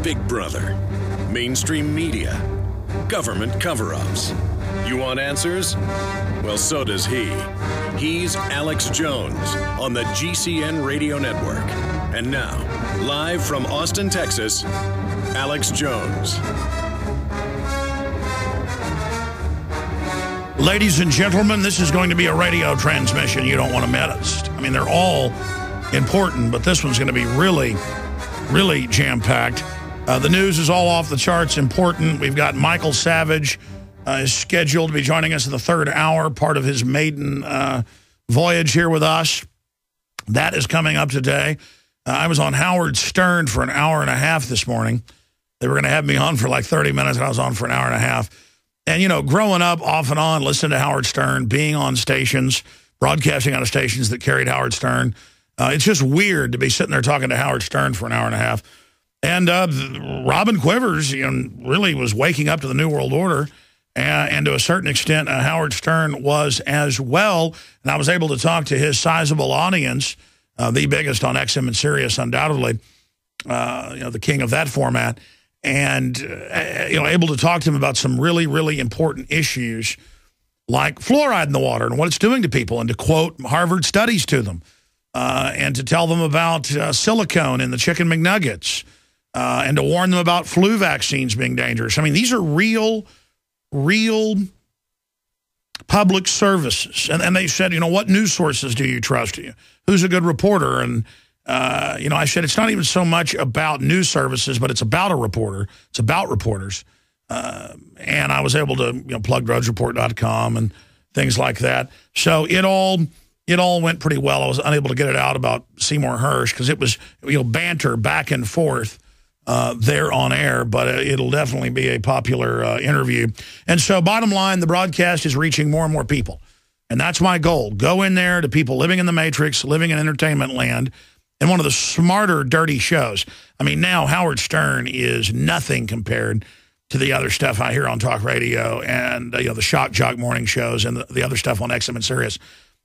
Big Brother, mainstream media, government cover-ups. You want answers? Well, so does he. He's Alex Jones on the GCN Radio Network. And now, live from Austin, Texas, Alex Jones. Ladies and gentlemen, this is going to be a radio transmission you don't want to miss. I mean, they're all important, but this one's going to be really, really jam-packed. The news is all off the charts important. We've got Michael Savage is scheduled to be joining us in the third hour, part of his maiden voyage here with us. That is coming up today. I was on Howard Stern for an hour and a half this morning. They were going to have me on for like 30 minutes, and I was on for an hour and a half. And, you know, growing up off and on, listening to Howard Stern, being on stations, broadcasting out of stations that carried Howard Stern, it's just weird to be sitting there talking to Howard Stern for an hour and a half. And Robin Quivers, you know, really was waking up to the New World Order. And to a certain extent, Howard Stern was as well. And I was able to talk to his sizable audience, the biggest on XM and Sirius, undoubtedly, you know, the king of that format. And, you know, able to talk to him about some really, really important issues like fluoride in the water and what it's doing to people, and to quote Harvard studies to them, and to tell them about silicone in the chicken McNuggets, and to warn them about flu vaccines being dangerous. I mean, these are real public services. And they said, you know, what news sources do you trust? Who's a good reporter? And, you know, I said, it's not even so much about news services, but it's about a reporter. It's about reporters. And I was able to, you know, plug drudgereport.com and things like that. So it all went pretty well. I was unable to get it out about Seymour Hersh because it was, you know, banter back and forth there on air, but it'll definitely be a popular interview. And so bottom line, the broadcast is reaching more and more people. And that's my goal. Go in there to people living in the Matrix, living in entertainment land, and one of the smarter, dirty shows. I mean, now Howard Stern is nothing compared to the other stuff I hear on talk radio and, you know, the shock jock morning shows and the other stuff on XM and Sirius.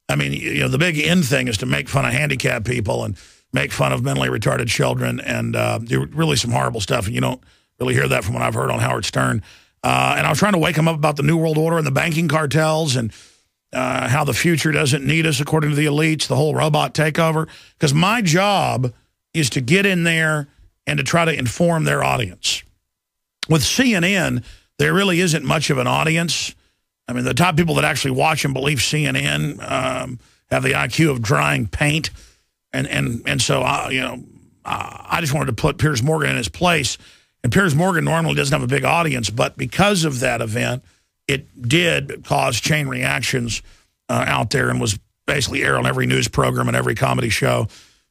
I mean, you know, the big end thing is to make fun of handicapped people and make fun of mentally retarded children and do really some horrible stuff. And you don't really hear that from what I've heard on Howard Stern. And I was trying to wake him up about the New World Order and the banking cartels and how the future doesn't need us, according to the elites, the whole robot takeover. Because my job is to get in there and to try to inform their audience. With CNN, there really isn't much of an audience. I mean, the top people that actually watch and believe CNN have the IQ of drying paint. And so, you know, I just wanted to put Piers Morgan in his place. And Piers Morgan normally doesn't have a big audience, but because of that event, it did cause chain reactions out there and was basically aired on every news program and every comedy show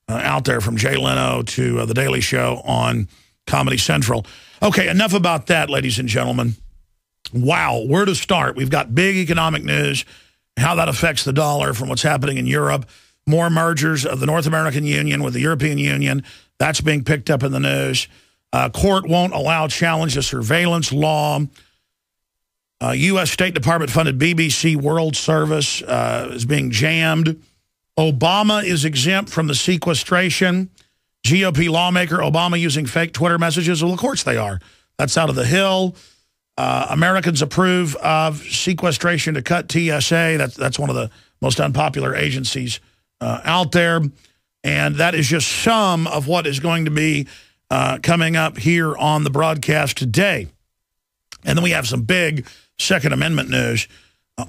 out there, from Jay Leno to The Daily Show on Comedy Central. Okay, enough about that, ladies and gentlemen. Wow, where to start? We've got big economic news, how that affects the dollar from what's happening in Europe. More mergers of the North American Union with the European Union. That's being picked up in the news. Court won't allow challenge to surveillance law. U.S. State Department-funded BBC World Service is being jammed. Obama is exempt from the sequestration. GOP lawmaker Obama using fake Twitter messages. Well, of course they are. That's out of the Hill. Americans approve of sequestration to cut TSA. That's one of the most unpopular agencies out there. And that is just some of what is going to be coming up here on the broadcast today. And then we have some big Second Amendment news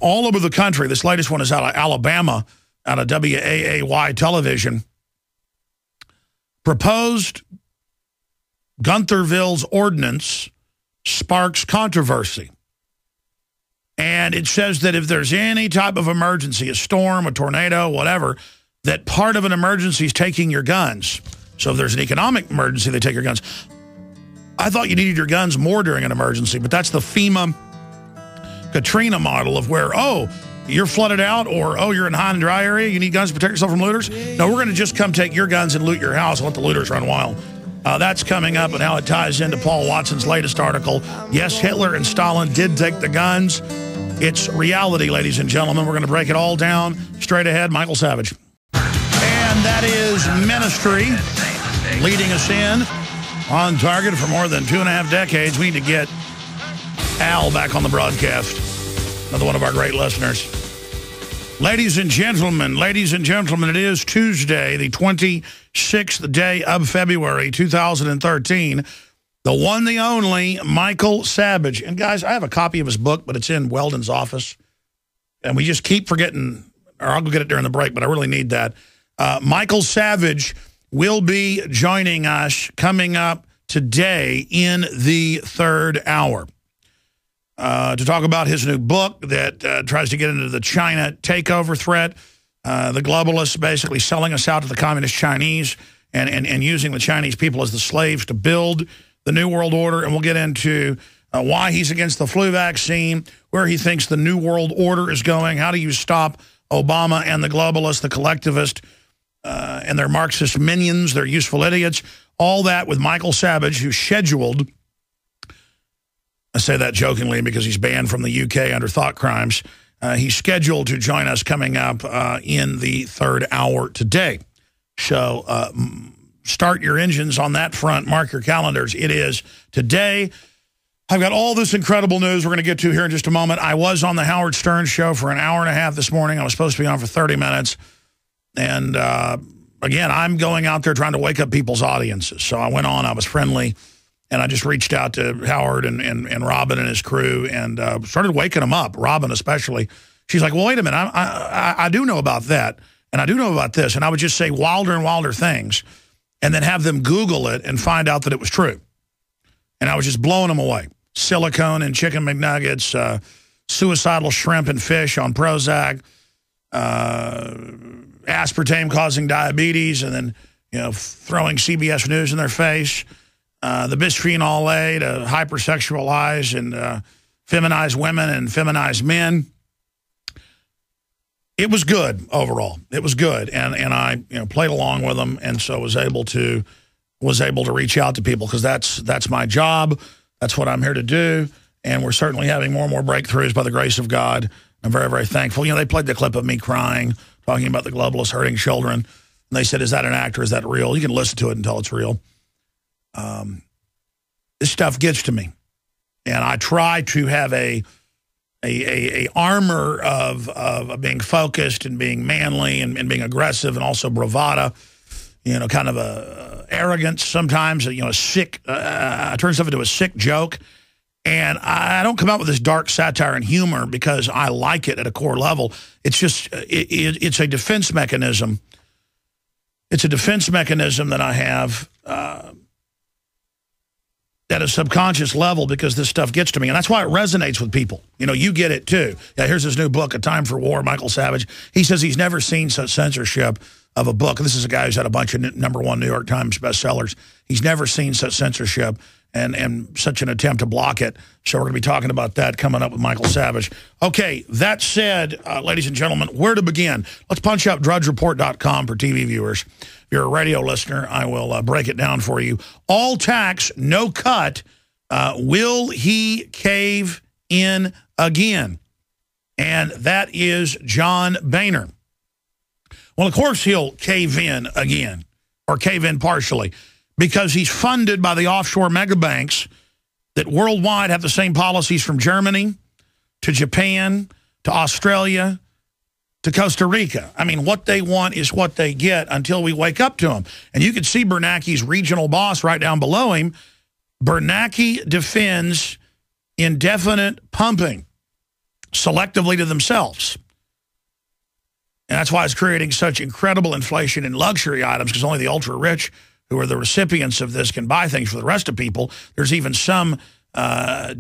all over the country. This latest one is out of Alabama, out of WAAY television. Proposed Guntherville's ordinance sparks controversy. And it says that if there's any type of emergency, a storm, a tornado, whatever, that part of an emergency is taking your guns. So if there's an economic emergency, they take your guns. I thought you needed your guns more during an emergency, but that's the FEMA Katrina model of where, oh, you're flooded out, or, oh, you're in a high and dry area, you need guns to protect yourself from looters? No, we're going to just come take your guns and loot your house and let the looters run wild. That's coming up, and how it ties into Paul Watson's latest article. Yes, Hitler and Stalin did take the guns. It's reality, ladies and gentlemen. We're going to break it all down. Straight ahead, Michael Savage. And that is Ministry leading us in. On target for more than 2.5 decades. We need to get Al back on the broadcast. Another one of our great listeners. Ladies and gentlemen, it is Tuesday, the 26th day of February, 2013. The one, the only, Michael Savage. And guys, I have a copy of his book, but it's in Weldon's office. And we just keep forgetting, or I'll go get it during the break, but I really need that. Michael Savage will be joining us coming up today in the third hour to talk about his new book that tries to get into the China takeover threat, the globalists basically selling us out to the communist Chinese and using the Chinese people as the slaves to build the New World Order. And we'll get into why he's against the flu vaccine, where he thinks the New World Order is going, how do you stop Obama and the globalists, the collectivists, and their Marxist minions, their useful idiots, all that with Michael Savage, who's scheduled, I say that jokingly because he's banned from the UK under thought crimes. He's scheduled to join us coming up in the third hour today. So start your engines on that front. Mark your calendars. It is today. I've got all this incredible news we're going to get to here in just a moment. I was on the Howard Stern show for an hour and a half this morning. I was supposed to be on for 30 minutes. And again, I'm going out there trying to wake up people's audiences. So I went on. I was friendly. And I just reached out to Howard and Robin and his crew and started waking them up, Robin especially. She's like, well, wait a minute, I do know about that, and I do know about this. And I would just say wilder and wilder things and then have them Google it and find out that it was true. And I was just blowing them away. Silicone and chicken McNuggets, suicidal shrimp and fish on Prozac, aspartame causing diabetes, and then throwing CBS News in their face. The bisphenol A to hypersexualize and feminize women and feminize men. It was good overall. It was good, and I played along with them, and so was able to reach out to people because that's my job. That's what I'm here to do, and we're certainly having more and more breakthroughs by the grace of God. I'm very, very thankful. They played the clip of me crying, talking about the globalists hurting children, and they said, "Is that an act or is that real?" You can listen to it until it's real. This stuff gets to me, and I try to have a armor of being focused and being manly and being aggressive and also bravado, kind of a arrogance sometimes, a sick, I turn stuff into a sick joke, and I don't come out with this dark satire and humor because I like it at a core level. It's just, it's a defense mechanism. It's a defense mechanism that I have at a subconscious level because this stuff gets to me. And that's why it resonates with people. You get it too. Yeah, here's his new book, A Time for War, Michael Savage. He says he's never seen such censorship of a book. This is a guy who's had a bunch of #1 New York Times bestsellers. He's never seen such censorship and such an attempt to block it. So we're going to be talking about that coming up with Michael Savage. Okay, that said, ladies and gentlemen, where to begin? Let's punch up drudgereport.com for TV viewers. If you're a radio listener, I will break it down for you. All tax, no cut. Will he cave in again? And that is John Boehner. Well, of course he'll cave in again, or cave in partially, because he's funded by the offshore megabanks that worldwide have the same policies from Germany to Japan to Australia to Costa Rica. I mean, what they want is what they get until we wake up to them. And you can see Bernanke's regional boss right down below him. Bernanke defends indefinite pumping selectively to themselves. And that's why it's creating such incredible inflation in luxury items, because only the ultra-rich who are the recipients of this can buy things for the rest of people. There's even some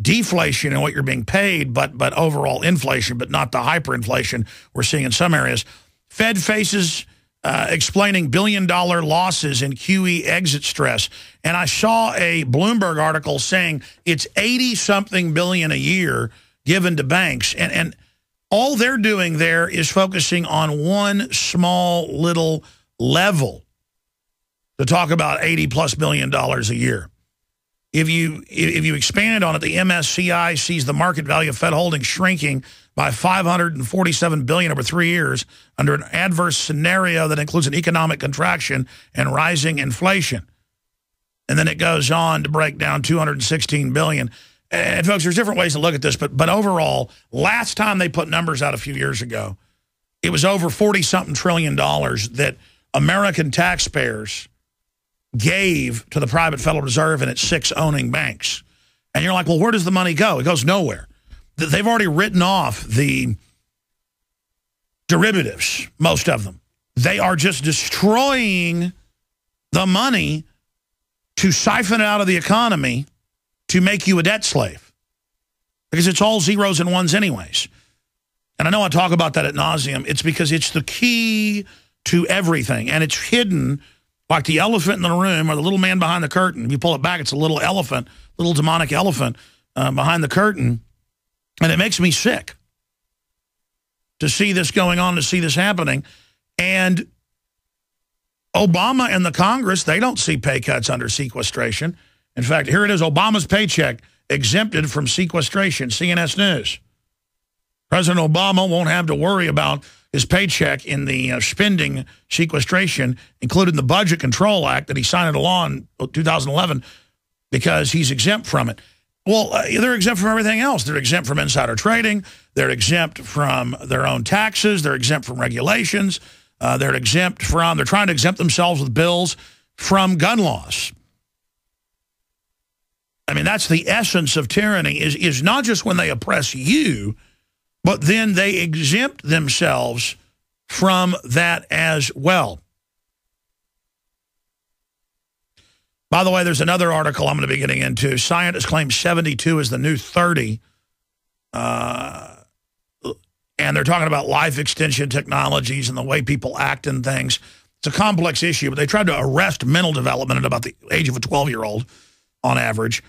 deflation in what you're being paid, but overall inflation, but not the hyperinflation we're seeing in some areas. Fed faces explaining billion-dollar losses in QE exit stress. And I saw a Bloomberg article saying it's 80-something billion a year given to banks. And all they're doing there is focusing on one small little level to talk about $80+ billion a year. If you expand on it, the MSCI sees the market value of Fed holdings shrinking by $547 billion over 3 years under an adverse scenario that includes an economic contraction and rising inflation. And then it goes on to break down $216 billion. And folks, there's different ways to look at this, but overall, last time they put numbers out a few years ago, it was over 40-something trillion dollars that American taxpayers gave to the private Federal Reserve and its 6 owning banks. And you're like, well, where does the money go? It goes nowhere. They've already written off the derivatives, most of them. They are just destroying the money to siphon it out of the economy to make you a debt slave. Because it's all zeros and ones anyways. And I know I talk about that ad nauseum. It's because it's the key to everything. And it's hidden like the elephant in the room or the little man behind the curtain. If you pull it back, it's a little elephant, little demonic elephant behind the curtain. And it makes me sick to see this going on, to see this happening. And Obama and the Congress, they don't see pay cuts under sequestration. In fact, here it is, Obama's paycheck exempted from sequestration, CNS News. President Obama won't have to worry about his paycheck in the spending sequestration, including the Budget Control Act that he signed into law in 2011, because he's exempt from it. Well, they're exempt from everything else. They're exempt from insider trading. They're exempt from their own taxes. They're exempt from regulations. They're trying to exempt themselves with bills from gun laws. I mean, that's the essence of tyranny, is not just when they oppress you, but then they exempt themselves from that as well. By the way, there's another article I'm going to be getting into. Scientists claim 72 is the new 30. And they're talking about life extension technologies and the way people act and things. It's a complex issue, but they tried to arrest mental development at about the age of a 12-year-old on average,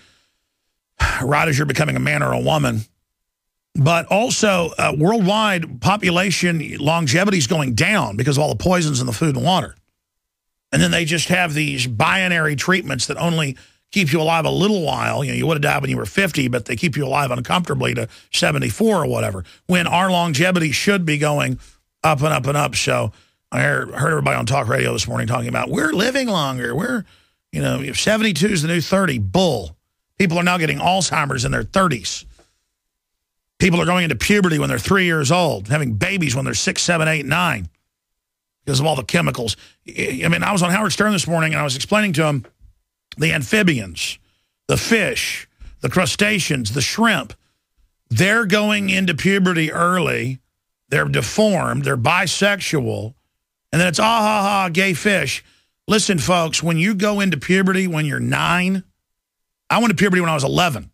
right as you're becoming a man or a woman. But also, worldwide population longevity is going down because of all the poisons in the food and water. And then they just have these binary treatments that only keep you alive a little while. You know, you would have died when you were 50, but they keep you alive uncomfortably to 74 or whatever, when our longevity should be going up and up and up. So I heard everybody on talk radio this morning talking about, we're living longer. 72 is the new 30. Bull. People are now getting Alzheimer's in their 30s. People are going into puberty when they're 3 years old, having babies when they're 6, 7, 8, 9. Because of all the chemicals. I mean, I was on Howard Stern this morning, and I was explaining to him the amphibians, the fish, the crustaceans, the shrimp. They're going into puberty early. They're deformed. They're bisexual. And then it's, gay fish. Listen, folks, when you go into puberty when you're 9, I went to puberty when I was 11.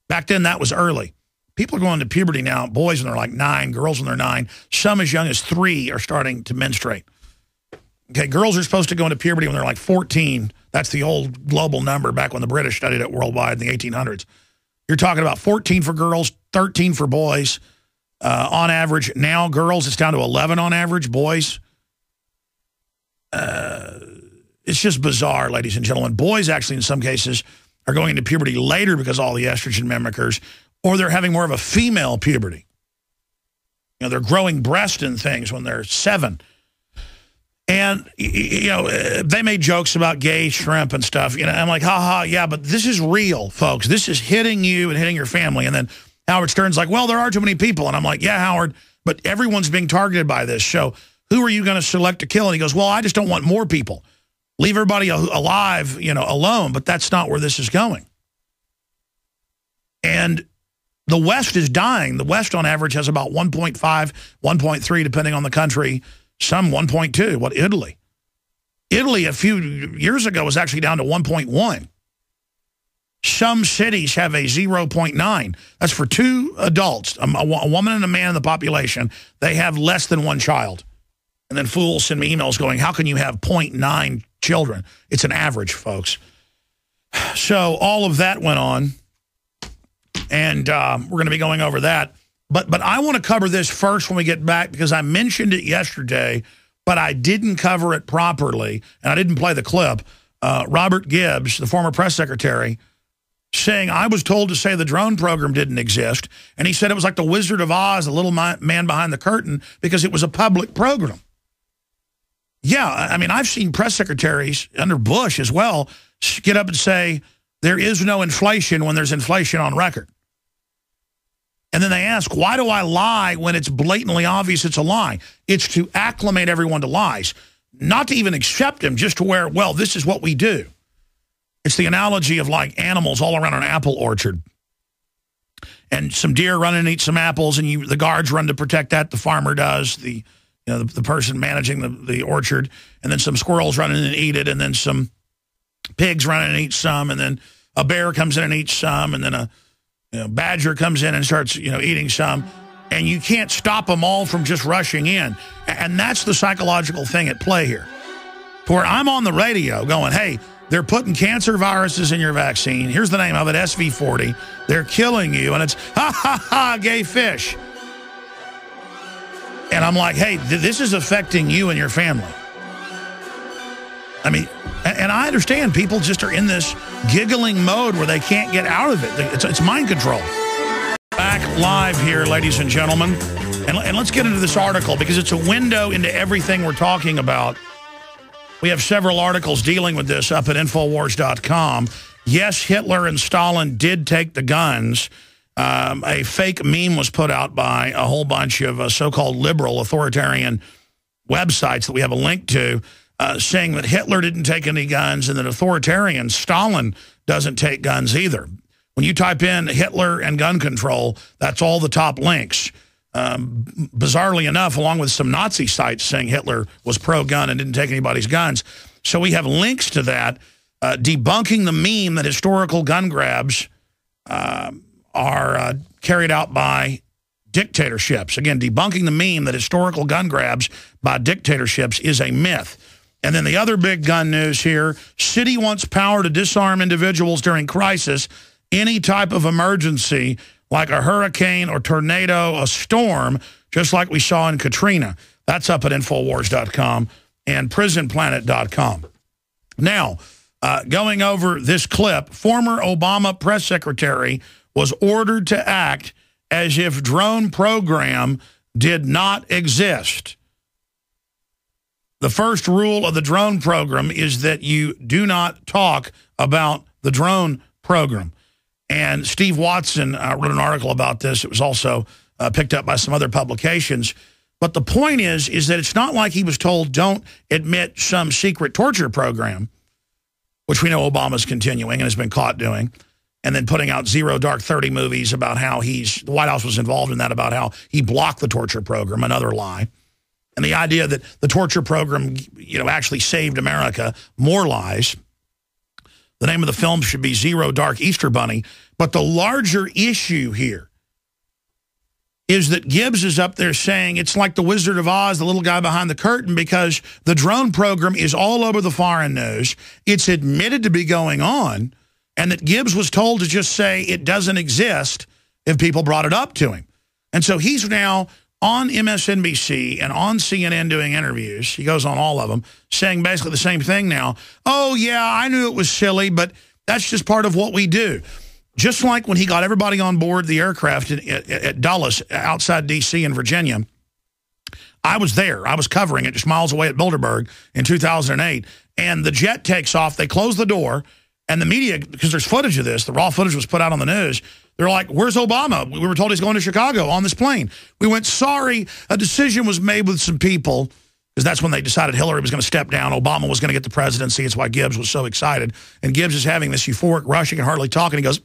Back then, that was early. People are going to puberty now, boys when they're like 9, girls when they're 9. Some as young as 3 are starting to menstruate. Okay, girls are supposed to go into puberty when they're like 14. That's the old global number back when the British studied it worldwide in the 1800s. You're talking about 14 for girls, 13 for boys on average. Now, girls, it's down to 11 on average. Boys, it's just bizarre, ladies and gentlemen. Boys, actually, in some cases, are going into puberty later because of all the estrogen mimickers, or they're having more of a female puberty. You know, they're growing breast and things when they're 7. And, you know, they made jokes about gay shrimp and stuff. You know, I'm like, yeah, but this is real, folks. This is hitting you and hitting your family. And then Howard Stern's like, well, there are too many people. And I'm like, yeah, Howard, but everyone's being targeted by this. So who are you going to select to kill? And he goes, well, I just don't want more people. Leave everybody alive, you know, alone. But that's not where this is going. And the West is dying. The West, on average, has about 1.5, 1.3, depending on the country. Some 1.2. What, Italy? Italy, a few years ago, was actually down to 1.1. Some cities have a 0.9. That's for 2 adults, a woman and a man in the population. They have less than 1 child. And then fools send me emails going, how can you have 0.9 children? It's an average, folks. So all of that went on. And we're going to be going over that. But I want to cover this first when we get back, because I mentioned it yesterday, but I didn't cover it properly, and I didn't play the clip. Robert Gibbs, the former press secretary, saying, I was told to say the drone program didn't exist, and he said it was like the Wizard of Oz, the little man behind the curtain, because it was a public program. Yeah, I mean, I've seen press secretaries under Bush as well get up and say there is no inflation when there's inflation on record. And then they ask, why do I lie when it's blatantly obvious it's a lie? It's to acclimate everyone to lies, not to even accept them, just to where, well, this is what we do. It's the analogy of like animals all around an apple orchard. And some deer run and eat some apples, and the guards run to protect that. The farmer does, the person managing the orchard, and then some squirrels run in and eat it, and then some pigs run in and eat some, and then a bear comes in and eats some, and then a badger comes in and starts eating some, and you can't stop them all from just rushing in. And that's the psychological thing at play here. To where I'm on the radio going, hey, they're putting cancer viruses in your vaccine. Here's the name of it, SV40. They're killing you, and it's ha ha ha, gay fish. And I'm like, hey, this is affecting you and your family. I mean, and I understand people just are in this giggling mode where they can't get out of it. It's mind control. Back live here, ladies and gentlemen. And let's get into this article because it's a window into everything we're talking about. We have several articles dealing with this up at Infowars.com. Yes, Hitler and Stalin did take the guns. A fake meme was put out by a whole bunch of so-called liberal authoritarian websites that we have a link to, saying that Hitler didn't take any guns and that authoritarian Stalin doesn't take guns either. When you type in Hitler and gun control, that's all the top links. Bizarrely enough, along with some Nazi sites saying Hitler was pro-gun and didn't take anybody's guns. So we have links to that, debunking the meme that historical gun grabs are carried out by dictatorships. Again, debunking the meme that historical gun grabs by dictatorships is a myth. And then the other big gun news here, city wants power to disarm individuals during crisis, any type of emergency, like a hurricane or tornado, a storm, just like we saw in Katrina. That's up at Infowars.com and Prisonplanet.com. Now, going over this clip, former Obama press secretary was ordered to act as if drone program did not exist. The first rule of the drone program is that you do not talk about the drone program. And Steve Watson wrote an article about this. It was also picked up by some other publications. But the point is that it's not like he was told don't admit some secret torture program, which we know Obama's continuing and has been caught doing, and then putting out Zero Dark 30 movies about how the White House was involved in that, about how he blocked the torture program, another lie. And the idea that the torture program, actually saved America, more lies. The name of the film should be Zero Dark Easter Bunny. But the larger issue here is that Gibbs is up there saying it's like the Wizard of Oz, the little guy behind the curtain, because the drone program is all over the foreign news. It's admitted to be going on, and that Gibbs was told to just say it doesn't exist if people brought it up to him. And so he's now on MSNBC and on CNN doing interviews. He goes on all of them, saying basically the same thing now. Oh, yeah, I knew it was silly, but that's just part of what we do. Just like when he got everybody on board the aircraft at Dulles, outside D.C. in Virginia. I was there. I was covering it just miles away at Bilderberg in 2008. And the jet takes off. They close the door. And the media, because there's footage of this, the raw footage was put out on the news. They're like, where's Obama? We were told he's going to Chicago on this plane. We went, sorry, a decision was made with some people, because that's when they decided Hillary was going to step down. Obama was going to get the presidency. It's why Gibbs was so excited. And Gibbs is having this euphoric rushing and hardly talking. He goes,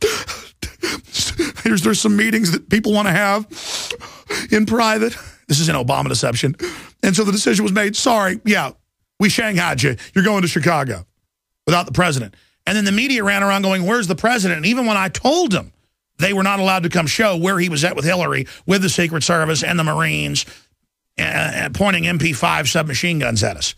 there's some meetings that people want to have in private. This is an Obama deception. And so the decision was made, sorry, yeah, we shanghaied you. You're going to Chicago without the president. And then the media ran around going, where's the president? And even when I told them they were not allowed to come show where he was at with Hillary, with the Secret Service and the Marines, pointing MP5 submachine guns at us.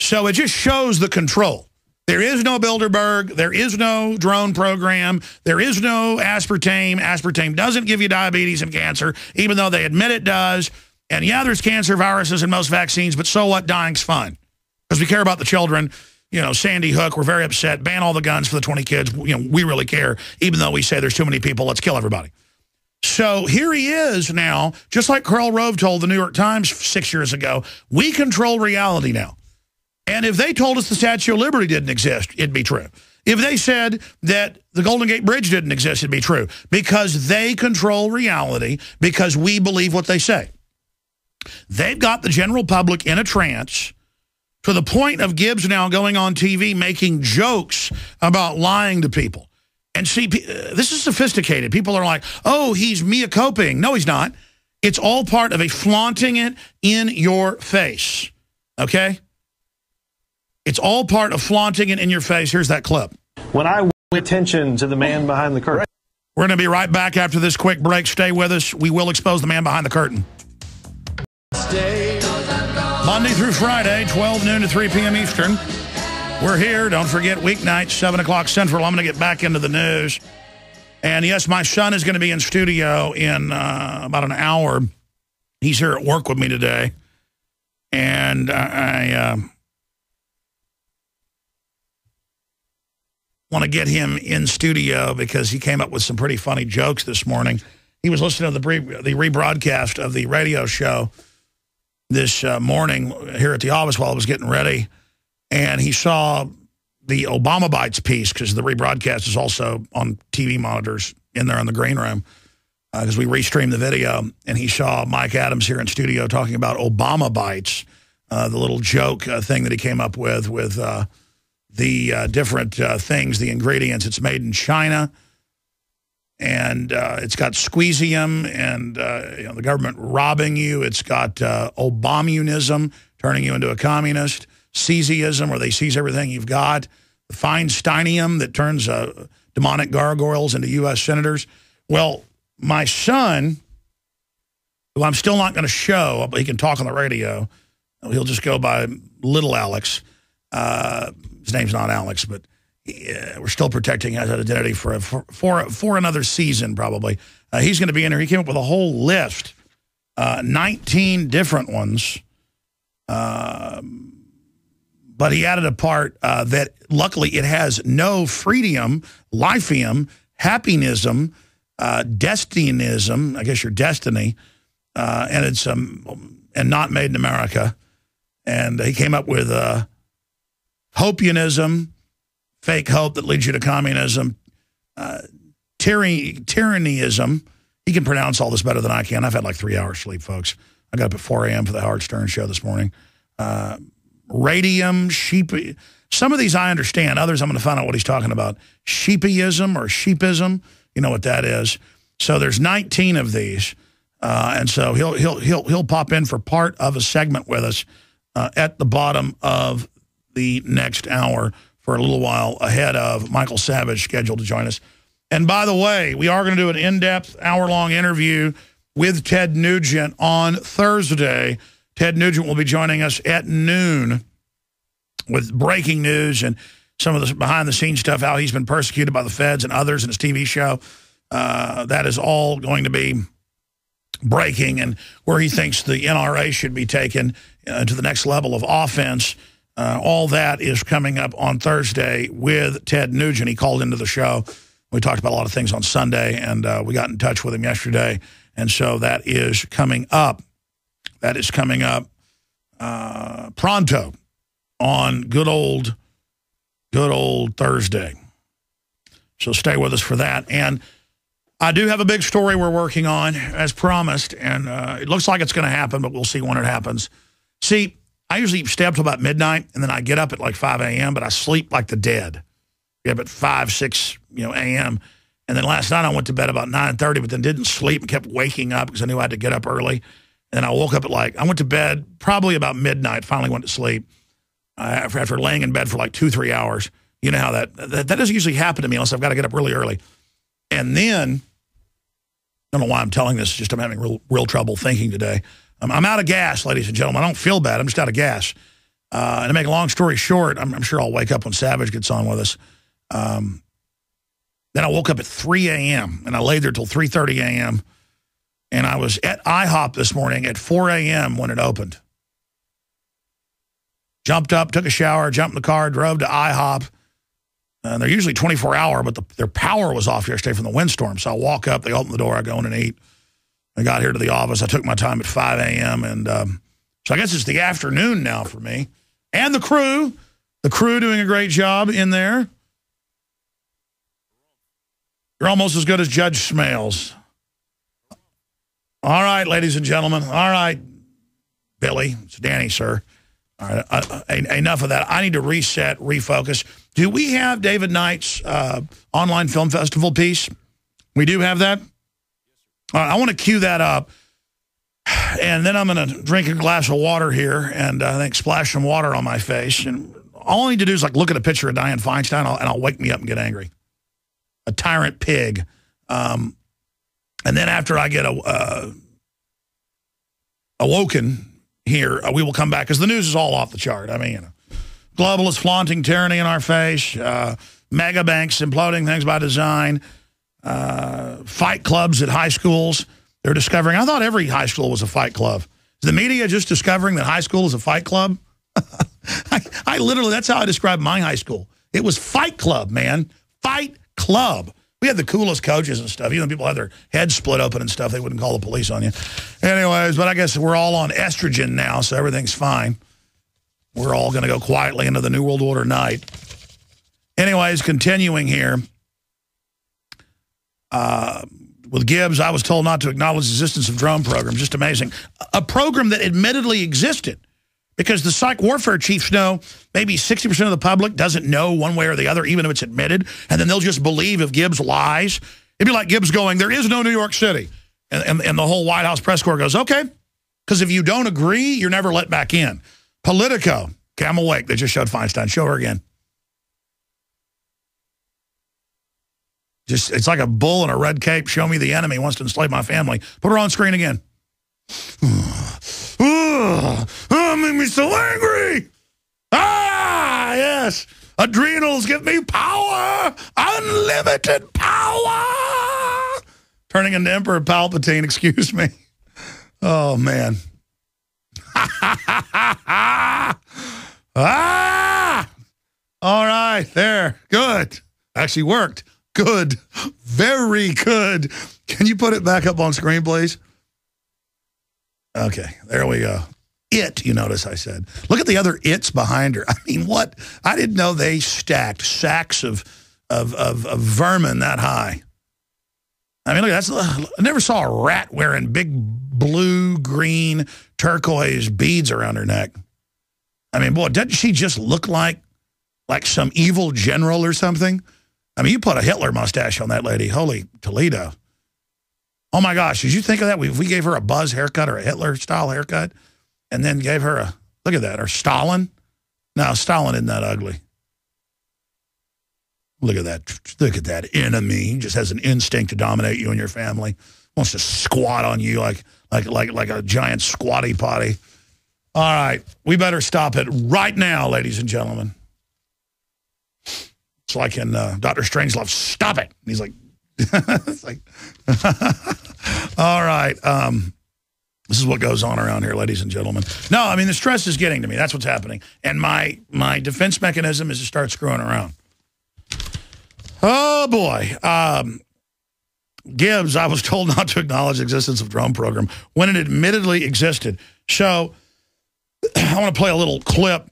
So it just shows the control. There is no Bilderberg. There is no drone program. There is no aspartame. Aspartame doesn't give you diabetes and cancer, even though they admit it does. And yeah, there's cancer viruses in most vaccines, but so what? Dying's fun. Because we care about the children. Sandy Hook, we're very upset. Ban all the guns for the 20 kids. We really care, even though we say there's too many people. Let's kill everybody. So here he is now, just like Karl Rove told the New York Times 6 years ago, we control reality now. And if they told us the Statue of Liberty didn't exist, it'd be true. If they said that the Golden Gate Bridge didn't exist, it'd be true. Because they control reality, because we believe what they say. They've got the general public in a trance to the point of Gibbs now going on TV making jokes about lying to people. And see, this is sophisticated. People are like, oh, he's Mia coping. No, he's not. It's all part of a flaunting it in your face, okay? It's all part of flaunting it in your face. Here's that clip. When I pay attention to the man behind the curtain. We're going to be right back after this quick break. Stay with us. We will expose the man behind the curtain. Monday through Friday, 12 noon to 3 p.m. Eastern. We're here. Don't forget, weeknights, 7 o'clock Central. I'm going to get back into the news. And, yes, my son is going to be in studio in about an hour. He's here at work with me today. And I want to get him in studio because he came up with some pretty funny jokes this morning. He was listening to the rebroadcast of the radio show this morning here at the office while I was getting ready. And he saw the Obama Bites piece, because the rebroadcast is also on TV monitors in there in the green room, because we restreamed the video. And he saw Mike Adams here in studio talking about Obama Bites, the little joke thing that he came up with the different things, the ingredients. It's made in China, and it's got squeezium and the government robbing you. It's got Obamunism, turning you into a communist. Seizeism, where they seize everything you've got. The Feinsteinium that turns demonic gargoyles into U.S. senators. Well, my son, who I'm still not going to show, but he can talk on the radio. He'll just go by Little Alex. His name's not Alex, but we're still protecting his identity for another season, probably. He's going to be in there. He came up with a whole list, 19 different ones. But he added a part that, luckily, it has no freedom, lifeum, happinism, destinism, I guess your destiny, and it's and not made in America. And he came up with hopianism, fake hope that leads you to communism, tyrannyism. He can pronounce all this better than I can. I've had like 3 hours sleep, folks. I got up at 4 a.m. for the Howard Stern show this morning. Radium, sheep. Some of these I understand. Others I'm going to find out what he's talking about. Sheepyism or sheepism. You know what that is. So there's 19 of these, and so he'll pop in for part of a segment with us at the bottom of the next hour for a little while ahead of Michael Savage scheduled to join us. And by the way, we are going to do an in-depth hour-long interview with Ted Nugent on Thursday. Ted Nugent will be joining us at noon with breaking news and some of the behind-the-scenes stuff, how he's been persecuted by the feds and others in his TV show. That is all going to be breaking, and where he thinks the NRA should be taken to the next level of offense. All that is coming up on Thursday with Ted Nugent. He called into the show. We talked about a lot of things on Sunday, and we got in touch with him yesterday, and so that is coming up. That is coming up pronto on good old Thursday. So stay with us for that. And I do have a big story we're working on, as promised, and it looks like it's going to happen, but we'll see when it happens. See, I usually stay up till about midnight, and then I get up at like 5 a.m., but I sleep like the dead. Get up at 5, 6 a.m., and then last night I went to bed about 9:30, but then didn't sleep and kept waking up because I knew I had to get up early. And I woke up at I went to bed probably about midnight, finally went to sleep after laying in bed for like 2-3 hours. You know how that doesn't usually happen to me unless I've got to get up really early. And then, I don't know why I'm telling this, just I'm having real trouble thinking today. I'm out of gas, ladies and gentlemen. I don't feel bad. I'm just out of gas. And to make a long story short, I'm sure I'll wake up when Savage gets on with us. Then I woke up at 3 a.m. and I laid there till 3:30 a.m., and I was at IHOP this morning at 4 a.m. when it opened. Jumped up, took a shower, jumped in the car, drove to IHOP. And they're usually 24-hour, but their power was off yesterday from the windstorm. So I walk up, they open the door, I go in and eat. I got here to the office. I took my time at 5 a.m. And so I guess it's the afternoon now for me. And the crew doing a great job in there. You're almost as good as Judge Smales. All right, ladies and gentlemen. All right, Billy. It's Danny, sir. All right, enough of that. I need to reset, refocus. Do we have David Knight's online film festival piece? We do have that? All right, I want to cue that up. And then I'm going to drink a glass of water here and I think splash some water on my face. And all I need to do is like look at a picture of Dianne Feinstein and I'll wake me up and get angry. A tyrant pig. And then after I get awoken here, we will come back because the news is all off the chart. I mean, you know, globalists flaunting tyranny in our face, mega banks imploding things by design, fight clubs at high schools. They're discovering, I thought every high school was a fight club. Is the media just discovering that high school is a fight club? I literally, that's how I described my high school. It was fight club, man. Fight club. We had the coolest coaches and stuff. Even people had their heads split open and stuff. They wouldn't call the police on you. Anyways, but I guess we're all on estrogen now, so everything's fine. We're all going to go quietly into the New World Order night. Anyways, continuing here. With Gibbs, I was told not to acknowledge the existence of drone programs. Just amazing. A program that admittedly existed. Because the psych warfare chiefs know maybe 60% of the public doesn't know one way or the other, even if it's admitted. And then they'll just believe if Gibbs lies. It'd be like Gibbs going, there is no New York City. And the whole White House press corps goes, okay. Because if you don't agree, you're never let back in. Politico. Okay, I'm awake. They just showed Feinstein. Show her again. Just, it's like a bull in a red cape. Show me the enemy wants to enslave my family. Put her on screen again. Made me so angry. Ah, yes. Adrenals give me power. Unlimited power. Turning into Emperor Palpatine, excuse me. Oh, man. Ah! All right, there. Good. Actually worked. Good. Very good. Can you put it back up on screen, please? Okay, there we go. It, you notice I said. Look at the other its behind her. I mean, what? I didn't know they stacked sacks of vermin that high. I mean, look, that's, I never saw a rat wearing big blue, green, turquoise beads around her neck. I mean, boy, doesn't she just look like some evil general or something? I mean, you put a Hitler mustache on that lady. Holy Toledo. Oh, my gosh. Did you think of that? We gave her a Buzz haircut or a Hitler-style haircut and then gave her a, look at that, or Stalin. No, Stalin isn't that ugly. Look at that. Look at that enemy. He just has an instinct to dominate you and your family. Wants to squat on you like a giant squatty potty. All right. We better stop it right now, ladies and gentlemen. It's like in Dr. Strangelove, stop it. And he's like, it's like, all right. This is what goes on around here, ladies and gentlemen. No, I mean, the stress is getting to me. That's what's happening. And my defense mechanism is to start screwing around. Oh, boy. Gibbs, I was told not to acknowledge the existence of drone program when it admittedly existed. So I want to play a little clip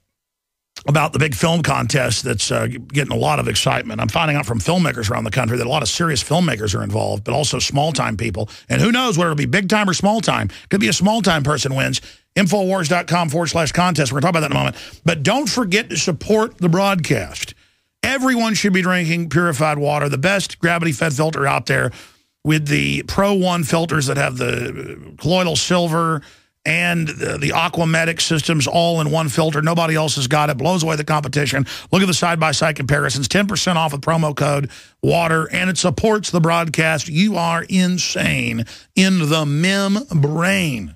about the big film contest that's getting a lot of excitement. I'm finding out from filmmakers around the country that a lot of serious filmmakers are involved, but also small-time people. And who knows whether it'll be big-time or small-time. Could be a small-time person wins. Infowars.com/contest. We're going to talk about that in a moment. But don't forget to support the broadcast. Everyone should be drinking purified water, the best gravity-fed filter out there with the Pro 1 filters that have the colloidal silver and the Aquamatic systems all in one filter. Nobody else has got it. Blows away the competition. Look at the side-by-side comparisons. 10% off with promo code WATER, and it supports the broadcast. You are insane in the membrane.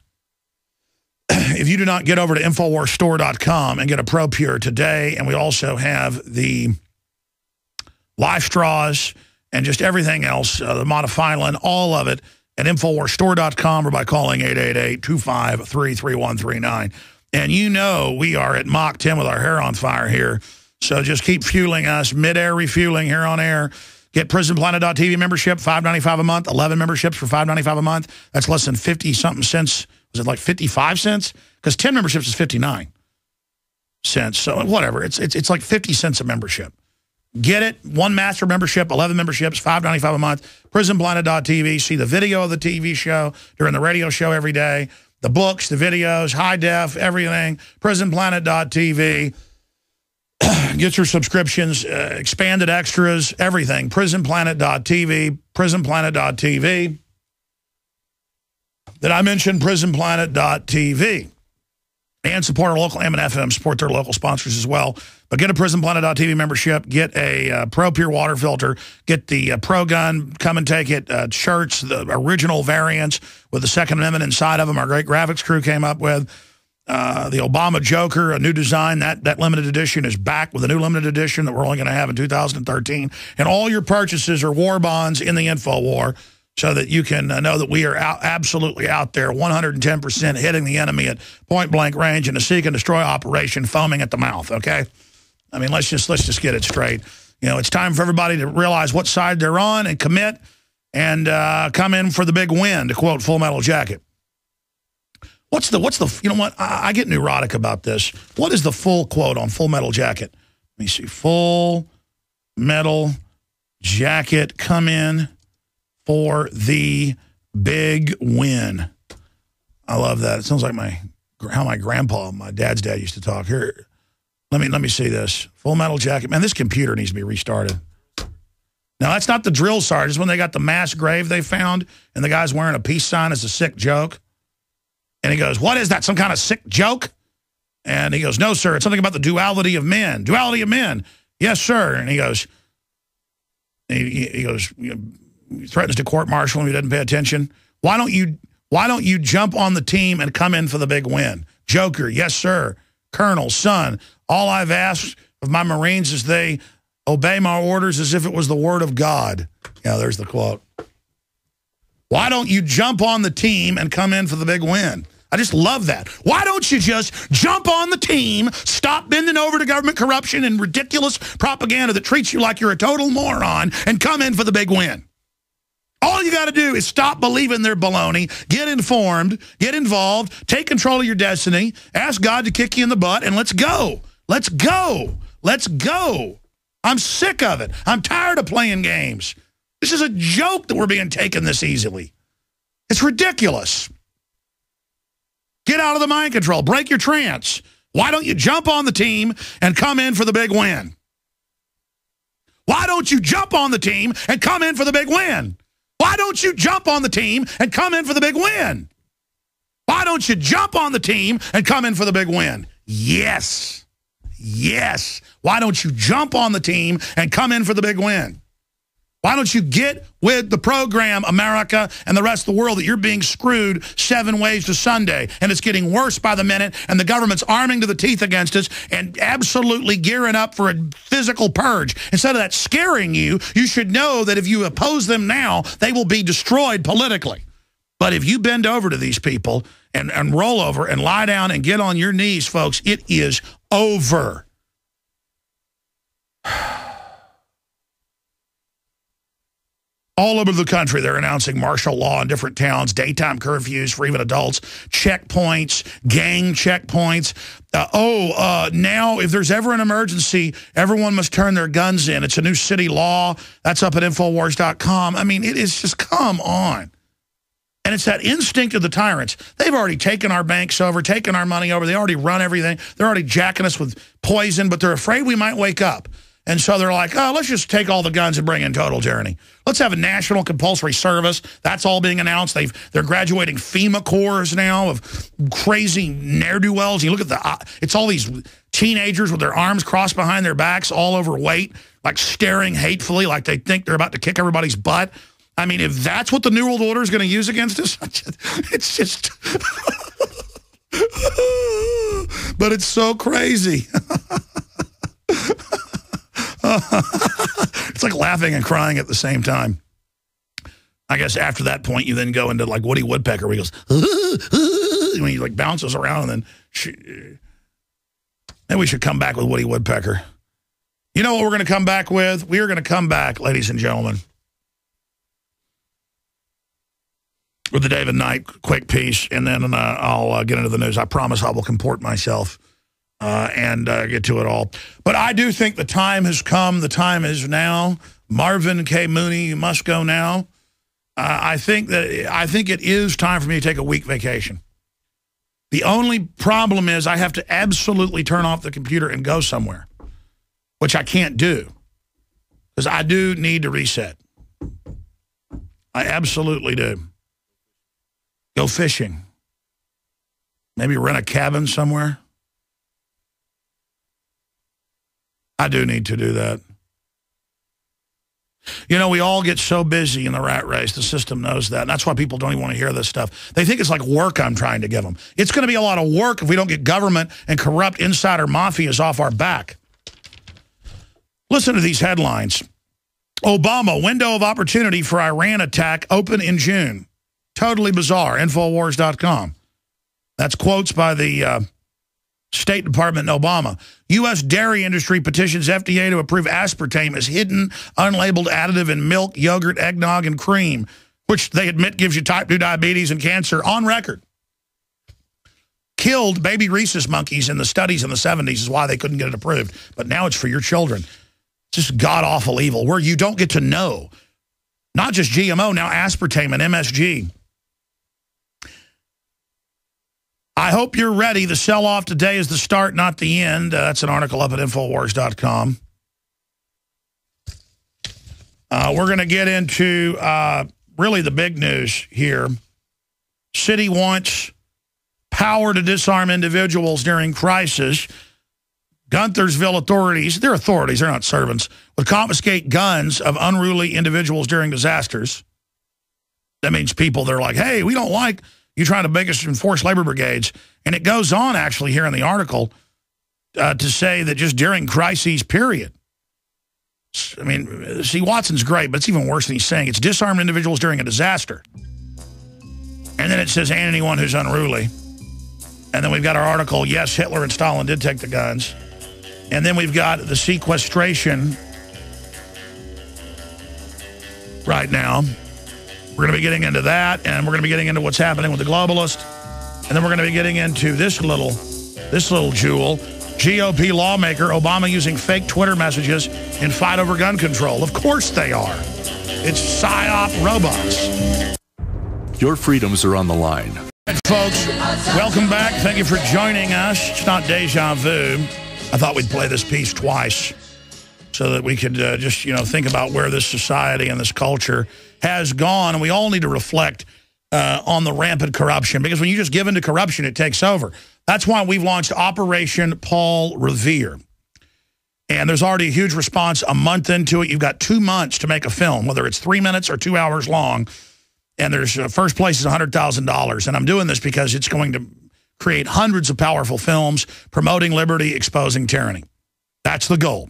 If you do not get over to InfoWarsStore.com and get a Pro Pure today, and we also have the Life Straws and just everything else, the Modifilin, all of it, at InfoWarsStore.com or by calling 888-253-3139. And you know we are at Mach 10 with our hair on fire here. So just keep fueling us, mid-air refueling here on air. Get PrisonPlanet.tv membership, $5.95 a month, 11 memberships for $5.95 a month. That's less than 50-something cents. Was it like 55 cents? Because 10 memberships is 59. cents. So whatever. It's like 50 cents a membership. Get it. One master membership, 11 memberships, $5.95 a month. Prisonplanet.tv. See the video of the TV show during the radio show every day. The books, the videos, high def, everything. Prisonplanet.tv. Get your subscriptions, expanded extras, everything. Prisonplanet.tv. Prisonplanet.tv. Did I mention Prisonplanet.tv? And support our local AM and FM, support their local sponsors as well. But get a Prisonplanet.tv membership, get a Pro Pure water filter, get the Pro Gun, come and take it, shirts, the original variants with the Second Amendment inside of them our great graphics crew came up with. The Obama Joker, a new design, that limited edition is back with a new limited edition that we're only going to have in 2013. And all your purchases are war bonds in the Infowar, so that you can know that we are absolutely out there, 110% hitting the enemy at point-blank range in a seek-and-destroy operation, foaming at the mouth, okay? I mean, let's just get it straight. You know, it's time for everybody to realize what side they're on and commit and come in for the big win, to quote Full Metal Jacket. What's the you know what, I get neurotic about this. What is the full quote on Full Metal Jacket? Let me see. Full Metal Jacket, come in for the big win. I love that. It sounds like how my grandpa, my dad's dad, used to talk. Here, let me see this. Full Metal Jacket. Man, this computer needs to be restarted. Now, that's not the drill sergeant. It's when they got the mass grave they found, and the guy's wearing a peace sign as a sick joke. And he goes, what is that, some kind of sick joke? And he goes, no, sir, it's something about the duality of men. Duality of men. Yes, sir. And he goes, he threatens to court-martial him if he doesn't pay attention. Why don't you jump on the team and come in for the big win? Joker, yes, sir. Colonel, son, all I've asked of my Marines is they obey my orders as if it was the word of God. Yeah, there's the quote. Why don't you jump on the team and come in for the big win? I just love that. Why don't you just jump on the team, stop bending over to government corruption and ridiculous propaganda that treats you like you're a total moron, and come in for the big win? All you got to do is stop believing their baloney, get informed, get involved, take control of your destiny, ask God to kick you in the butt, and let's go. Let's go. Let's go. I'm sick of it. I'm tired of playing games. This is a joke that we're being taken this easily. It's ridiculous. Get out of the mind control. Break your trance. Why don't you jump on the team and come in for the big win? Why don't you jump on the team and come in for the big win? Why don't you jump on the team and come in for the big win? Why don't you jump on the team and come in for the big win? Yes. Yes. Why don't you jump on the team and come in for the big win? Why don't you get with the program, America, and the rest of the world, that you're being screwed 7 ways to Sunday, and it's getting worse by the minute, and the government's arming to the teeth against us and absolutely gearing up for a physical purge. Instead of that scaring you, you should know that if you oppose them now, they will be destroyed politically. But if you bend over to these people and roll over and lie down and get on your knees, folks, it is over. All over the country, they're announcing martial law in different towns, daytime curfews for even adults, checkpoints, gang checkpoints. Now, if there's ever an emergency, everyone must turn their guns in. It's a new city law. That's up at Infowars.com. I mean, it is just, come on. And it's that instinct of the tyrants. They've already taken our banks over, taken our money over. They already run everything. They're already jacking us with poison, but they're afraid we might wake up. And so they're like, oh, let's just take all the guns and bring in total tyranny. Let's have a national compulsory service. That's all being announced. They're graduating FEMA corps now of crazy ne'er-do-wells. You look at it's all these teenagers with their arms crossed behind their backs, all overweight, like staring hatefully, like they think they're about to kick everybody's butt. I mean, if that's what the New World Order is going to use against us, it's just... But it's so crazy. It's like laughing and crying at the same time. I guess after that point, you then go into like Woody Woodpecker, where he goes, when he like bounces around, and then we should come back with Woody Woodpecker. You know what we're going to come back with? We are going to come back, ladies and gentlemen, with the David Knight quick piece, and then I'll get into the news. I promise I will comport myself and get to it all. But I do think the time has come. The time is now. Marvin K. Mooney, you must go now. I think it is time for me to take a week vacation. The only problem is I have to absolutely turn off the computer and go somewhere, which I can't do because I do need to reset. I absolutely do. Go fishing. Maybe rent a cabin somewhere. I do need to do that. You know, we all get so busy in the rat race. The system knows that. And that's why people don't even want to hear this stuff. They think it's like work I'm trying to give them. It's going to be a lot of work if we don't get government and corrupt insider mafias off our back. Listen to these headlines. Obama, window of opportunity for Iran attack open in June. Totally bizarre. Infowars.com. That's quotes by the State Department and Obama. U.S. dairy industry petitions FDA to approve aspartame as hidden, unlabeled additive in milk, yogurt, eggnog, and cream, which they admit gives you type 2 diabetes and cancer on record. Killed baby rhesus monkeys in the studies in the 70s is why they couldn't get it approved. But now it's for your children. It's just god-awful evil where you don't get to know. Not just GMO, now aspartame and MSG. I hope you're ready. The sell-off today is the start, not the end. That's an article up at Infowars.com. We're going to get into really the big news here. City wants power to disarm individuals during crisis. Guntersville authorities, they're authorities, they're not servants, would confiscate guns of unruly individuals during disasters. That means people, they're like, hey, we don't like you trying to make us enforce labor brigades. And it goes on, actually, here in the article to say that just during crises, period. I mean, see, Watson's great, but it's even worse than he's saying. It's disarmed individuals during a disaster. And then it says, and anyone who's unruly. And then we've got our article, yes, Hitler and Stalin did take the guns. And then we've got the sequestration right now. We're going to be getting into that, and we're going to be getting into what's happening with the globalist. And then we're going to be getting into this little jewel. GOP lawmaker, Obama using fake Twitter messages in fight over gun control. Of course they are. It's PSYOP robots. Your freedoms are on the line. Right, folks, welcome back. Thank you for joining us. It's not deja vu. I thought we'd play this piece twice so that we could just, think about where this society and this culture has gone. And we all need to reflect on the rampant corruption, because when you just give in to corruption, it takes over. That's why we've launched Operation Paul Revere. And there's already a huge response a month into it. You've got 2 months to make a film, whether it's 3 minutes or 2 hours long. And there's first place is $100,000. And I'm doing this because it's going to create hundreds of powerful films promoting liberty, exposing tyranny. That's the goal.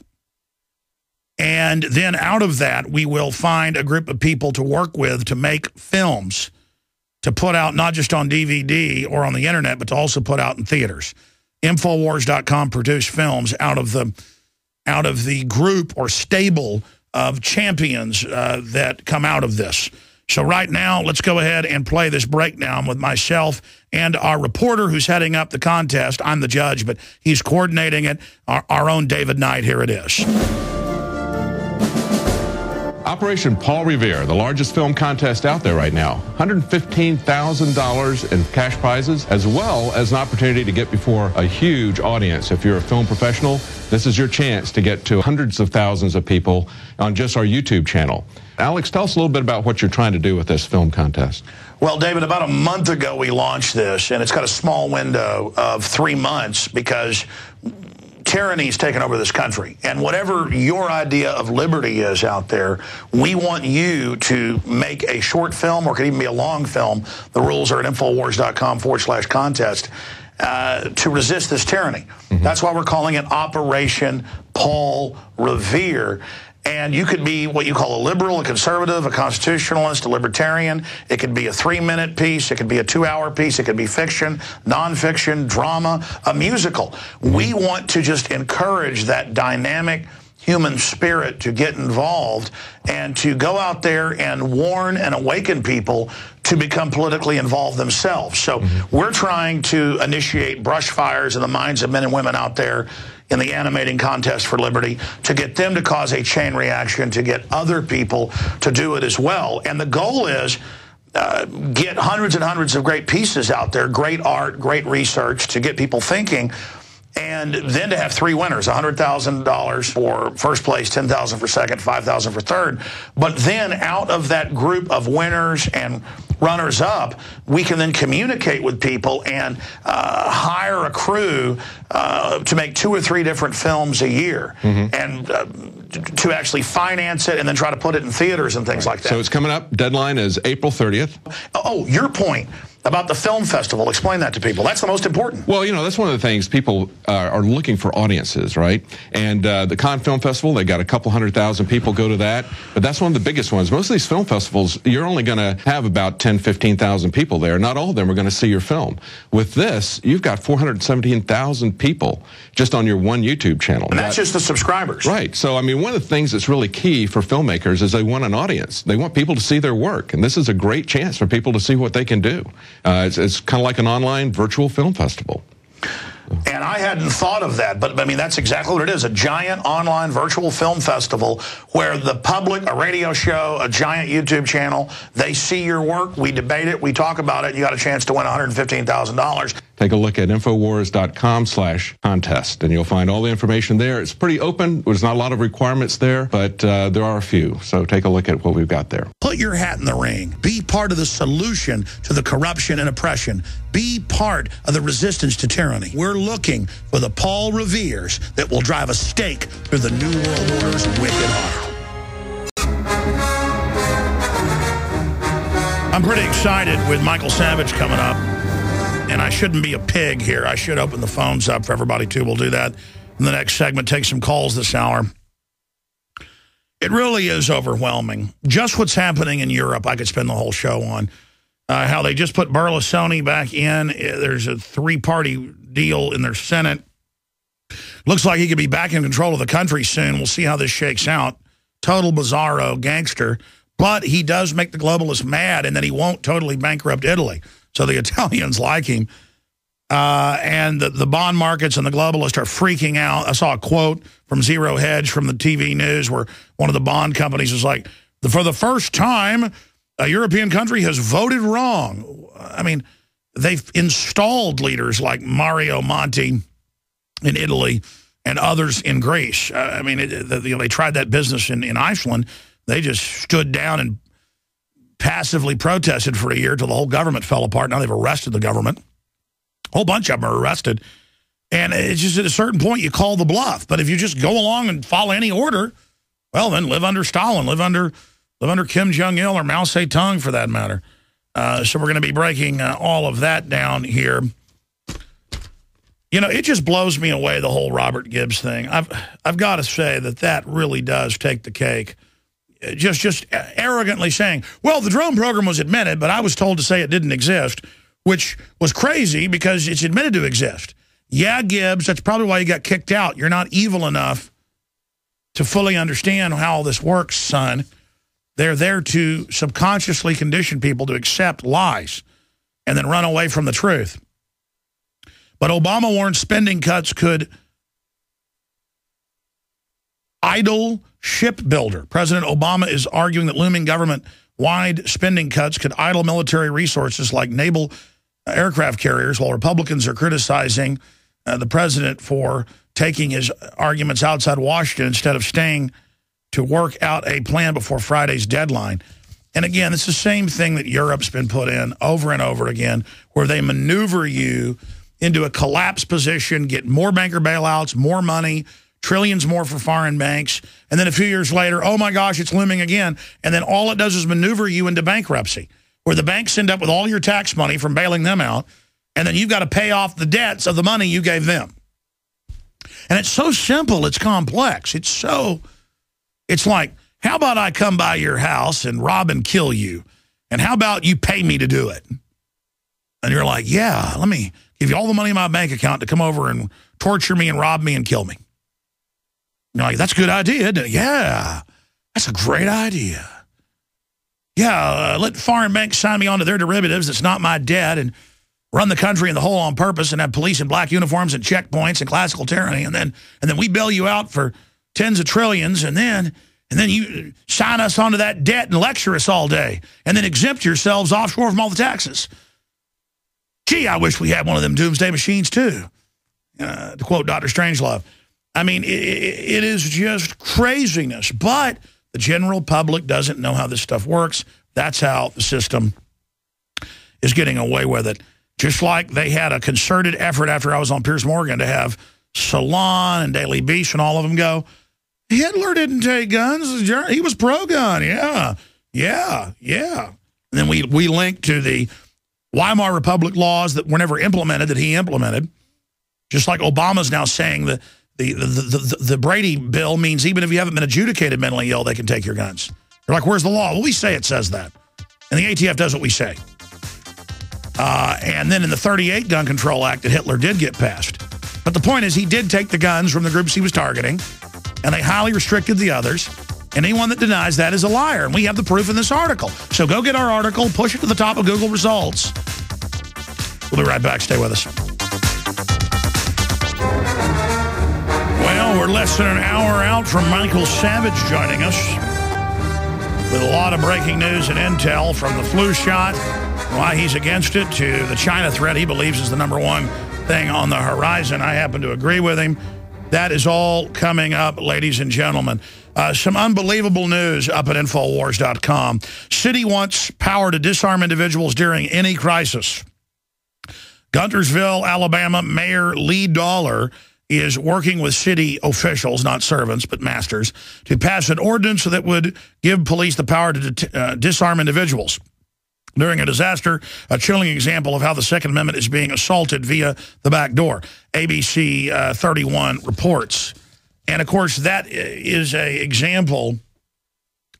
And then out of that, we will find a group of people to work with to make films to put out not just on DVD or on the internet, but to also put out in theaters. Infowars.com produced films out of the group or stable of champions that come out of this. So right now, let's go ahead and play this breakdown with myself and our reporter who's heading up the contest. I'm the judge, but he's coordinating it. Our own David Knight. Here it is. Operation Paul Revere, the largest film contest out there right now. $115,000 in cash prizes, as well as an opportunity to get before a huge audience. If you're a film professional, this is your chance to get to hundreds of thousands of people on just our YouTube channel. Alex, tell us a little bit about what you're trying to do with this film contest. Well, David, about a month ago we launched this, and it's got a small window of 3 months because tyranny's taken over this country. And whatever your idea of liberty is out there, we want you to make a short film, or it could even be a long film. The rules are at Infowars.com/contest to resist this tyranny. That's why we're calling it Operation Paul Revere. And you could be what you call a liberal, a conservative, a constitutionalist, a libertarian. It could be a 3-minute piece. It could be a 2-hour piece. It could be fiction, nonfiction, drama, a musical. We want to just encourage that dynamic human spirit to get involved and to go out there and warn and awaken people to become politically involved themselves. So we're trying to initiate brush fires in the minds of men and women out there in the animating contest for liberty to get them to cause a chain reaction, to get other people to do it as well. And the goal is get hundreds and hundreds of great pieces out there, great art, great research to get people thinking, and then to have 3 winners, $100,000 for first place, $10,000 for second, $5,000 for third. But then out of that group of winners and runners-up, we can then communicate with people and hire a crew to make 2 or 3 different films a year and to actually finance it and then try to put it in theaters and things like that. So it's coming up. Deadline is April 30th. Oh, your point about the film festival. Explain that to people. That's the most important. Well, you know, that's one of the things people are looking for audiences, right? And the Cannes Film Festival, they got a couple 100,000 people go to that. But that's one of the biggest ones. Most of these film festivals, you're only going to have about 10, 15,000 people there. Not all of them are going to see your film. With this, you've got 417,000 people just on your one YouTube channel. And that's just the subscribers. Right. So, I mean, one of the things that's really key for filmmakers is they want an audience. They want people to see their work. And this is a great chance for people to see what they can do. It's kind of like an online virtual film festival. And I hadn't thought of that, but I mean, that's exactly what it is, a giant online virtual film festival where the public, a radio show, a giant YouTube channel, they see your work, we debate it, we talk about it, you got a chance to win $115,000. Take a look at Infowars.com/contest, and you'll find all the information there. It's pretty open. There's not a lot of requirements there, but there are a few. So take a look at what we've got there. Put your hat in the ring. Be part of the solution to the corruption and oppression. Be part of the resistance to tyranny. We're looking for the Paul Reveres that will drive a stake through the New World Order's wicked heart. I'm pretty excited with Michael Savage coming up. And I shouldn't be a pig here. I should open the phones up for everybody, too. We'll do that in the next segment. Take some calls this hour. It really is overwhelming. Just what's happening in Europe, I could spend the whole show on. How they just put Berlusconi back in. There's a 3-party deal in their Senate. Looks like he could be back in control of the country soon. We'll see how this shakes out. Total bizarro gangster. But he does make the globalists mad, and then he won't totally bankrupt Italy. So the Italians like him. And the bond markets and the globalists are freaking out. I saw a quote from Zero Hedge from the TV news where one of the bond companies was like, for the first time, a European country has voted wrong. I mean, they've installed leaders like Mario Monti in Italy and others in Greece. I mean, they tried that business in Iceland. They just stood down and passively protested for a year till the whole government fell apart. Now they've arrested the government. A whole bunch of them are arrested. And it's just at a certain point you call the bluff. But if you just go along and follow any order, well, then live under Stalin, live under Kim Jong-il or Mao Zedong for that matter. So we're going to be breaking all of that down here. You know, it just blows me away, the whole Robert Gibbs thing. I've got to say that really does take the cake. Just arrogantly saying, well, the drone program was admitted, but I was told to say it didn't exist, which was crazy because it's admitted to exist. Yeah, Gibbs, that's probably why you got kicked out. You're not evil enough to fully understand how all this works, son. They're there to subconsciously condition people to accept lies and then run away from the truth. But Obama warned spending cuts could idle shipbuilder. President Obama is arguing that looming government-wide spending cuts could idle military resources like naval aircraft carriers, while Republicans are criticizing the president for taking his arguments outside Washington instead of staying to work out a plan before Friday's deadline. And again, it's the same thing that Europe's been put in over and over again, where they maneuver you into a collapse position, get more banker bailouts, more money, trillions more for foreign banks, and then a few years later, oh my gosh, it's looming again. And then all it does is maneuver you into bankruptcy, where the banks end up with all your tax money from bailing them out, and then you've got to pay off the debts of the money you gave them. And it's so simple, it's complex. It's like, how about I come by your house and rob and kill you? And how about you pay me to do it? And you're like, yeah, let me give you all the money in my bank account to come over and torture me and rob me and kill me. You're like, that's a good idea, isn't it? Yeah, that's a great idea. Yeah, let foreign banks sign me onto their derivatives that's not my debt and run the country in the hole on purpose and have police in black uniforms and checkpoints and classical tyranny, and then we bail you out for tens of trillions, and then you sign us onto that debt and lecture us all day, and then exempt yourselves offshore from all the taxes. Gee, I wish we had one of them doomsday machines too, to quote Dr. Strangelove. I mean, it is just craziness, but the general public doesn't know how this stuff works. That's how the system is getting away with it. Just like they had a concerted effort after I was on Piers Morgan to have Salon and Daily Beast and all of them go, Hitler didn't take guns. He was pro-gun. Yeah. And then we linked to the Weimar Republic laws that were never implemented, that he implemented. Just like Obama's now saying that the Brady bill means even if you haven't been adjudicated mentally ill, they can take your guns. They're like, where's the law? Well, we say it says that. And the ATF does what we say. And then in the 38 Gun Control Act that Hitler did get passed. But the point is he did take the guns from the groups he was targeting, and they highly restricted the others. And anyone that denies that is a liar. And we have the proof in this article. So go get our article, push it to the top of Google results. We'll be right back. Stay with us. Well, we're less than an hour out from Michael Savage joining us with a lot of breaking news and intel, from the flu shot, why he's against it, to the China threat he believes is the #1 thing on the horizon. I happen to agree with him. That is all coming up, ladies and gentlemen. Some unbelievable news up at Infowars.com. City wants power to disarm individuals during any crisis. Guntersville, Alabama Mayor Lee Dollar is working with city officials, not servants, but masters, to pass an ordinance that would give police the power to disarm individuals during a disaster, a chilling example of how the Second Amendment is being assaulted via the back door. ABC 31 reports. And, of course, that is an example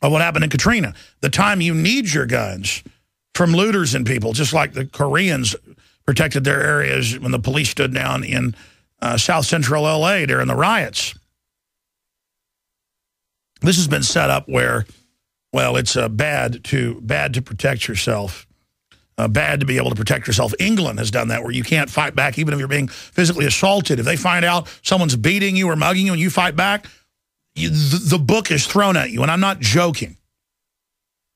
of what happened in Katrina. The time you need your guns from looters and people, just like the Koreans protected their areas when the police stood down in South Central L.A. during the riots. This has been set up where, well, it's bad to protect yourself, bad to be able to protect yourself. England has done that, where you can't fight back even if you're being physically assaulted. If they find out someone's beating you or mugging you and you fight back, the book is thrown at you. And I'm not joking.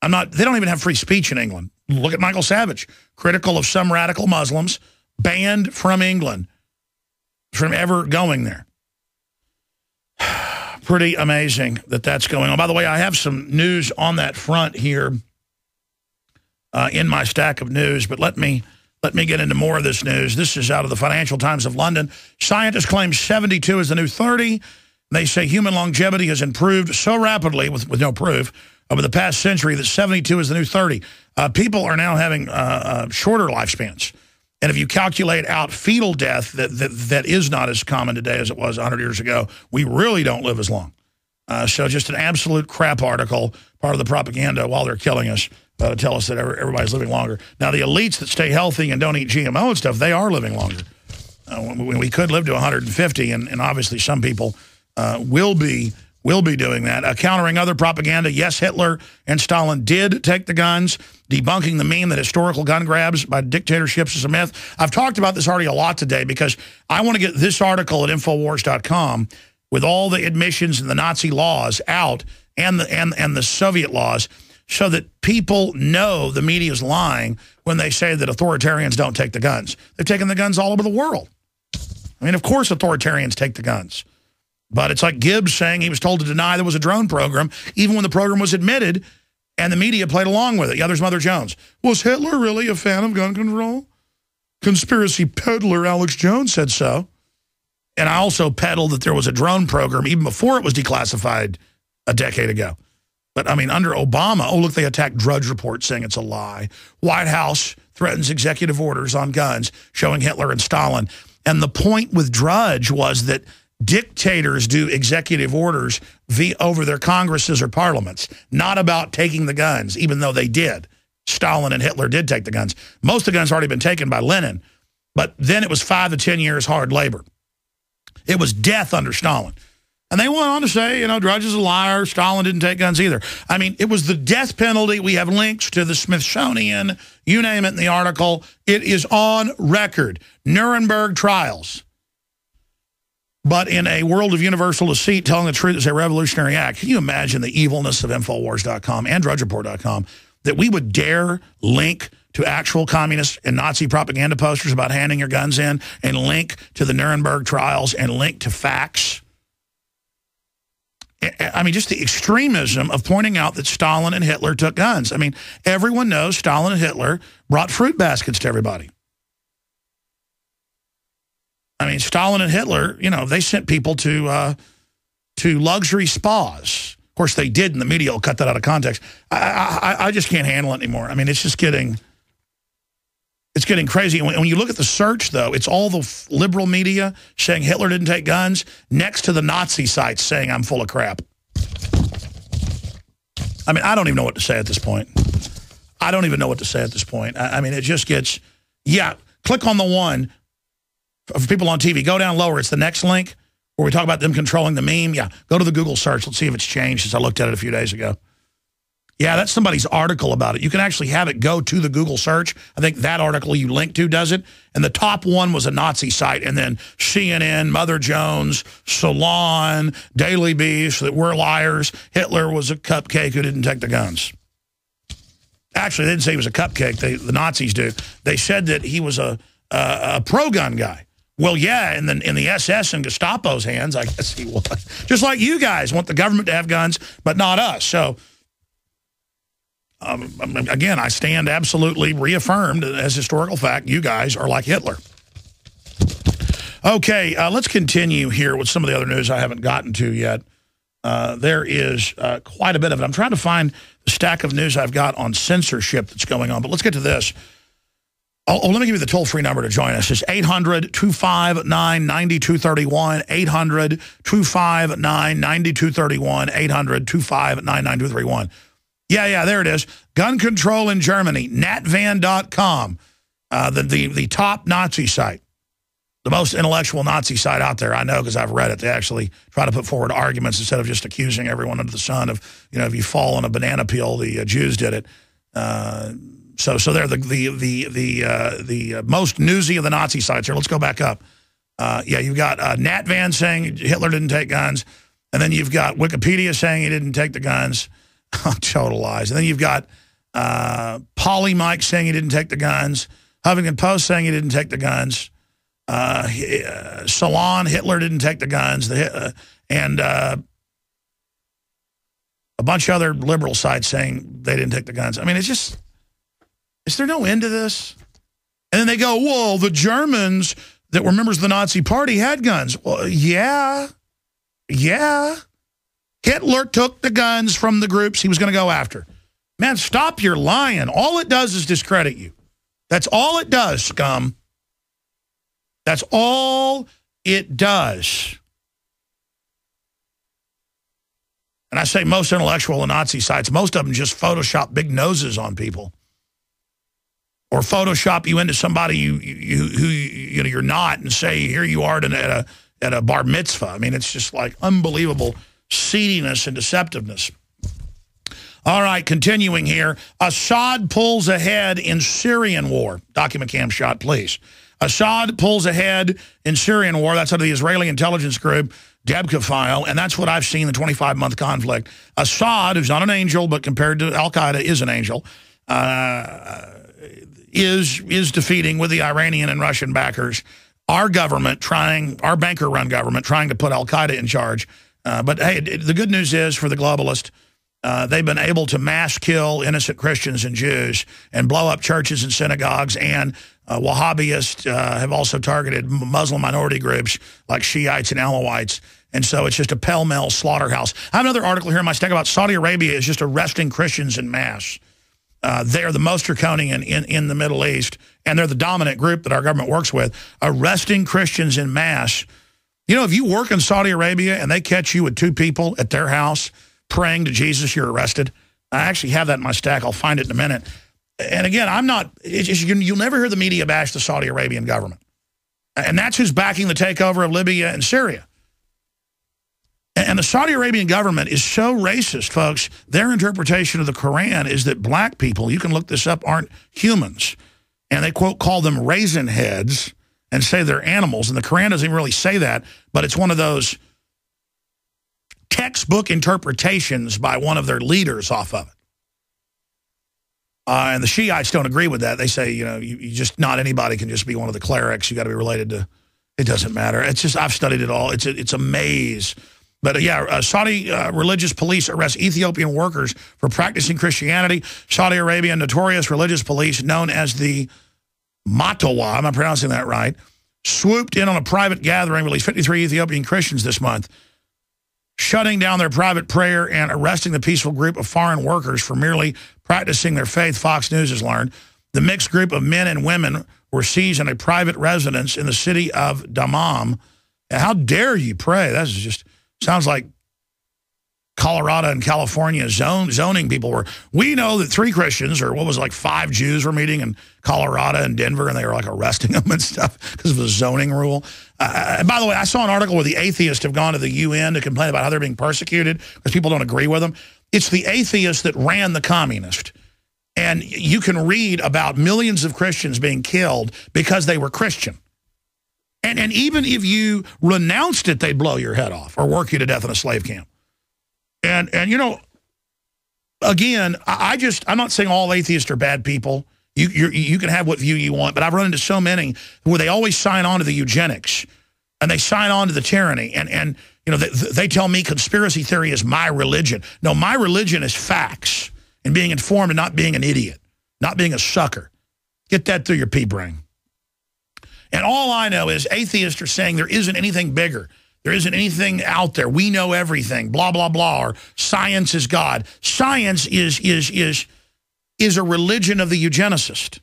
They don't even have free speech in England. Look at Michael Savage, critical of some radical Muslims, banned from England from ever going there. Pretty amazing that that's going on. By the way, I have some news on that front here in my stack of news, but let me get into more of this news. This is out of the Financial Times of London. Scientists claim 72 is the new 30. They say human longevity has improved so rapidly, with no proof, over the past century, that 72 is the new 30. People are now having shorter lifespans. And if you calculate out fetal death, that is not as common today as it was 100 years ago, we really don't live as long. So just an absolute crap article, part of the propaganda while they're killing us, to tell us that everybody's living longer. Now, the elites that stay healthy and don't eat GMO and stuff, they are living longer. We could live to 150, and obviously some people will be doing that. Countering other propaganda, yes, Hitler and Stalin did take the guns, debunking the meme that historical gun grabs by dictatorships is a myth. I've talked about this already a lot today because I want to get this article at Infowars.com with all the admissions and the Nazi laws out and the Soviet laws, so that people know the media is lying when they say that authoritarians don't take the guns. They've taken the guns all over the world. I mean, of course authoritarians take the guns. But it's like Gibbs saying he was told to deny there was a drone program, even when the program was admitted, and the media played along with it. Yeah, there's Mother Jones. Was Hitler really a fan of gun control? Conspiracy peddler Alex Jones said so. And I also peddled that there was a drone program even before it was declassified a decade ago. But, I mean, under Obama, oh, look, they attacked Drudge Report saying it's a lie. White House threatens executive orders on guns showing Hitler and Stalin. And the point with Drudge was that dictators do executive orders over their congresses or parliaments, not about taking the guns, even though they did. Stalin and Hitler did take the guns. Most of the guns had already been taken by Lenin, but then it was 5 to 10 years hard labor. It was death under Stalin. And they went on to say, Drudge is a liar. Stalin didn't take guns either. I mean, it was the death penalty. We have links to the Smithsonian, you name it in the article. It is on record. Nuremberg trials. But in a world of universal deceit, telling the truth is a revolutionary act. Can you imagine the evilness of Infowars.com and DrudgeReport.com, that we would dare link to actual communist and Nazi propaganda posters about handing your guns in, and link to the Nuremberg trials, and link to facts? I mean, just the extremism of pointing out that Stalin and Hitler took guns. I mean, everyone knows Stalin and Hitler brought fruit baskets to everybody. I mean, Stalin and Hitler, they sent people to luxury spas. Of course, they did, and the media will cut that out of context. I just can't handle it anymore. I mean, it's just getting crazy. When you look at the search, though, it's all the liberal media saying Hitler didn't take guns, next to the Nazi sites saying I'm full of crap. I mean, I don't even know what to say at this point. I don't even know what to say at this point. I mean, it just gets, click on the one for people on TV. Go down lower. It's the next link where we talk about them controlling the meme. Yeah, go to the Google search. Let's see if it's changed since I looked at it a few days ago. Yeah, that's somebody's article about it. You can actually have it go to the Google search. I think that article you link to does it. And the top one was a Nazi site. And then CNN, Mother Jones, Salon, Daily Beast, that we're liars. Hitler was a cupcake who didn't take the guns. Actually, they didn't say he was a cupcake. The Nazis do. They said that he was a pro-gun guy. Well, yeah, in the SS and Gestapo's hands, I guess he was. Just like you guys want the government to have guns, but not us. So, again, I stand absolutely reaffirmed as historical fact. You guys are like Hitler. Okay, let's continue here with some of the other news I haven't gotten to yet. There is quite a bit of it. I'm trying to find the stack of news I've got on censorship that's going on, but let's get to this. Let me give you the toll-free number to join us. It's 800-259-9231, 800-259-9231, 800-259-9231. Yeah, there it is. Gun control in Germany, natvan.com, the top Nazi site, the most intellectual Nazi site out there. I know because I've read it. They actually try to put forward arguments instead of just accusing everyone under the sun of, if you fall on a banana peel, the Jews did it. So they're the most newsy of the Nazi sites here. Let's go back up. You've got Natvan saying Hitler didn't take guns, and then you've got Wikipedia saying he didn't take the guns. Total lies. And then you've got Polymike saying he didn't take the guns, Huffington Post saying he didn't take the guns, Salon, Hitler didn't take the guns, and a bunch of other liberal sites saying they didn't take the guns. I mean, it's just... Is there no end to this? And then they go, well, the Germans that were members of the Nazi Party had guns. Well, yeah. Hitler took the guns from the groups he was going to go after. Man, stop your lying. All it does is discredit you. That's all it does, scum. That's all it does. And I say most intellectual and Nazi sites, most of them just Photoshop big noses on people. Or Photoshop you into somebody who you're not, and say here you are at a bar mitzvah. I mean, it's just like unbelievable seediness and deceptiveness. All right, continuing here. Assad pulls ahead in Syrian war. Document cam shot, please. Assad pulls ahead in Syrian war. That's under the Israeli intelligence group, Debka file, and that's what I've seen in the 25-month conflict. Assad, who's not an angel, but compared to al-Qaeda is an angel, is defeating, with the Iranian and Russian backers, our banker-run government trying to put al-Qaeda in charge. But hey, the good news is for the globalist, they've been able to mass kill innocent Christians and Jews and blow up churches and synagogues, and Wahhabists have also targeted Muslim minority groups like Shiites and Alawites. And so it's just a pell-mell slaughterhouse. I have another article here in my stack about Saudi Arabia is just arresting Christians en masse. They're the most draconian in the Middle East, and they're the dominant group that our government works with, arresting Christians en masse. If you work in Saudi Arabia and they catch you with two people at their house praying to Jesus, you're arrested. I actually have that in my stack. I'll find it in a minute. And again, you'll never hear the media bash the Saudi Arabian government. And that's who's backing the takeover of Libya and Syria. And the Saudi Arabian government is so racist, folks. Their interpretation of the Quran is that black people, you can look this up, aren't humans. And they, quote, call them raisin heads and say they're animals. And the Quran doesn't even really say that, but it's one of those textbook interpretations by one of their leaders off of it. And the Shiites don't agree with that. They say, you know, you just, not anybody can just be one of the clerics. You got to be related to, it doesn't matter. It's just, I've studied it all. It's a maze. But yeah, Saudi religious police arrest Ethiopian workers for practicing Christianity. Saudi Arabian notorious religious police known as the Matawa, am I pronouncing that right, swooped in on a private gathering, released 53 Ethiopian Christians this month, shutting down their private prayer and arresting the peaceful group of foreign workers for merely practicing their faith, Fox News has learned. The mixed group of men and women were seized in a private residence in the city of Dammam. How dare you pray? That's just... sounds like Colorado and California zoning people were. We know that 3 Christians, or what was it, like 5 Jews were meeting in Colorado and Denver, and they were like arresting them and stuff because of the zoning rule. By the way, I saw an article where the atheists have gone to the UN to complain about how they're being persecuted because people don't agree with them. It's the atheists that ran the communist. And you can read about millions of Christians being killed because they were Christian. And even if you renounced it, they'd blow your head off or work you to death in a slave camp. And you know, again, I'm not saying all atheists are bad people. You can have what view you want, but I've run into so many where they always sign on to the eugenics and they sign on to the tyranny. And you know, they tell me conspiracy theory is my religion. No, my religion is facts and being informed and not being an idiot, not being a sucker. Get that through your pea brain. And all I know is atheists are saying there isn't anything bigger. There isn't anything out there. We know everything, blah, blah, blah, or science is God. Science is a religion of the eugenicist.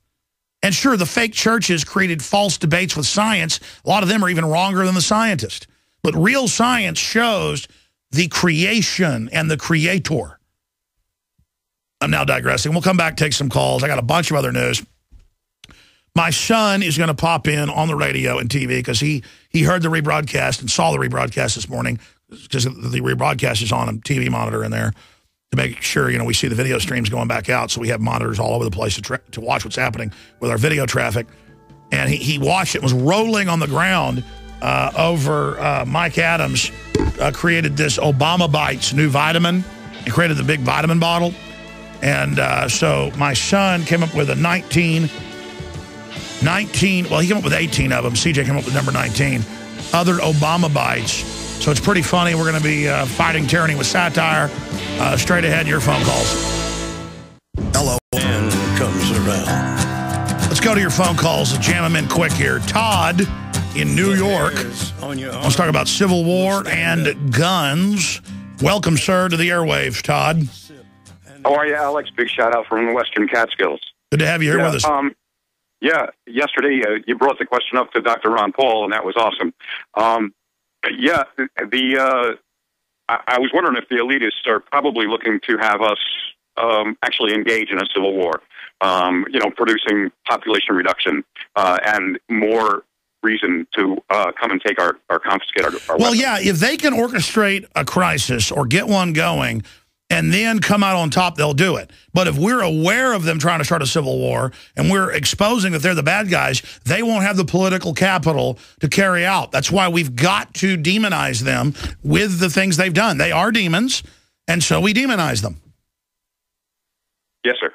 And sure, the fake churches created false debates with science. A lot of them are even wronger than the scientist. But real science shows the creation and the creator. I'm now digressing. We'll come back, take some calls. I got a bunch of other news. My son is going to pop in on the radio and TV because he heard the rebroadcast and saw the rebroadcast this morning because the rebroadcast is on a TV monitor in there to make sure, you know, we see the video streams going back out. So we have monitors all over the place to watch what's happening with our video traffic. And he watched it, was rolling on the ground over Mike Adams created this Obama Bites new vitamin and created the big vitamin bottle. And so my son came up with a 19, well, he came up with 18 of them. CJ came up with number 19. Other Obama Bites. So it's pretty funny. We're going to be fighting tyranny with satire. Straight ahead, your phone calls. Hello. And comes around. Let's go to your phone calls. Jam them in quick here. Todd in New York. Let's talk about Civil War and guns. Welcome, sir, to the airwaves, Todd. How are you, Alex? Big shout out from the Western Catskills. Good to have you here with us. Yeah, yesterday you brought the question up to Dr. Ron Paul, and that was awesome. I was wondering if the elitists are probably looking to have us actually engage in a civil war, producing population reduction and more reason to come and take our confiscate our well, weapons. Yeah, if they can orchestrate a crisis or get one going and then come out on top, they'll do it. But if we're aware of them trying to start a civil war and we're exposing that they're the bad guys, they won't have the political capital to carry out. That's why we've got to demonize them with the things they've done. They are demons, and so we demonize them. Yes, sir.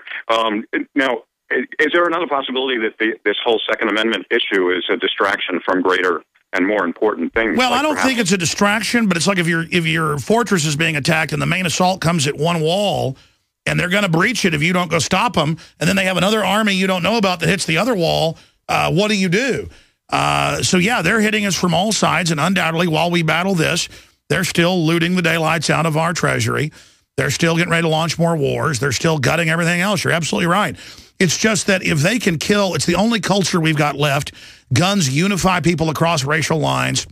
Now, is there another possibility that this whole Second Amendment issue is a distraction from greater and more important things? Well, I don't think it's a distraction, but it's like if your fortress is being attacked and the main assault comes at one wall, and they're going to breach it if you don't go stop them, and then they have another army you don't know about that hits the other wall, what do you do? So, yeah, they're hitting us from all sides, and undoubtedly, while we battle this, they're still looting the daylights out of our treasury. They're still getting ready to launch more wars. They're still gutting everything else. You're absolutely right. It's just that if they can kill, it's the only culture we've got left. Guns unify people across racial lines.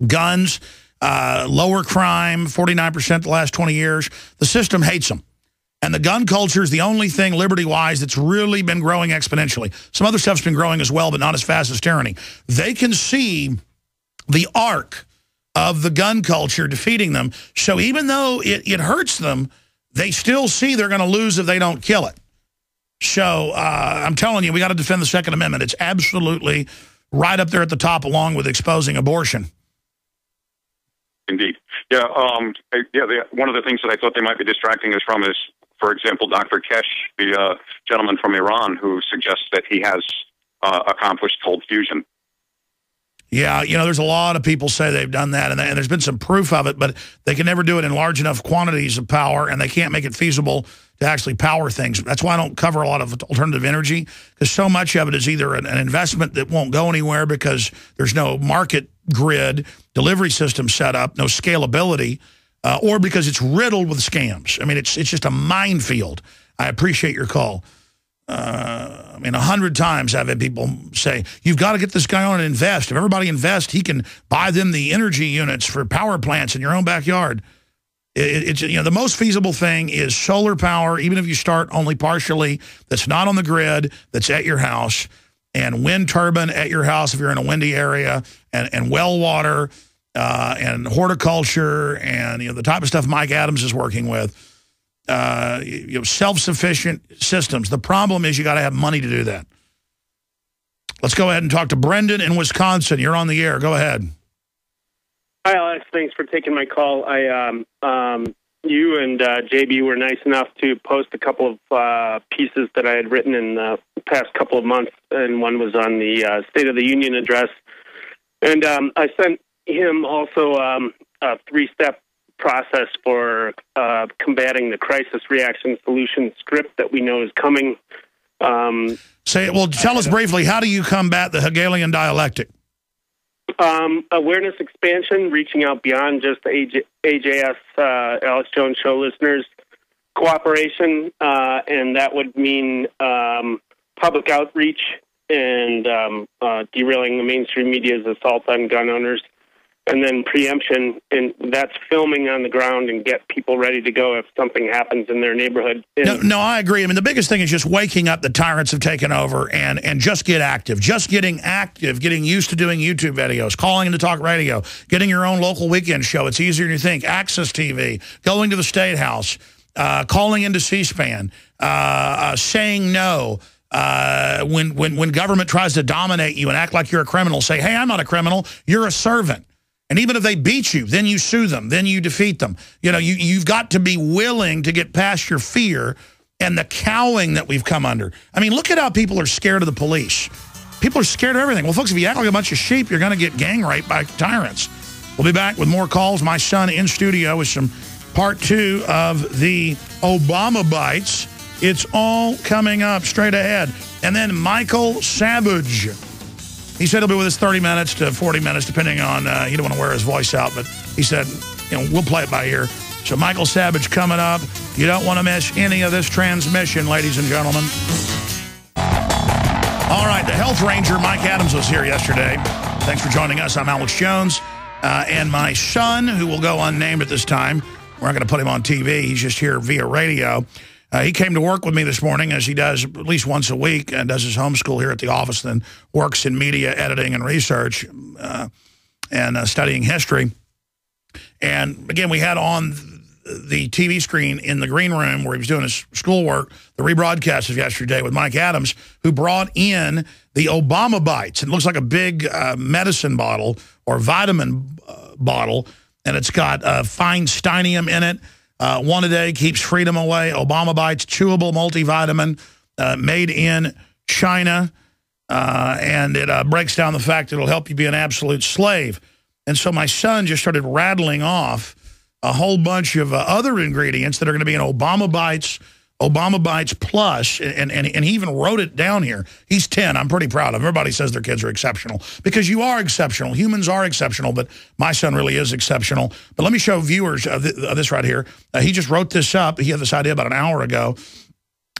Guns, lower crime, 49% the last 20 years. The system hates them. And the gun culture is the only thing liberty-wise that's really been growing exponentially. Some other stuff's been growing as well, but not as fast as tyranny. They can see the arc of the gun culture defeating them. So even though it hurts them, they still see they're going to lose if they don't kill it. So I'm telling you, we got to defend the Second Amendment. It's absolutely right up there at the top, along with exposing abortion. Indeed. Yeah. One of the things that I thought they might be distracting us from is, for example, Dr. Kesh, the gentleman from Iran, who suggests that he has accomplished cold fusion. Yeah, you know, there's a lot of people say they've done that, and there's been some proof of it, but they can never do it in large enough quantities of power, and they can't make it feasible to actually power things. That's why I don't cover a lot of alternative energy, because so much of it is either an investment that won't go anywhere because there's no market grid, delivery system set up, no scalability, or because it's riddled with scams. I mean, it's just a minefield. I appreciate your call. I mean, 100 times I've had people say, you've got to get this guy on and invest. If everybody invests, he can buy them the energy units for power plants in your own backyard. It's you know, the most feasible thing is solar power, even if you start only partially, that's not on the grid, that's at your house, and wind turbine at your house if you're in a windy area, and well water, and horticulture, and you know, the type of stuff Mike Adams is working with. You know, self-sufficient systems. The problem is you got to have money to do that. Let's go ahead and talk to Brendan in Wisconsin. You're on the air. Go ahead. Hi, Alex. Thanks for taking my call. You and JB were nice enough to post a couple of pieces that I had written in the past couple of months, and one was on the State of the Union address. And I sent him also a three-step process for combating the crisis reaction solution script that we know is coming. Tell us briefly, how do you combat the Hegelian dialectic? Awareness expansion, reaching out beyond just AJS, Alex Jones Show listeners, cooperation, and that would mean public outreach and derailing the mainstream media's assault on gun owners. And then preemption, and that's filming on the ground and get people ready to go if something happens in their neighborhood. No, I agree. I mean, the biggest thing is just waking up. The tyrants have taken over, and just get active. Just getting active, getting used to doing YouTube videos, calling into talk radio, getting your own local weekend show. It's easier than you think. Access TV, going to the State House, calling into C-SPAN, saying no. When government tries to dominate you and act like you're a criminal, say, hey, I'm not a criminal, you're a servant. And even if they beat you, then you sue them, then you defeat them. You know, you've got to be willing to get past your fear and the cowing that we've come under. I mean, look at how people are scared of the police. People are scared of everything. Well, folks, if you act like a bunch of sheep, you're going to get gang raped by tyrants. We'll be back with more calls. My son in studio with some part 2 of the Obama Bites. It's all coming up straight ahead. And then Michael Savage. He said he'll be with us 30 minutes to 40 minutes, depending on, he don't want to wear his voice out, but he said, you know, we'll play it by ear. So Michael Savage coming up. You don't want to miss any of this transmission, ladies and gentlemen. All right, the health ranger, Mike Adams, was here yesterday. Thanks for joining us. I'm Alex Jones. And my son, who will go unnamed at this time, we're not going to put him on TV. He's just here via radio. He came to work with me this morning, as he does at least once a week, and does his homeschool here at the office, then works in media editing and research and studying history. And, again, we had on the TV screen in the green room where he was doing his schoolwork, the rebroadcast of yesterday with Mike Adams, who brought in the Obama Bites. It looks like a big medicine bottle or vitamin bottle, and it's got Feinsteinium in it. One a day keeps freedom away. Obama Bites, chewable multivitamin, made in China. And it breaks down the fact that it'll help you be an absolute slave. And so my son just started rattling off a whole bunch of other ingredients that are going to be in Obama Bites Plus, and he even wrote it down here. He's 10. I'm pretty proud of him. Everybody says their kids are exceptional because you are exceptional. Humans are exceptional, but my son really is exceptional. But let me show viewers this right here. He just wrote this up. He had this idea about an hour ago.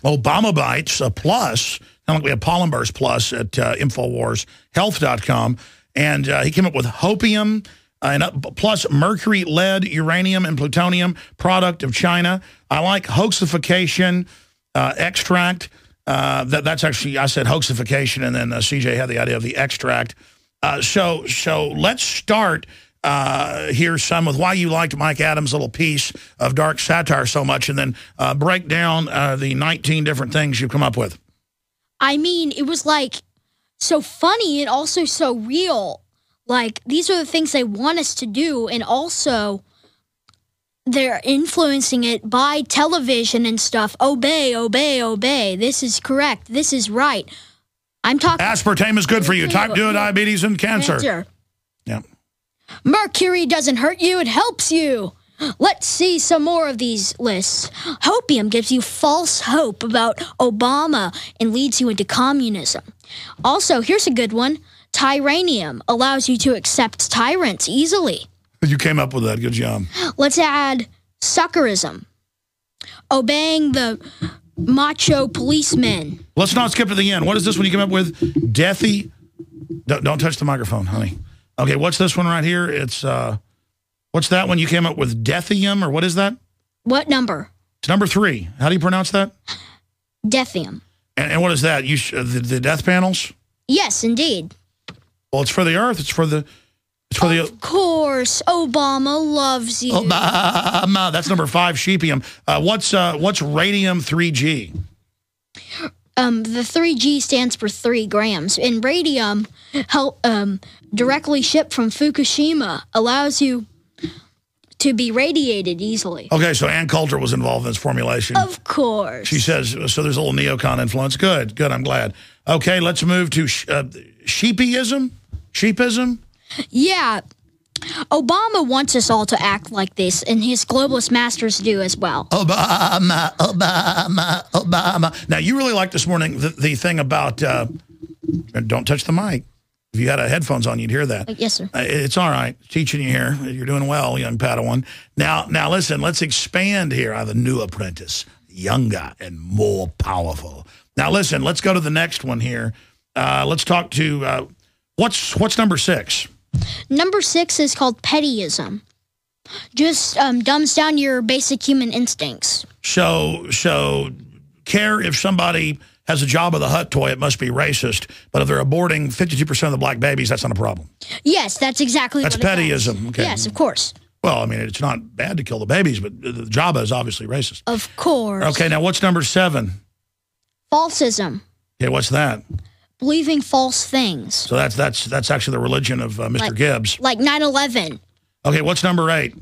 Obama Bites Plus, kind of like we have Pollen Burst Plus at InfoWarsHealth.com. And he came up with hopium, plus mercury, lead, uranium, and plutonium, product of China. I like hoaxification extract. That's actually, I said hoaxification, and then CJ had the idea of the extract. So let's start hear some with why you liked Mike Adams' little piece of dark satire so much, and then break down the 19 different things you've come up with. I mean, it was like so funny and also so real. Like, these are the things they want us to do, and also they're influencing it by television and stuff. Obey, obey, obey. This is correct. This is right. I'm talking... Aspartame is good for you. Type 2 diabetes and cancer. Yeah. Mercury doesn't hurt you, it helps you. Let's see some more of these lists. Hopium gives you false hope about Obama and leads you into communism. Also, here's a good one. Tyranium allows you to accept tyrants easily. You came up with that. Good job. Let's add suckerism. Obeying the macho policemen. Let's not skip to the end. What is this one you came up with? Deathy. Don't touch the microphone, honey. Okay, what's this one right here? It's, what's that one you came up with? Deathium, or what is that? What number? It's number 3. How do you pronounce that? Deathium. And what is that? The death panels? Yes, indeed. Well, it's for the Earth. It's for the... Of course, Obama loves you. Obama. That's number 5, sheepium. What's radium 3G? The 3G stands for 3 grams. And radium, directly shipped from Fukushima, allows you to be radiated easily. Okay, so Ann Coulter was involved in this formulation. Of course. She says, so there's a little neocon influence. Good, I'm glad. Okay, let's move to sheepism. Sheepism? Yeah. Obama wants us all to act like this, and his globalist masters do as well. Obama, Obama, Obama. Now, you really liked this morning the thing about, don't touch the mic. If you had headphones on, you'd hear that. Yes, sir. It's all right. Teaching you here. You're doing well, young Padawan. Now, listen, let's expand here. I have a new apprentice, younger and more powerful. Now, listen, let's go to the next one here. Let's talk to, what's number 6? Number 6 is called pettyism. Just dumbs down your basic human instincts. So care if somebody has a Jabba the Hutt toy, it must be racist. But if they're aborting 52% of the black babies, that's not a problem. Yes, that's exactly what it is. That's pettyism. Okay. Yes, of course. Well, I mean, it's not bad to kill the babies, but the Jabba is obviously racist. Of course. Okay, now what's number 7? Falsism. Okay, what's that? Believing false things. So that's actually the religion of Mr. Gibbs. Like 9/11. Okay, what's number 8?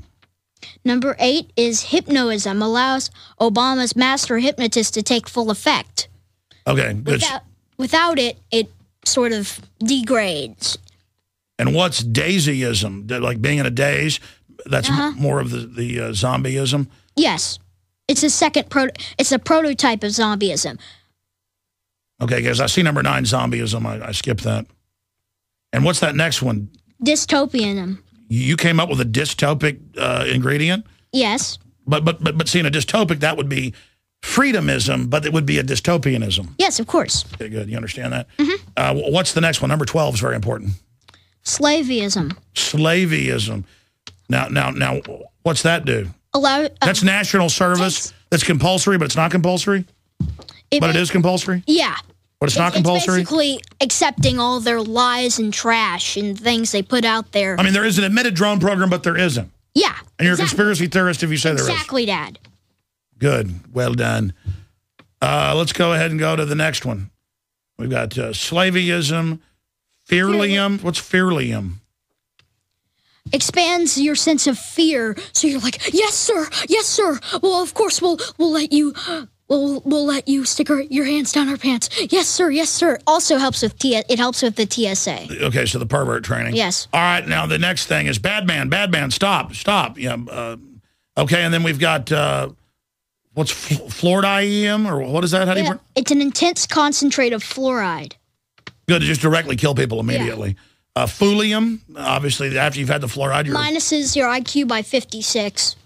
Number 8 is hypnoism. Allows Obama's master hypnotist to take full effect. Okay, good. Without it, it sort of degrades. And what's daisyism? Like being in a daze? That's more of the zombieism? Yes. It's a prototype of zombieism. Okay, guys, I see number 9, zombieism. I skipped that. And what's that next one? Dystopianism. You came up with a dystopic ingredient? Yes. But seeing a dystopic, that would be freedomism, but it would be a dystopianism. Yes, of course. Okay, good. You understand that? What's the next one? Number 12 is very important. Slaveism. Slaveism. Now, what's that do? That's national service. That's compulsory, but it's not compulsory? But it is compulsory? Yeah. But it's not compulsory? It's basically accepting all their lies and trash and things they put out there. I mean, there is an admitted drone program, but there isn't. Yeah. And you're a conspiracy theorist if you say there is. Exactly, Dad. Good. Well done. Let's go ahead and go to the next one. We've got slaveism, fearlium. What's fearlium? Expands your sense of fear, so you're like, yes, sir, yes, sir. Well, of course, we'll let you. We'll let you stick your hands down our pants. Yes, sir. Yes, sir. Also helps with it helps with the TSA. Okay, so the pervert training. Yes. All right. Now the next thing is bad man. Stop. Yeah. Okay, and then we've got what's fluoride, or what is that? How do you? It's an intense concentrate of fluoride. Good to just directly kill people immediately. Yeah. Thulium, obviously, after you've had the fluoride, minuses your IQ by 56.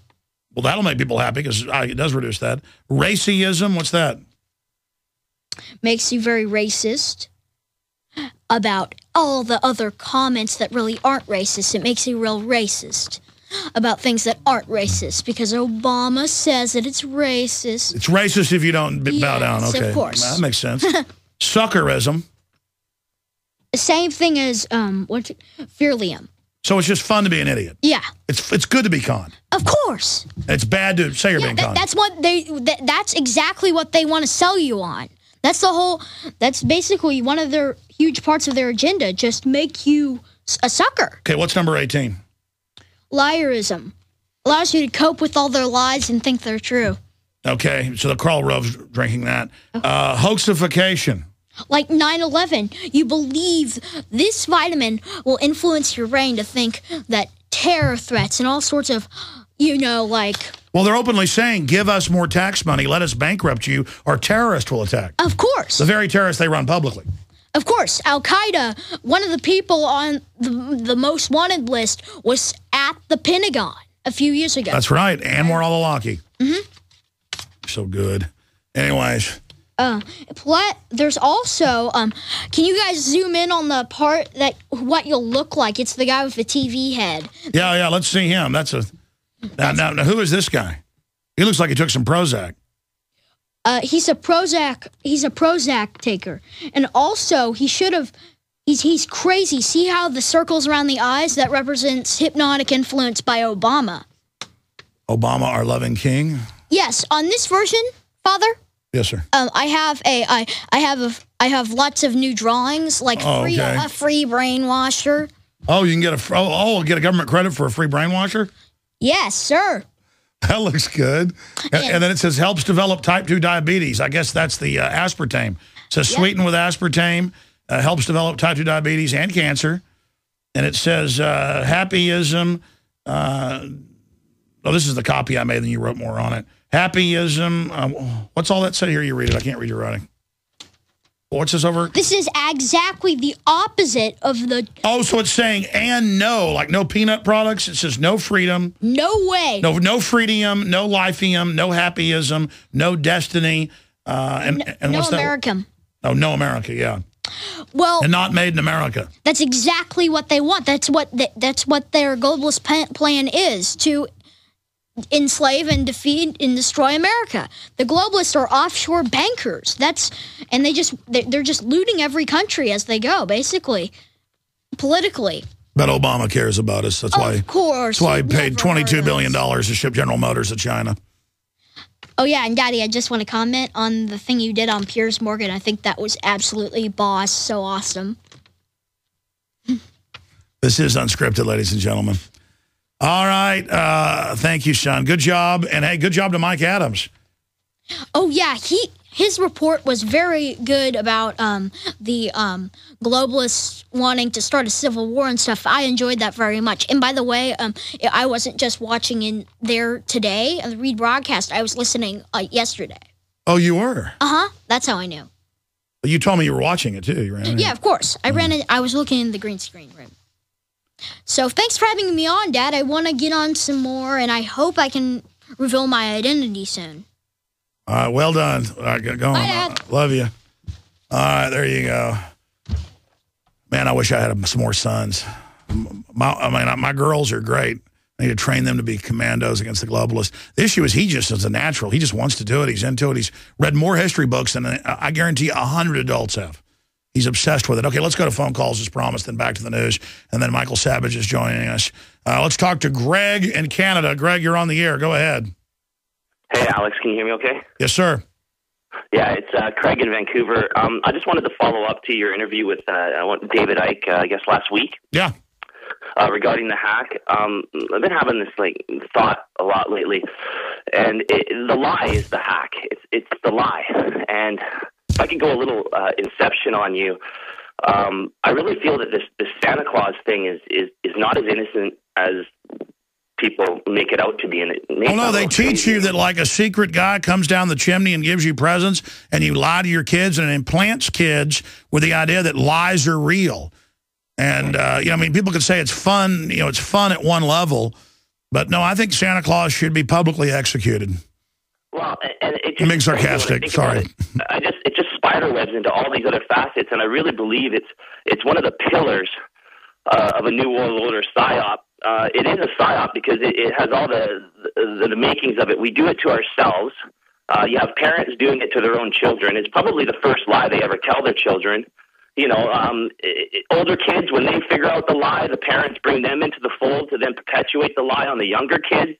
Well, that'll make people happy because it does reduce that. Racism, what's that? Makes you very racist about all the other comments that really aren't racist. It makes you real racist about things that aren't racist because Obama says that it's racist. It's racist if you don't bow down. Okay, of course. That makes sense. Suckerism. The same thing as fearlium. So it's just fun to be an idiot. Yeah. It's good to be conned. Of course. It's bad to say you're being conned. That's exactly what they want to sell you on. That's basically one of their huge parts of their agenda, just make you a sucker. Okay, what's number 18? Liarism. Allows you to cope with all their lies and think they're true. Okay, so the Karl Rove's drinking that. Okay. Hoaxification. Like 9/11, you believe this vitamin will influence your brain to think that terror threats and all sorts of, Well, they're openly saying, give us more tax money, let us bankrupt you, or terrorists will attack. Of course. The very terrorists they run publicly. Of course. Al-Qaeda, one of the people on the most wanted list, was at the Pentagon a few years ago. That's right. Anwar al-Awlaki. Mm-hmm. So good. Anyways. There's also, can you guys zoom in on the part that what you'll look like? It's the guy with the TV head. Yeah, let's see him. Now, who is this guy? He looks like he took some Prozac. He's a Prozac taker. And also, he's crazy. See how the circles around the eyes? That represents hypnotic influence by Obama. Obama, our loving king? Yes, on this version, Father. Yes, sir. I have lots of new drawings, like a free brainwasher. Oh, you can get get a government credit for a free brainwasher? Yes, sir. That looks good. And then it says helps develop type 2 diabetes. I guess that's the aspartame. It says sweetened with aspartame, helps develop type 2 diabetes and cancer. And it says happyism. This is the copy I made, and you wrote more on it. Happyism. What's all that say here? You read it. I can't read your writing. What's this over? This is exactly the opposite of the... Oh, so it's saying and no, like no peanut products. It says no freedom. No way. No freedom, no lifeum, no happyism, no destiny. And no what's American. That? Oh, no America, yeah. Well, and not made in America. That's exactly what they want. That's what their globalist plan is, to enslave and defeat and destroy America. The globalists are offshore bankers. They're just looting every country as they go, basically, politically. But Obama cares about us. That's why. Of course. That's why he paid $22 billion to ship General Motors to China. Oh yeah, and Daddy, I just want to comment on the thing you did on Piers Morgan. I think that was absolutely boss. So awesome. This is unscripted, ladies and gentlemen. All right. Thank you, son. Good job. And, hey, good job to Mike Adams. Oh, yeah. His report was very good about the globalists wanting to start a civil war and stuff. I enjoyed that very much. And, by the way, I wasn't just watching in there today on the Read broadcast. I was listening yesterday. Oh, you were? Uh-huh. That's how I knew. But you told me you were watching it, too. You ran in. Yeah, of course. I was looking in the green screen room. So thanks for having me on, Dad. I want to get on some more, and I hope I can reveal my identity soon. All right, well done. All right, go on. Bye, Dad. Love you. All right, there you go. Man, I wish I had some more sons. My girls are great. I need to train them to be commandos against the globalists. The issue is he just is a natural. He just wants to do it. He's into it. He's read more history books than I guarantee 100 adults have. He's obsessed with it. Okay, let's go to phone calls as promised, then back to the news. And then Michael Savage is joining us. Let's talk to Greg in Canada. Greg, you're on the air. Go ahead. Hey, Alex, can you hear me okay? Yes, sir. Yeah, it's Craig in Vancouver. I just wanted to follow up to your interview with David Icke, I guess, last week. Yeah. Regarding the hack. I've been having this thought a lot lately. And the lie is the hack. It's the lie. And if I could go a little inception on you, I really feel that this Santa Claus thing is not as innocent as people make it out to be. They teach you that like a secret guy comes down the chimney and gives you presents, and you lie to your kids, and it implants kids with the idea that lies are real. And, people could say it's fun, it's fun at one level, but no, I think Santa Claus should be publicly executed. Well, and it just, I'm being sarcastic. Sorry. It just spiderwebs into all these other facets, and I really believe it's one of the pillars of a new world order psyop. It is a psyop because it has all the makings of it. We do it to ourselves. You have parents doing it to their own children. It's probably the first lie they ever tell their children. older kids, when they figure out the lie, the parents bring them into the fold to then perpetuate the lie on the younger kids.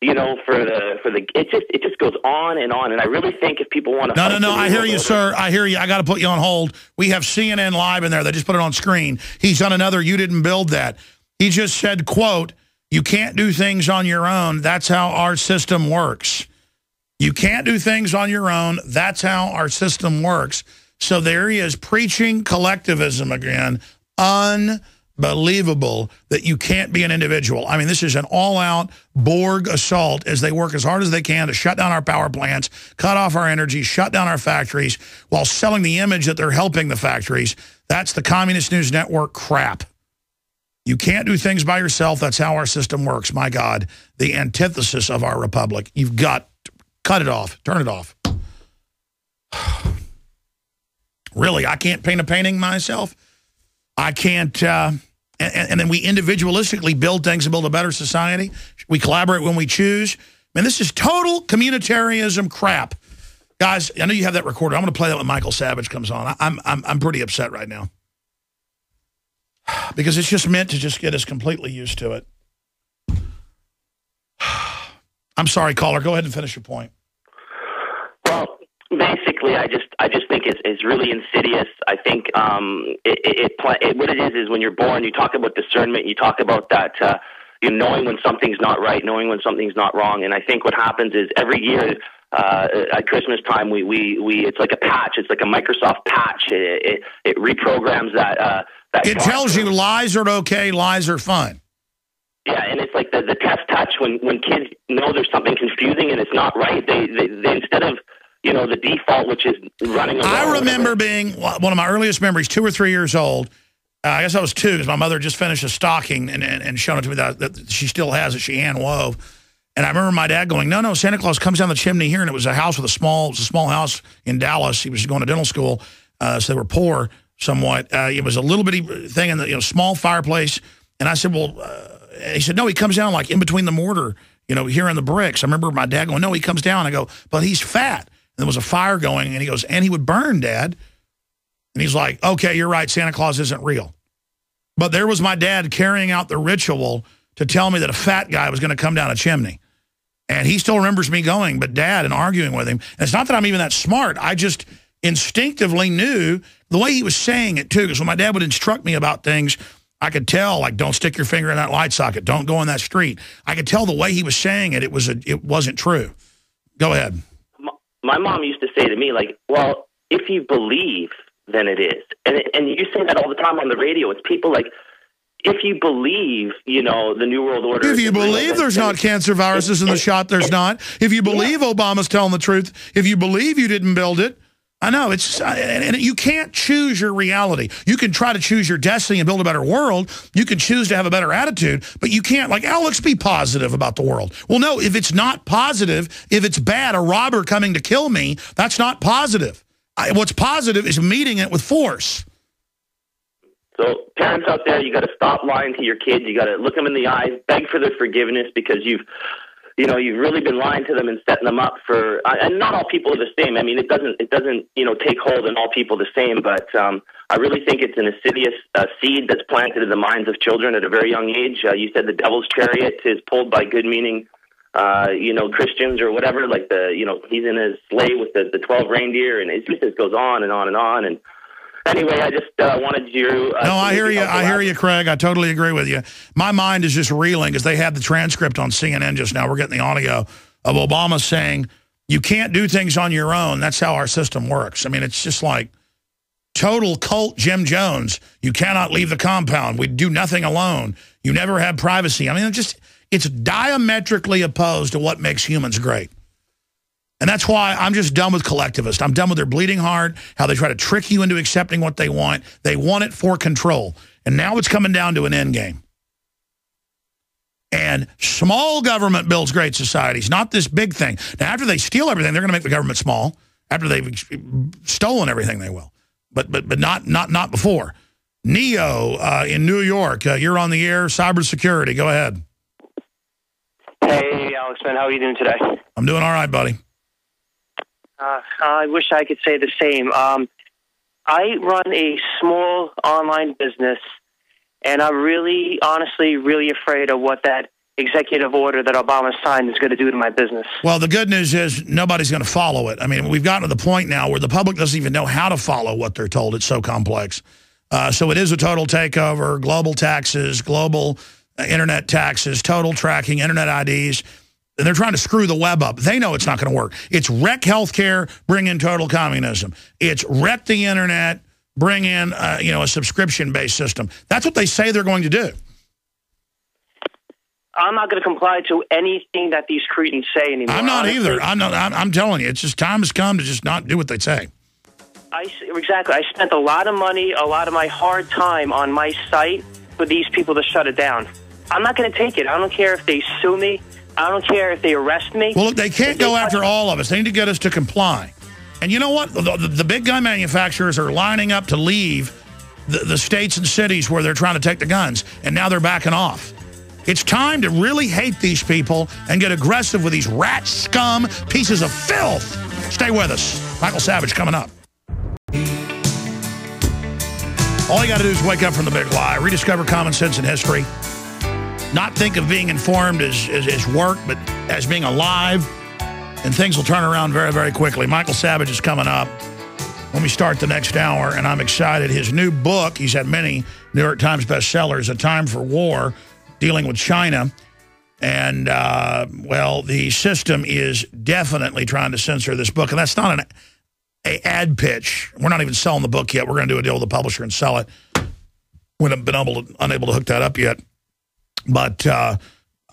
It just goes on. And I really think if people want to... No, I hear you, sir. I hear you. I got to put you on hold. We have CNN Live in there. They just put it on screen. He's done another "you didn't build that." He just said, quote, "You can't do things on your own. That's how our system works." You can't do things on your own. That's how our system works. So there he is preaching collectivism again. Unbelievable that you can't be an individual. I mean, this is an all-out Borg assault as they work as hard as they can to shut down our power plants, cut off our energy, shut down our factories, while selling the image that they're helping the factories. That's the Communist News Network crap. You can't do things by yourself. That's how our system works. My God, the antithesis of our republic. You've got to cut it off. Turn it off. Really, I can't paint a painting myself. I can't... And then we individualistically build things and build a better society. We collaborate when we choose. Man, this is total communitarianism crap. Guys, I know you have that recorded. I'm going to play that when Michael Savage comes on. I'm pretty upset right now. Because it's just meant to just get us completely used to it. I'm sorry, caller. Go ahead and finish your point. Well, basically, I just think it's really insidious. I think what it is when you're born, you talk about discernment, you talk about that, knowing when something's not right, knowing when something's not wrong. And I think what happens is every year at Christmas time, we it's like a patch, it's like a Microsoft patch. It reprograms that. It tells you lies are okay, lies are fun. Yeah, and it's like the test touch when kids know there's something confusing and it's not right. They instead of the default, which is running around. I remember being one of my earliest memories, 2 or 3 years old. I guess I was 2 because my mother just finished a stocking and shown it to me that she still has it. She hand wove. And I remember my dad going, no, Santa Claus comes down the chimney here. And it was a house with a small house in Dallas. He was going to dental school, so they were poor somewhat. It was a little bitty thing in the small fireplace. And I said, well, he said, no, he comes down like in between the mortar, here in the bricks. I remember my dad going, no, he comes down. I go, but he's fat. And there was a fire going, and he goes, and he would burn, Dad. And he's like, okay, you're right, Santa Claus isn't real. But there was my dad carrying out the ritual to tell me that a fat guy was going to come down a chimney. And he still remembers me going, but Dad, and arguing with him. And it's not that I'm even that smart. I just instinctively knew the way he was saying it, too. Because when my dad would instruct me about things, I could tell, like, don't stick your finger in that light socket. Don't go in that street. I could tell the way he was saying it, it wasn't true. Go ahead. My mom used to say to me, like, well, if you believe, then it is. And you say that all the time on the radio. It's people like, if you believe, the New World Order. If you believe there's not cancer viruses in the shot, there's not. If you believe Obama's telling the truth, if you believe you didn't build it, I know, and you can't choose your reality. You can try to choose your destiny and build a better world. You can choose to have a better attitude, but you can't, like, let's be positive about the world. Well, no, if it's not positive, if it's bad, a robber coming to kill me, that's not positive. What's positive is meeting it with force. So parents out there, you got to stop lying to your kids. You got to look them in the eyes, beg for their forgiveness, because you've really been lying to them and setting them up for, and not all people are the same. I mean, it doesn't, take hold in all people the same, but I really think it's an insidious seed that's planted in the minds of children at a very young age. You said the devil's chariot is pulled by good-meaning, Christians or whatever, like he's in his sleigh with the 12 reindeer, and it just goes on and on and on. And anyway, I just wanted you... no, I hear you. I hear you, Craig. I totally agree with you. My mind is just reeling because they had the transcript on CNN just now. We're getting the audio of Obama saying, you can't do things on your own. That's how our system works. I mean, it's just like total cult Jim Jones. You cannot leave the compound. We do nothing alone. You never have privacy. I mean, it's diametrically opposed to what makes humans great. And that's why I'm just done with collectivists. I'm done with their bleeding heart, how they try to trick you into accepting what they want. They want it for control. And now it's coming down to an end game. And small government builds great societies, not this big thing. Now, after they steal everything, they're going to make the government small. After they've stolen everything, they will. But not before. Neo in New York, you're on the air, cybersecurity. Go ahead. Hey, Alex, man, how are you doing today? I'm doing all right, buddy. I wish I could say the same. I run a small online business, and I'm really, honestly, really afraid of what that executive order that Obama signed is going to do to my business. Well, the good news is nobody's going to follow it. I mean, we've gotten to the point now where the public doesn't even know how to follow what they're told. It's so complex. So it is a total takeover, global taxes, global internet taxes, total tracking, internet IDs. And they're trying to screw the web up. They know it's not going to work. It's wreck healthcare, bring in total communism. It's wreck the internet, bring in a subscription-based system. That's what they say they're going to do. I'm not going to comply to anything that these cretins say anymore. I'm not either. I'm telling you, it's just time has come to just not do what they say. Exactly. I spent a lot of money, a lot of my hard time on my site for these people to shut it down. I'm not going to take it. I don't care if they sue me. I don't care if they arrest me. Well, look, they can't go after all of us. They need to get us to comply. And you know what? The big gun manufacturers are lining up to leave the states and cities where they're trying to take the guns, and now they're backing off. It's time to really hate these people and get aggressive with these rat scum pieces of filth. Stay with us. Michael Savage coming up. All you got to do is wake up from the big lie, rediscover common sense and history, not think of being informed as work, but as being alive, and things will turn around very, very quickly. Michael Savage is coming up when we start the next hour, and I'm excited. His new book, he's had many New York Times bestsellers, A Time for War, dealing with China. And, well, the system is definitely trying to censor this book, and that's not an ad pitch. We're not even selling the book yet. We're going to do a deal with the publisher and sell it. We haven't been unable to hook that up yet. But, I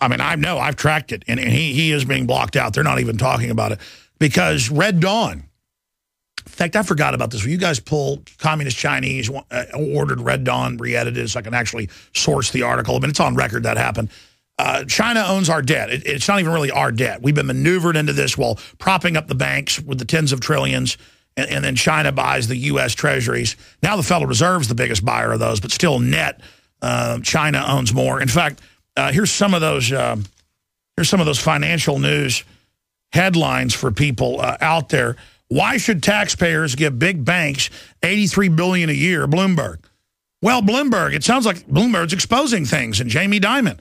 mean, I've tracked it, and he is being blocked out. They're not even talking about it because Red Dawn. In fact, I forgot about this. When you guys pulled Communist Chinese, ordered Red Dawn re-edited so I can actually source the article. I mean, it's on record that happened. China owns our debt. It's not even really our debt. We've been maneuvered into this while propping up the banks with the tens of trillions, and then China buys the U.S. treasuries. Now the Federal Reserve's the biggest buyer of those, but still net, China owns more. In fact, here's some of those financial news headlines for people out there. Why should taxpayers give big banks $83 billion a year? Bloomberg. Well, Bloomberg, it sounds like Bloomberg's exposing things, and Jamie Dimon.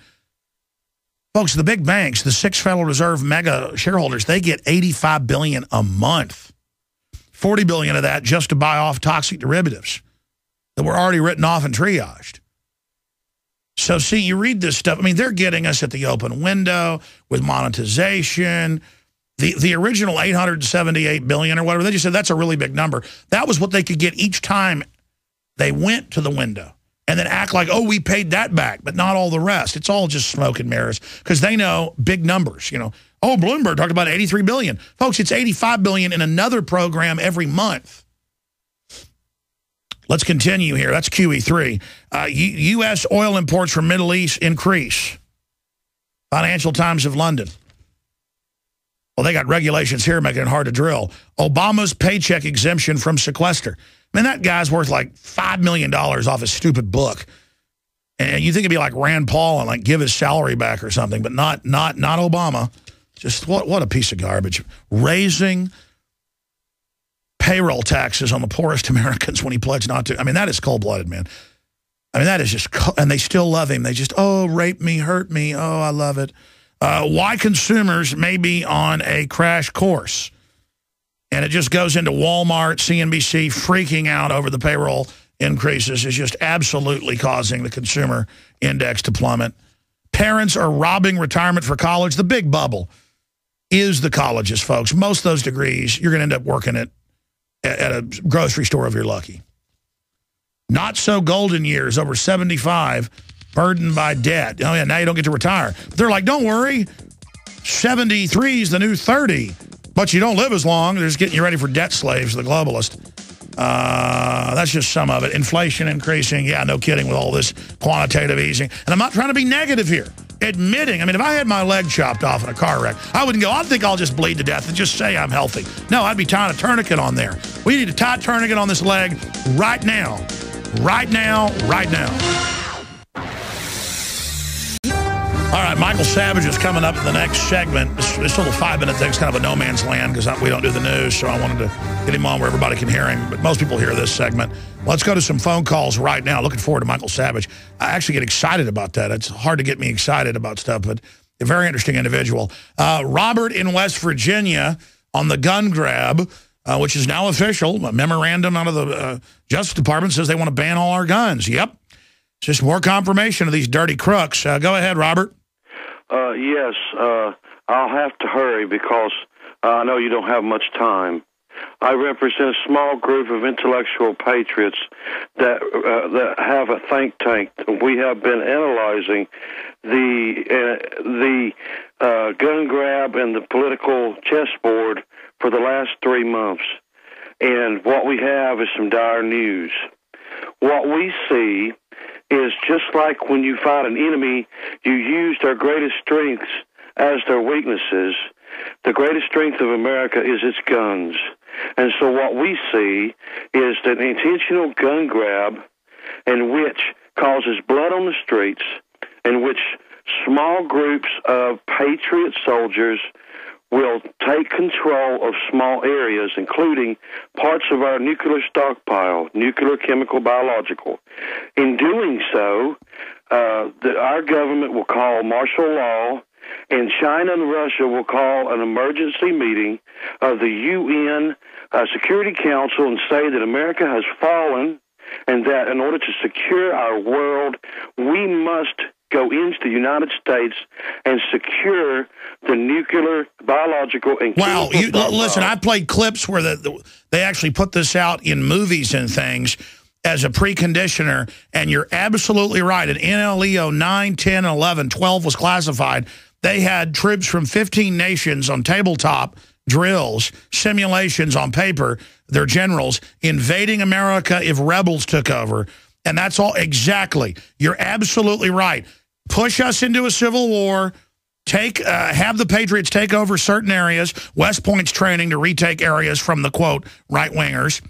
Folks, the big banks, the 6 Federal Reserve mega shareholders, they get $85 billion a month. $40 billion of that just to buy off toxic derivatives that were already written off and triaged. So, see, you read this stuff. I mean, they're getting us at the open window with monetization. The original $878 billion or whatever, they just said that's a really big number. That was what they could get each time they went to the window and then act like, oh, we paid that back, but not all the rest. It's all just smoke and mirrors because they know big numbers. You know, oh, Bloomberg talked about $83 billion. Folks, it's $85 billion in another program every month. Let's continue here. That's QE3. U.S. oil imports from Middle East increase. Financial Times of London. Well, they got regulations here making it hard to drill. Obama's paycheck exemption from sequester. Man, that guy's worth like $5 million off his stupid book. And you think it'd be like Rand Paul and like give his salary back or something, but not Obama. Just what a piece of garbage. Raising payroll taxes on the poorest Americans when he pledged not to. I mean, that is cold-blooded, man. I mean, that is just, and they still love him. They just, oh, rape me, hurt me. Oh, I love it. Why consumers may be on a crash course. And it just goes into Walmart, CNBC freaking out over the payroll increases is just absolutely causing the consumer index to plummet. Parents are robbing retirement for college. The big bubble is the colleges, folks. Most of those degrees, you're going to end up working at a grocery store if you're lucky. Not so golden years, over 75, burdened by debt. Oh, yeah, now you don't get to retire. But they're like, don't worry, 73 is the new 30. But you don't live as long. They're just getting you ready for debt slaves, the globalist. That's just some of it. Inflation increasing. Yeah, no kidding with all this quantitative easing. And I'm not trying to be negative here. Admitting, I mean, if I had my leg chopped off in a car wreck, I wouldn't go, I think I'll just bleed to death and just say I'm healthy. No, I'd be tying a tourniquet on there. We need to tie a tourniquet on this leg right now. Right now, right now. All right, Michael Savage is coming up in the next segment. This little 5-minute thing's kind of a no man's land because we don't do the news, so I wanted to get him on where everybody can hear him. But most people hear this segment. Let's go to some phone calls right now. Looking forward to Michael Savage. I actually get excited about that. It's hard to get me excited about stuff, but a very interesting individual. Robert in West Virginia on the gun grab, which is now official. A memorandum out of the Justice Department says they want to ban all our guns. Yep. Just more confirmation of these dirty crooks. Go ahead, Robert. Yes, I'll have to hurry because I know you don't have much time. I represent a small group of intellectual patriots that have a think tank. We have been analyzing the gun grab and the political chessboard for the last 3 months. And what we have is some dire news. What we see is just like when you fight an enemy, you use their greatest strengths as their weaknesses. The greatest strength of America is its guns. And so what we see is that intentional gun grab in which causes blood on the streets, in which small groups of patriot soldiers will take control of small areas, including parts of our nuclear stockpile, nuclear, chemical, biological. In doing so, our government will call martial law, and China and Russia will call an emergency meeting of the UN Security Council and say that America has fallen and that in order to secure our world, we must go into the United States and secure the nuclear, biological, and wow, listen, I played clips where they actually put this out in movies and things as a preconditioner, and you're absolutely right. In NLEO 9, 10, and 11, 12 was classified. They had troops from 15 nations on tabletop drills, simulations on paper, their generals, invading America if rebels took over. And that's all exactly. You're absolutely right. Push us into a civil war, have the Patriots take over certain areas, West Point's training to retake areas from the, quote, right-wingers.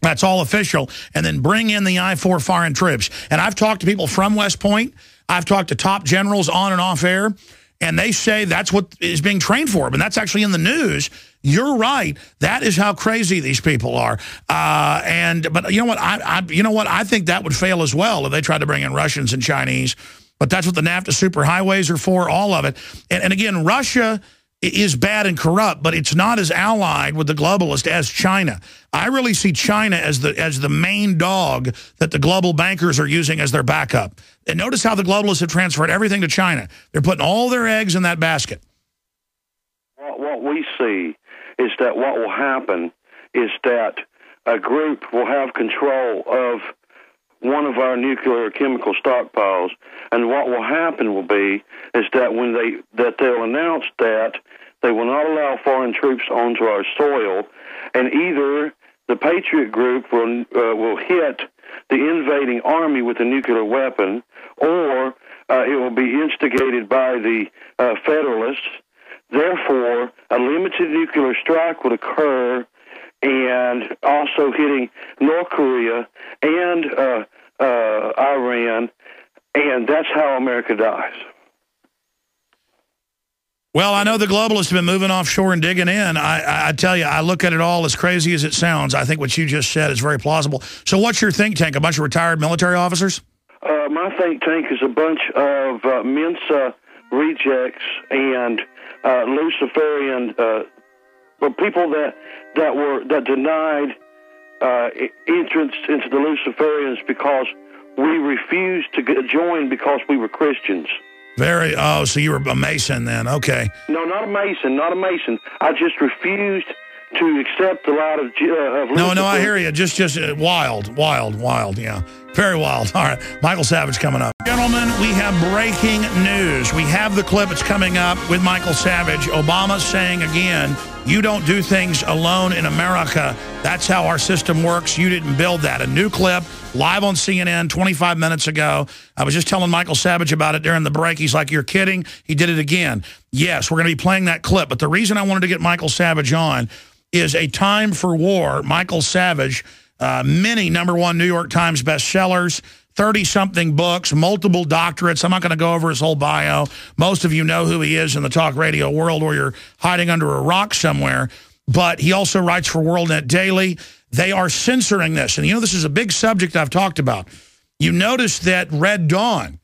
That's all official. And then bring in the I-4 foreign troops. And I've talked to people from West Point. I've talked to top generals on and off air. And they say that's what is being trained for. But that's actually in the news. You're right. That is how crazy these people are. But you know what? I think that would fail as well if they tried to bring in Russians and Chinese. But that's what the NAFTA superhighways are for, all of it. And again, Russia is bad and corrupt, but it's not as allied with the globalists as China. I really see China as the main dog that the global bankers are using as their backup. And notice how the globalists have transferred everything to China. They're putting all their eggs in that basket. What we see is that what will happen is that a group will have control of one of our nuclear chemical stockpiles, and what will happen will be is that when they'll announce that they will not allow foreign troops onto our soil, and either the Patriot group will hit the invading army with a nuclear weapon, or it will be instigated by the Federalists. Therefore, a limited nuclear strike would occur, and also hitting North Korea and Iran, and that's how America dies. Well, I know the globalists have been moving offshore and digging in. I tell you, I look at it all as crazy as it sounds. I think what you just said is very plausible. So what's your think tank, a bunch of retired military officers? My think tank is a bunch of Mensa rejects and Luciferian people that denied entrance into the Luciferians because we refused to join because we were Christians. So you were a Mason then, okay. No, not a Mason. I just refused to accept the light of Lucifer. No, I hear you. Just wild, yeah. Very wild. All right, Michael Savage coming up. Gentlemen, we have breaking news. We have the clip that's coming up with Michael Savage. Obama saying again, you don't do things alone in America. That's how our system works. You didn't build that. A new clip, live on CNN 25 minutes ago. I was just telling Michael Savage about it during the break. He's like, you're kidding? He did it again. Yes, we're going to be playing that clip. But the reason I wanted to get Michael Savage on is A Time for War. Michael Savage, many #1 New York Times bestsellers, 30-something books, multiple doctorates. I'm not going to go over his whole bio. Most of you know who he is in the talk radio world, or you're hiding under a rock somewhere. But he also writes for WorldNet Daily. They are censoring this. And, you know, this is a big subject I've talked about. You notice that Red Dawn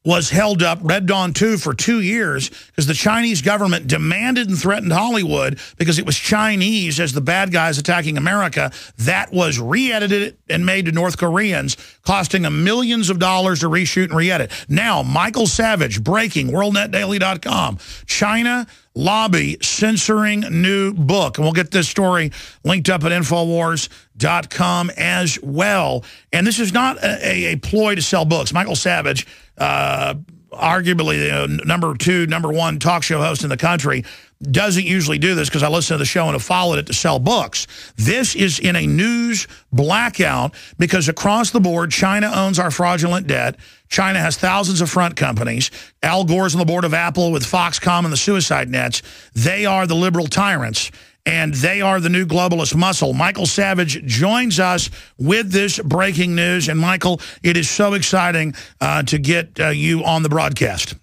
was held up, Red Dawn 2, for 2 years because the Chinese government demanded and threatened Hollywood because it was Chinese as the bad guys attacking America. That was re-edited and made to North Koreans, costing them millions of dollars to reshoot and re-edit. Now, Michael Savage, breaking, WorldNetDaily.com. China lobby censoring new book. And we'll get this story linked up at Infowars.com as well. And this is not a ploy to sell books. Michael Savage, arguably the number one talk show host in the country, doesn't usually do this because I listen to the show and have followed it to sell books. This is in a news blackout because across the board, China owns our fraudulent debt. China has thousands of front companies. Al Gore's on the board of Apple with Foxconn and the suicide nets. They are the liberal tyrants, and they are the new globalist muscle. Michael Savage joins us with this breaking news. And, Michael, it is so exciting to get you on the broadcast.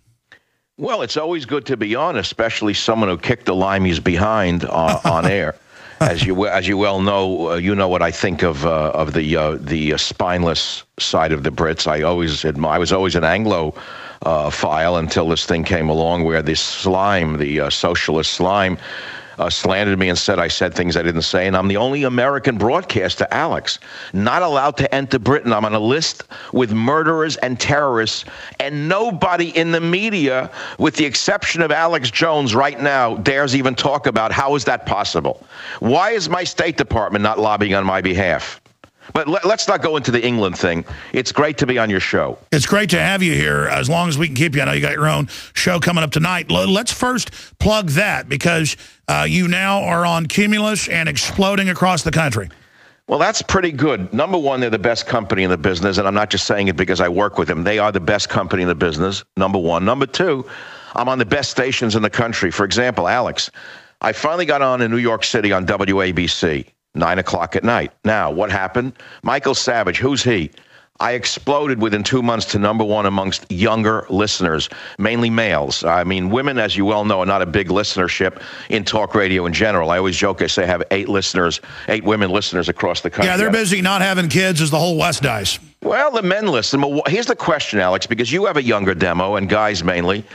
Well, it's always good to be on, especially someone who kicked the limeys behind on air. As you well know, you know what I think of the spineless side of the Brits. I was always an Anglophile until this thing came along where this slime, the socialist slime, slandered me and said I said things I didn't say, and I'm the only American broadcaster, Alex, not allowed to enter Britain. I'm on a list with murderers and terrorists, and nobody in the media, with the exception of Alex Jones right now, dares even talk about how is that possible. Why is my State Department not lobbying on my behalf? But let's not go into the England thing. It's great to be on your show. It's great to have you here, as long as we can keep you. I know you got your own show coming up tonight. Let's first plug that, because you now are on Cumulus and exploding across the country. Well, that's pretty good. Number one, they're the best company in the business, and I'm not just saying it because I work with them. They are the best company in the business, number one. Number two, I'm on the best stations in the country. For example, Alex, I finally got on in New York City on WABC. 9 o'clock at night. Now, what happened? Michael Savage, who's he? I exploded within 2 months to number one amongst younger listeners, mainly males. I mean, women, as you well know, are not a big listenership in talk radio in general. I always joke, I say I have 8 women listeners across the country. Yeah, they're busy not having kids as the whole West dies. Well, the men listen. Here's the question, Alex, because you have a younger demo, and guys mainly.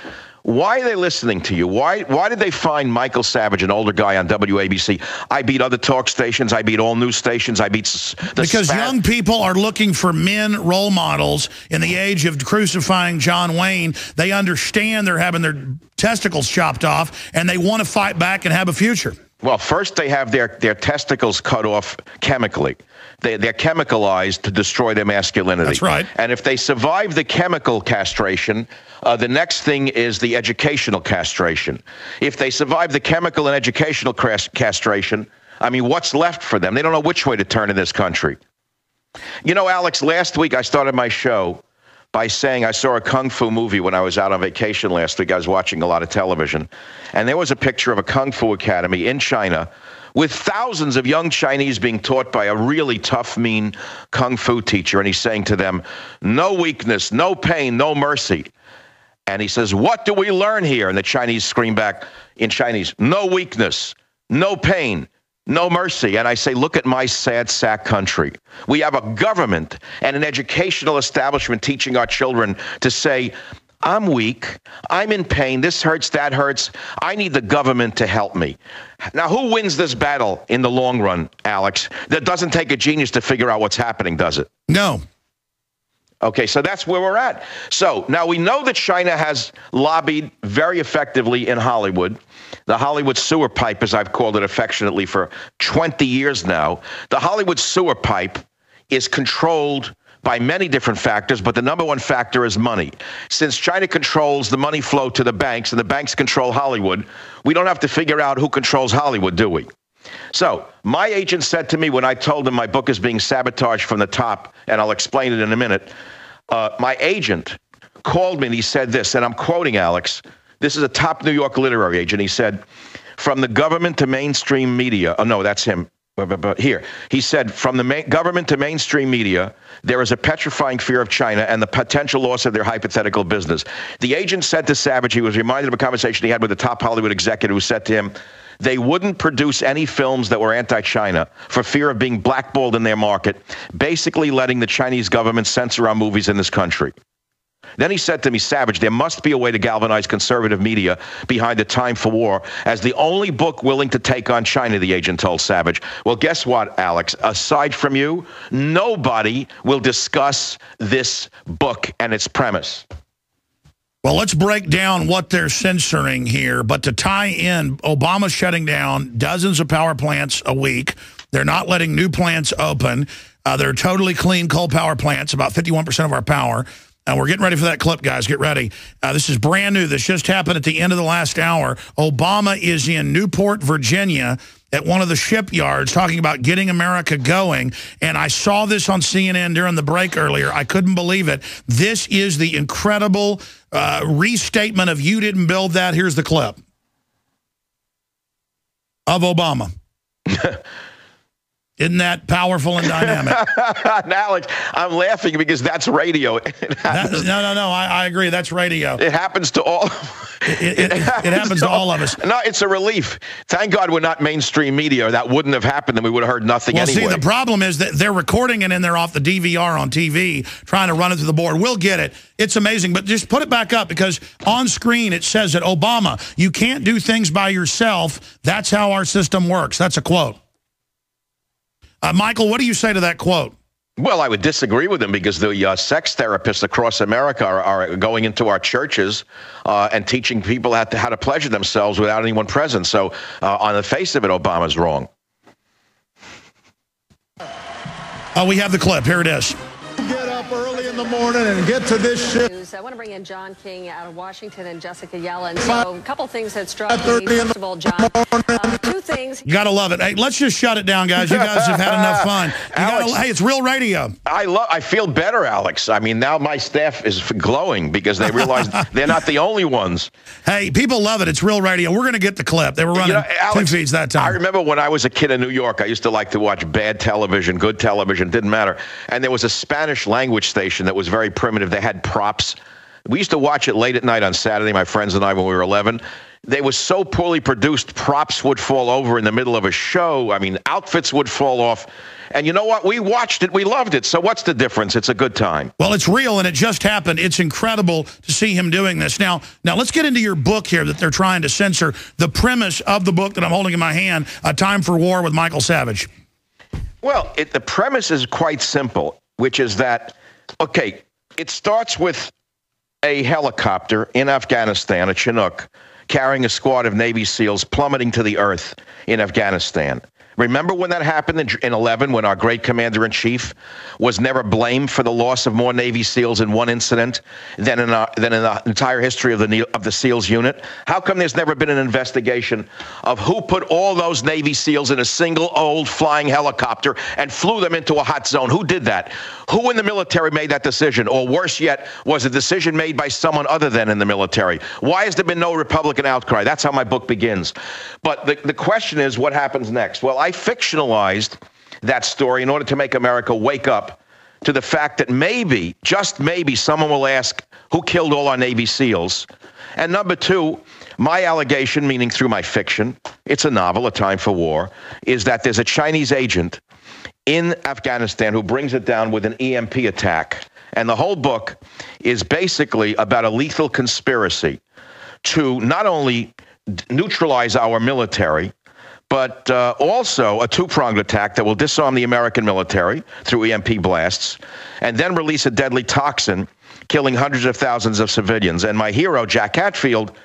Why are they listening to you? Why did they find Michael Savage, an older guy on WABC? I beat other talk stations. I beat all news stations. I beat because young people are looking for men role models in the age of crucifying John Wayne. They understand they're having their testicles chopped off, and they want to fight back and have a future. Well, first they have their testicles cut off chemically. They're chemicalized to destroy their masculinity. That's right. And if they survive the chemical castration, the next thing is the educational castration. If they survive the chemical and educational castration, I mean, what's left for them? They don't know which way to turn in this country. You know, Alex, last week I started my show by saying I saw a kung fu movie when I was out on vacation last week. I was watching a lot of television, and there was a picture of a kung fu academy in China with thousands of young Chinese being taught by a really tough, mean kung fu teacher, and he's saying to them, no weakness, no pain, no mercy. And he says, what do we learn here? And the Chinese scream back in Chinese, no weakness, no pain, no mercy. And I say, look at my sad sack country. We have a government and an educational establishment teaching our children to say, I'm weak, I'm in pain, this hurts, that hurts, I need the government to help me. Now, who wins this battle in the long run, Alex? That doesn't take a genius to figure out what's happening, does it? No. Okay, so that's where we're at. So now we know that China has lobbied very effectively in Hollywood. The Hollywood sewer pipe, as I've called it affectionately for 20 years now, the Hollywood sewer pipe is controlled by many different factors, but the number one factor is money. Since China controls the money flow to the banks and the banks control Hollywood, we don't have to figure out who controls Hollywood, do we? So my agent said to me when I told him my book is being sabotaged from the top, and I'll explain it in a minute, my agent called me and he said this, and I'm quoting Alex. This is a top New York literary agent. He said, from the government to mainstream media, oh no, that's him. But here, he said, from the government to mainstream media, there is a petrifying fear of China and the potential loss of their hypothetical business. The agent said to Savage, he was reminded of a conversation he had with a top Hollywood executive who said to him, they wouldn't produce any films that were anti-China for fear of being blackballed in their market, basically letting the Chinese government censor our movies in this country. Then he said to me, Savage, there must be a way to galvanize conservative media behind the Time for War as the only book willing to take on China, the agent told Savage. Well, guess what, Alex? Aside from you, nobody will discuss this book and its premise. Well, let's break down what they're censoring here. But to tie in, Obama's shutting down dozens of power plants a week. They're not letting new plants open. They're totally clean coal power plants, about 51% of our power. And we're getting ready for that clip, guys. Get ready. This is brand new. This just happened at the end of the last hour. Obama is in Newport, Virginia, at one of the shipyards talking about getting America going. And I saw this on CNN during the break earlier. I couldn't believe it. This is the incredible restatement of you didn't build that. Here's the clip of Obama. Isn't that powerful and dynamic? Alex, I'm laughing because that's radio. No, I agree. That's radio. It happens to all. It happens to all of us. No, it's a relief. Thank God we're not mainstream media. That wouldn't have happened, and we would have heard nothing anyway. See, the problem is that they're recording it in there off the DVR on TV, trying to run it through the board. We'll get it. It's amazing, but just put it back up because on screen it says that, Obama, you can't do things by yourself. That's how our system works. That's a quote. Michael, what do you say to that quote? Well, I would disagree with him because the sex therapists across America are going into our churches and teaching people how to pleasure themselves without anyone present. So on the face of it, Obama's wrong. We have the clip. Here it is. Get up early in the morning and get to this shit. I want to bring in John King out of Washington and Jessica Yellen. So a couple things that struck me. First of all, John, two things. You got to love it. Hey, let's just shut it down, guys. You guys have had enough fun. Hey, it's real radio. I feel better, Alex. I mean, now my staff is glowing because they realize they're not the only ones. Hey, people love it. It's real radio. We're going to get the clip. They were running Alex, 2 feeds that time. I remember when I was a kid in New York, I used to like to watch bad television, good television, didn't matter. And there was a Spanish language station that was very primitive. They had props. We used to watch it late at night on Saturday, my friends and I, when we were 11. They were so poorly produced, props would fall over in the middle of a show. I mean, outfits would fall off. And you know what? We watched it. We loved it. So what's the difference? It's a good time. Well, it's real, and it just happened. It's incredible to see him doing this. Now let's get into your book here that they're trying to censor. The premise of the book that I'm holding in my hand, A Time for War with Michael Savage. Well, the premise is quite simple, which is that, okay, it starts with a helicopter in Afghanistan, a Chinook, carrying a squad of Navy SEALs plummeting to the earth in Afghanistan. Remember when that happened in 11, when our great commander-in-chief was never blamed for the loss of more Navy SEALs in one incident than in the entire history of the SEALs unit? How come there's never been an investigation of who put all those Navy SEALs in a single old flying helicopter and flew them into a hot zone? Who did that? Who in the military made that decision? Or worse yet, was a decision made by someone other than in the military? Why has there been no Republican outcry? That's how my book begins. But the question is, what happens next? Well, I fictionalized that story in order to make America wake up to the fact that maybe, just maybe, someone will ask, who killed all our Navy SEALs? And number two, my allegation, meaning through my fiction, it's a novel, A Time for War, is that there's a Chinese agent in Afghanistan who brings it down with an EMP attack. And the whole book is basically about a lethal conspiracy to not only neutralize our military, but also a two-pronged attack that will disarm the American military through EMP blasts and then release a deadly toxin, killing hundreds of thousands of civilians. And my hero, Jack Hatfield,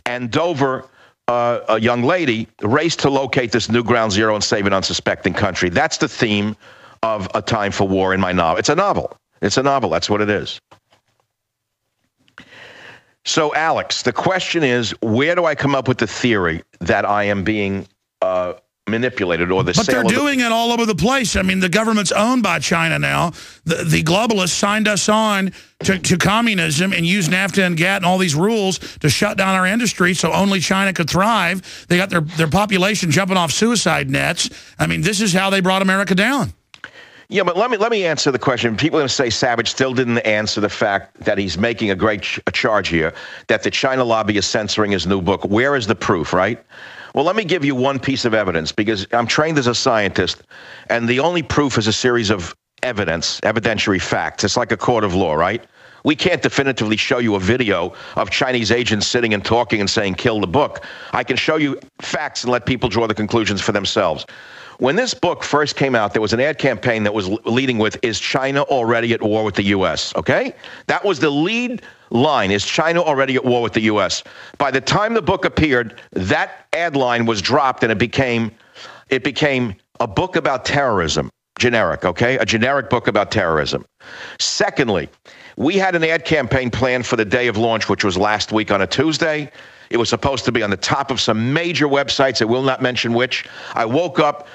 and Dover, a young lady, race to locate this new ground zero and save an unsuspecting country. That's the theme of A Time for War in my novel. It's a novel. It's a novel. That's what it is. So, Alex, the question is, where do I come up with the theory that I am being manipulated or the But sale they're of doing it all over the place. I mean, the government's owned by China now. The globalists signed us on to communism and used NAFTA and GATT and all these rules to shut down our industry so only China could thrive. They got their population jumping off suicide nets. I mean, this is how they brought America down. Yeah, but let me answer the question. People are going to say Savage still didn't answer the fact that he's making a great charge here, that the China lobby is censoring his new book. Where is the proof, right? Well, let me give you one piece of evidence, because I'm trained as a scientist, and the only proof is a series of evidentiary facts. It's like a court of law, right? We can't definitively show you a video of Chinese agents sitting and talking and saying, kill the book. I can show you facts and let people draw the conclusions for themselves. When this book first came out, there was an ad campaign that was leading with, is China already at war with the U.S., okay? That was the lead line, is China already at war with the U.S.? By the time the book appeared, that ad line was dropped, and it became a book about terrorism, generic, okay? A generic book about terrorism. Secondly, we had an ad campaign planned for the day of launch, which was last week on a Tuesday. It was supposed to be on the top of some major websites. I will not mention which. I woke up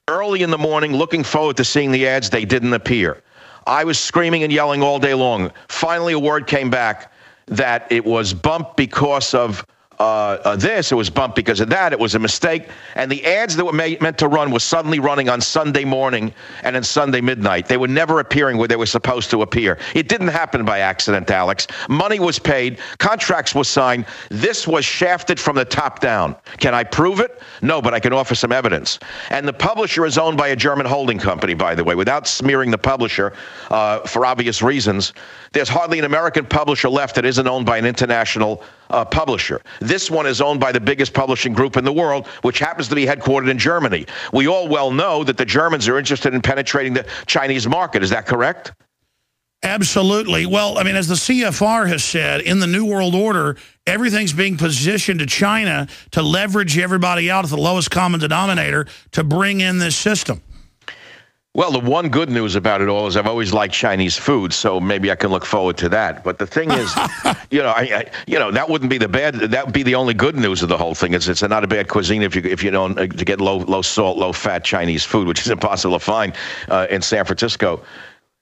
early in the morning looking forward to seeing the ads. They didn't appear. I was screaming and yelling all day long. Finally, a word came back that it was bumped because of this, it was bumped because of that, it was a mistake, and the ads that were meant to run were suddenly running on Sunday morning and on Sunday midnight. They were never appearing where they were supposed to appear. It didn't happen by accident, Alex. Money was paid, contracts were signed. This was shafted from the top down. Can I prove it? No, but I can offer some evidence. And the publisher is owned by a German holding company, by the way, without smearing the publisher for obvious reasons. There's hardly an American publisher left that isn't owned by an international publisher. This one is owned by the biggest publishing group in the world, which happens to be headquartered in Germany. We all well know that the Germans are interested in penetrating the Chinese market. Is that correct? Absolutely. Well, I mean, as the CFR has said, in the New World Order, everything's being positioned to China to leverage everybody out at the lowest common denominator to bring in this system. Well, the one good news about it all is I've always liked Chinese food, so maybe I can look forward to that. But the thing is, that wouldn't be the bad. That would be the only good news of the whole thing. It's not a bad cuisine if you don't to get low salt, low fat Chinese food, which is impossible to find in San Francisco.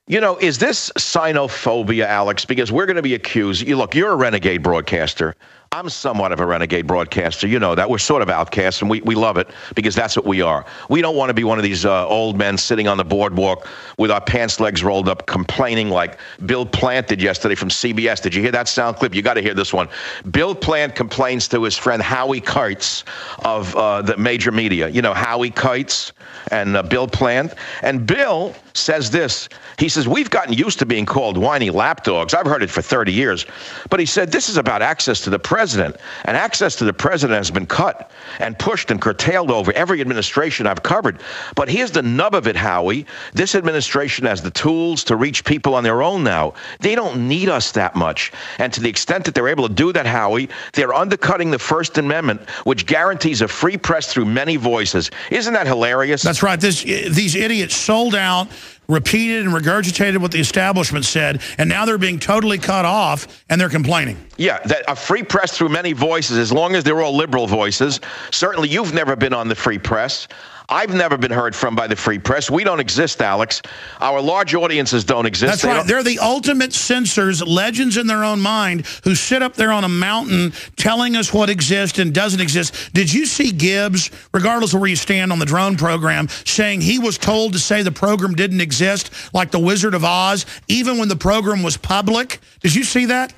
Is this Sinophobia, Alex? Because we're going to be accused. Look, you're a renegade broadcaster. I'm somewhat of a renegade broadcaster. You know that. We're sort of outcasts, and we love it because that's what we are. We don't want to be one of these old men sitting on the boardwalk with our pants legs rolled up complaining like Bill Plant did yesterday from CBS. Did you hear that sound clip? You got to hear this one. Bill Plant complains to his friend Howie Kurtz of the major media. You know, Howie Kurtz and Bill Plant. And Bill says this. He says, we've gotten used to being called whiny lapdogs. I've heard it for 30 years. But he said, this is about access to the president. And access to the president has been cut and pushed and curtailed over every administration I've covered. But here's the nub of it, Howie. This administration has the tools to reach people on their own now. They don't need us that much. And to the extent that they're able to do that, Howie, they're undercutting the First Amendment, which guarantees a free press through many voices. Isn't that hilarious? That's right. These idiots sold out, repeated and regurgitated what the establishment said, and now they're being totally cut off, and they're complaining. Yeah, that a free press through many voices, as long as they're all liberal voices. Certainly you've never been on the free press. I've never been heard from by the free press. We don't exist, Alex. Our large audiences don't exist. That's right. They're the ultimate censors, legends in their own mind, who sit up there on a mountain telling us what exists and doesn't exist. Did you see Gibbs, regardless of where you stand on the drone program, saying he was told to say the program didn't exist, like the Wizard of Oz, even when the program was public? Did you see that?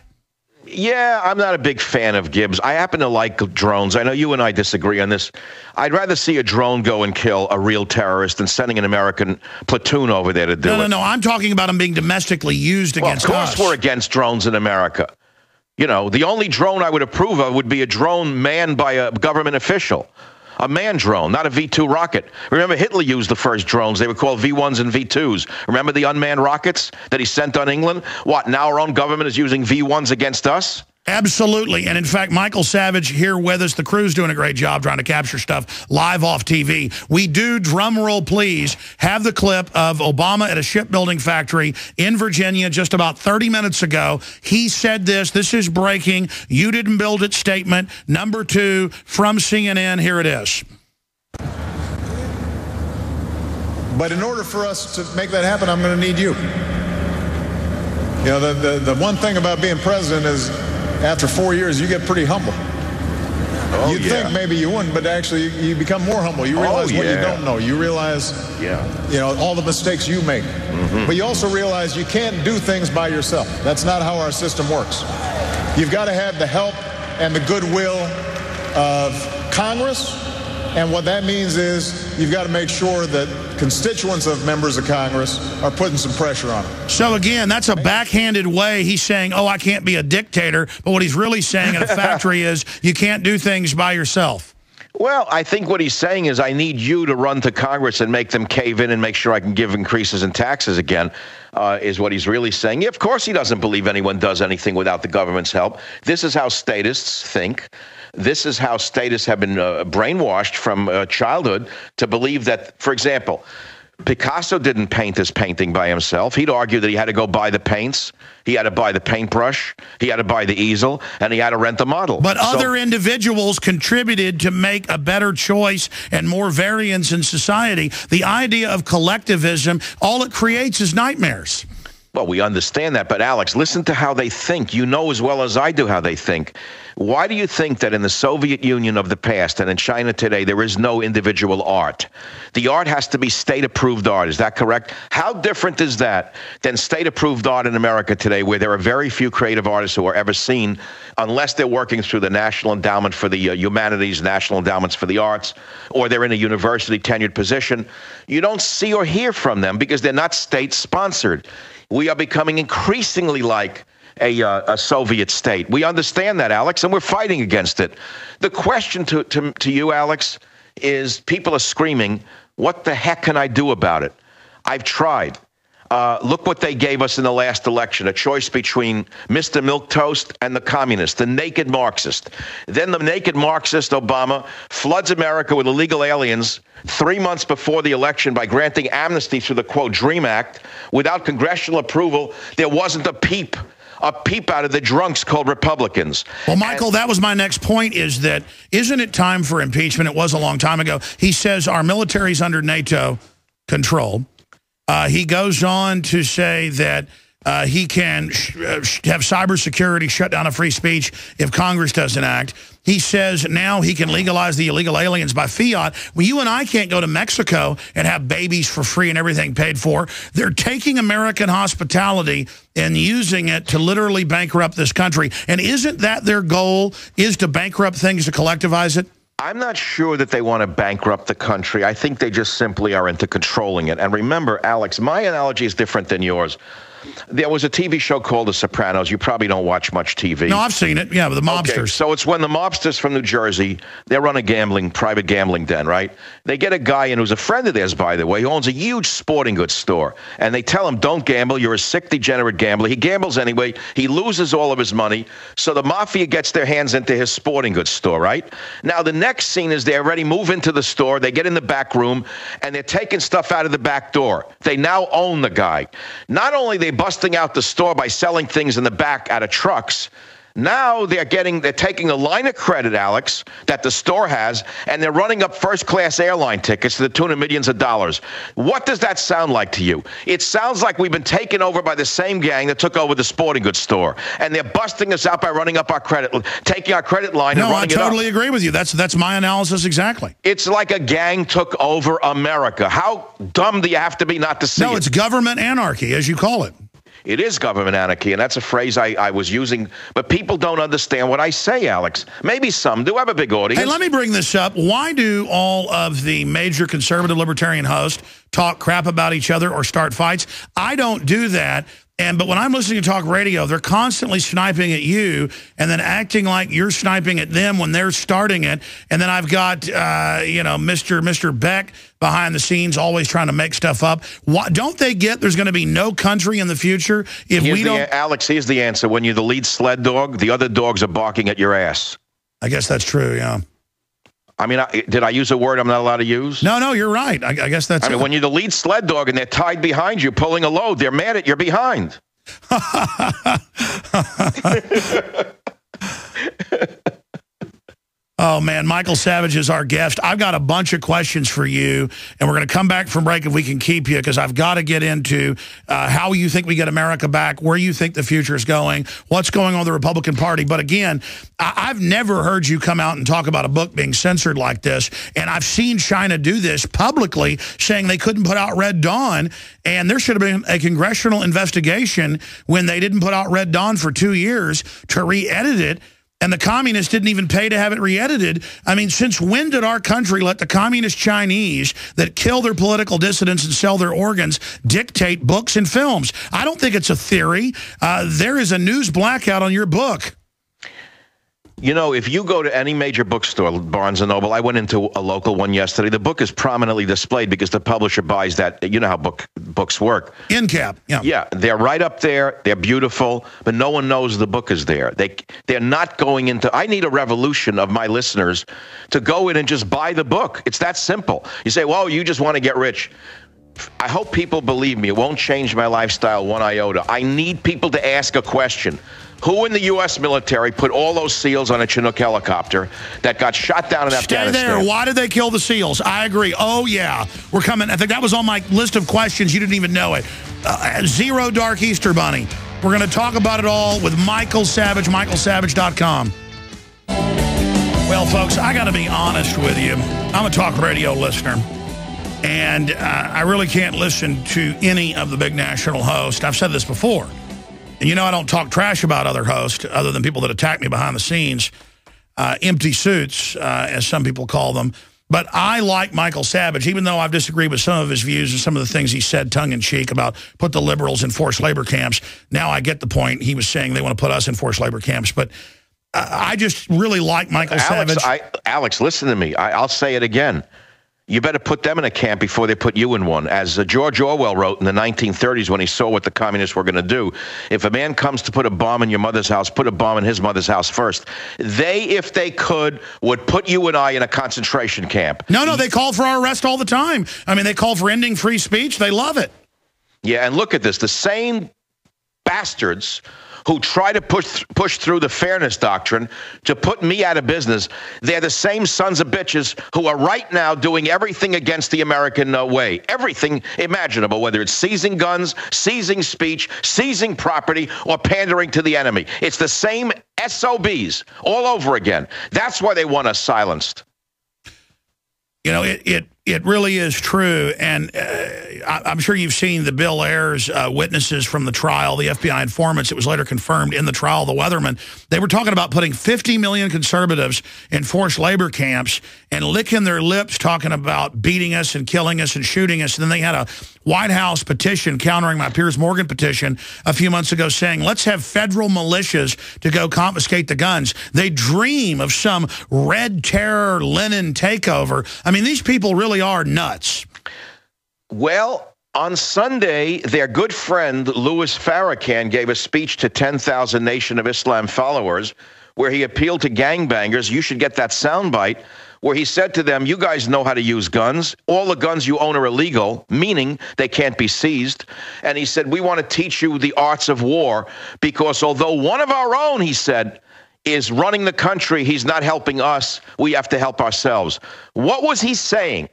Yeah, I'm not a big fan of Gibbs. I happen to like drones. I know you and I disagree on this. I'd rather see a drone go and kill a real terrorist than sending an American platoon over there to do it. No. I'm talking about them being domestically used against us. Of course we're against drones in America. You know, the only drone I would approve of would be a drone manned by a government official. A manned drone, not a V-2 rocket. Remember, Hitler used the first drones. They were called V-1s and V-2s. Remember the unmanned rockets that he sent on England? What, now our own government is using V-1s against us? Absolutely. And in fact, Michael Savage here with us. The crew's doing a great job trying to capture stuff live off TV. We do, drum roll please, have the clip of Obama at a shipbuilding factory in Virginia just about 30 minutes ago. He said this. This is breaking. You didn't build it statement. Number 2 from CNN. Here it is. But in order for us to make that happen, I'm going to need you. You know, the one thing about being president is after 4 years, you get pretty humble. Oh, You'd think maybe you wouldn't, but actually you become more humble. You realize what you don't know. You realize, you know, all the mistakes you make. But you also realize you can't do things by yourself. That's not how our system works. You've got to have the help and the goodwill of Congress. And what that means is you've got to make sure that constituents of members of Congress are putting some pressure on them. So again, that's a backhanded way. He's saying, oh, I can't be a dictator. But what he's really saying in a factory is you can't do things by yourself. Well, I think what he's saying is I need you to run to Congress and make them cave in and make sure I can give increases in taxes again, is what he's really saying. Of course he doesn't believe anyone does anything without the government's help. This is how statists think. This is how statists have been brainwashed from childhood to believe that, for example, Picasso didn't paint his painting by himself. He'd argue that he had to go buy the paints, he had to buy the paintbrush, he had to buy the easel, and he had to rent the model. But other individuals contributed to make a better choice and more variance in society. The idea of collectivism, all it creates is nightmares. Well, we understand that, but Alex, listen to how they think. You know as well as I do how they think. Why do you think that in the Soviet Union of the past and in China today, there is no individual art? The art has to be state-approved art. Is that correct? How different is that than state-approved art in America today, where there are very few creative artists who are ever seen, unless they're working through the National Endowment for the Humanities, National Endowments for the Arts, or they're in a university tenured position? You don't see or hear from them because they're not state-sponsored. We are becoming increasingly like a Soviet state. We understand that, Alex, and we're fighting against it. The question to you, Alex, is people are screaming, what the heck can I do about it? I've tried. Look what they gave us in the last election, a choice between Mr. Milquetoast and the communist, the naked Marxist. Then the naked Marxist, Obama, floods America with illegal aliens 3 months before the election by granting amnesty through the, quote, DREAM Act. Without congressional approval, there wasn't a peep out of the drunks called Republicans. Well, Michael, that was my next point, is that isn't it time for impeachment? It was a long time ago. He says our military's under NATO control. He goes on to say that he can have cybersecurity shut down a free speech if Congress doesn't act. He says now he can legalize the illegal aliens by fiat. Well, you and I can't go to Mexico and have babies for free and everything paid for. They're taking American hospitality and using it to literally bankrupt this country. And isn't that their goal, is to bankrupt things, to collectivize it? I'm not sure that they want to bankrupt the country. I think they just simply are into controlling it. And remember, Alex, my analogy is different than yours. There was a TV show called The Sopranos. You probably don't watch much TV. No, I've seen it. Yeah, with the mobsters. Okay, so it's when the mobsters from New Jersey, they run a private gambling den, right? They get a guy in who's a friend of theirs, by the way, who owns a huge sporting goods store. And they tell him, don't gamble. You're a sick, degenerate gambler. He gambles anyway. He loses all of his money. So the mafia gets their hands into his sporting goods store, right? Now, the next scene is they already move into the store. They get in the back room, and they're taking stuff out of the back door. They now own the guy. Not only they busting out the store by selling things in the back out of trucks. Now they're taking a line of credit, Alex, that the store has, and they're running up first-class airline tickets to the tune of millions of dollars. What does that sound like to you? It sounds like we've been taken over by the same gang that took over the sporting goods store, and they're busting us out by running up our credit, taking our credit line and running it up. No, I totally agree with you. That's my analysis exactly. It's like a gang took over America. How dumb do you have to be not to see it? No, it's government anarchy, as you call it. It is government anarchy, and that's a phrase I was using, but people don't understand what I say, Alex. Maybe some do. Have a big audience. Hey, let me bring this up. Why do all of the major conservative libertarian hosts talk crap about each other or start fights? I don't do that. But when I'm listening to talk radio, they're constantly sniping at you and then acting like you're sniping at them when they're starting it. And then I've got, Mr. Beck behind the scenes always trying to make stuff up. Why, don't they get there's going to be no country in the future if we don't? Alex, here's the answer. When you're the lead sled dog, the other dogs are barking at your ass. I guess that's true, yeah. I mean, did I use a word I'm not allowed to use? No, you're right. I guess that's I mean, when you're the lead sled dog and they're tied behind you pulling a load, they're mad at your behind. Oh, man, Michael Savage is our guest. I've got a bunch of questions for you, and we're going to come back from break if we can keep you, because I've got to get into how you think we get America back, where you think the future is going, what's going on with the Republican Party. But again, I've never heard you come out and talk about a book being censored like this, and I've seen China do this publicly, saying they couldn't put out Red Dawn, and there should have been a congressional investigation when they didn't put out Red Dawn for 2 years to re-edit it. And the communists didn't even pay to have it re-edited. I mean, since when did our country let the communist Chinese that kill their political dissidents and sell their organs dictate books and films? I don't think it's a theory. There is a news blackout on your book. You know, if you go to any major bookstore, Barnes & Noble, I went into a local one yesterday. The book is prominently displayed because the publisher buys that. You know how books work. In cap, yeah. Yeah, they're right up there. They're beautiful, but no one knows the book is there. They're not going into... I need a revolution of my listeners to go in and just buy the book. It's that simple. You say, well, you just want to get rich. I hope people believe me. It won't change my lifestyle one iota. I need people to ask a question. Who in the U.S. military put all those SEALs on a Chinook helicopter that got shot down in Afghanistan? Stay there. Why did they kill the SEAls? I agree. Oh, yeah. We're coming. I think that was on my list of questions. You didn't even know it. Zero Dark Easter Bunny. We're going to talk about it all with Michael Savage, michaelsavage.com. Well, folks, I got to be honest with you. I'm a talk radio listener, and I really can't listen to any of the big national hosts. I've said this before. And you know I don't talk trash about other hosts other than people that attack me behind the scenes, empty suits, as some people call them. But I like Michael Savage, even though I've disagreed with some of his views and some of the things he said tongue-in-cheek about put the liberals in forced labor camps. Now I get the point. He was saying they want to put us in forced labor camps. But I just really like Michael Savage. Alex, listen to me. I'll say it again. You better put them in a camp before they put you in one. As George Orwell wrote in the 1930s when he saw what the communists were going to do, if a man comes to put a bomb in your mother's house, put a bomb in his mother's house first. They, if they could, would put you and I in a concentration camp. No, they call for our arrest all the time. I mean, they call for ending free speech. They love it. Yeah, and look at this. The same bastards who try to push through the fairness doctrine to put me out of business, they're the same sons of bitches who are right now doing everything against the American way. Everything imaginable, whether it's seizing guns, seizing speech, seizing property, or pandering to the enemy. It's the same SOBs all over again. That's why they want us silenced. You know, it really is true, and I'm sure you've seen the Bill Ayers witnesses from the trial, the FBI informants. It was later confirmed in the trial, the Weatherman. They were talking about putting 50 million conservatives in forced labor camps and licking their lips talking about beating us and killing us and shooting us. And then they had a White House petition countering my Piers Morgan petition a few months ago saying, let's have federal militias to go confiscate the guns. They dream of some red terror Lenin takeover. I mean, these people really are nuts. Well, on Sunday, their good friend Louis Farrakhan gave a speech to 10,000 Nation of Islam followers where he appealed to gangbangers. You should get that soundbite where he said to them, you guys know how to use guns. All the guns you own are illegal, meaning they can't be seized. And he said, we want to teach you the arts of war because although one of our own, he said, is running the country, he's not helping us. We have to help ourselves. What was he saying?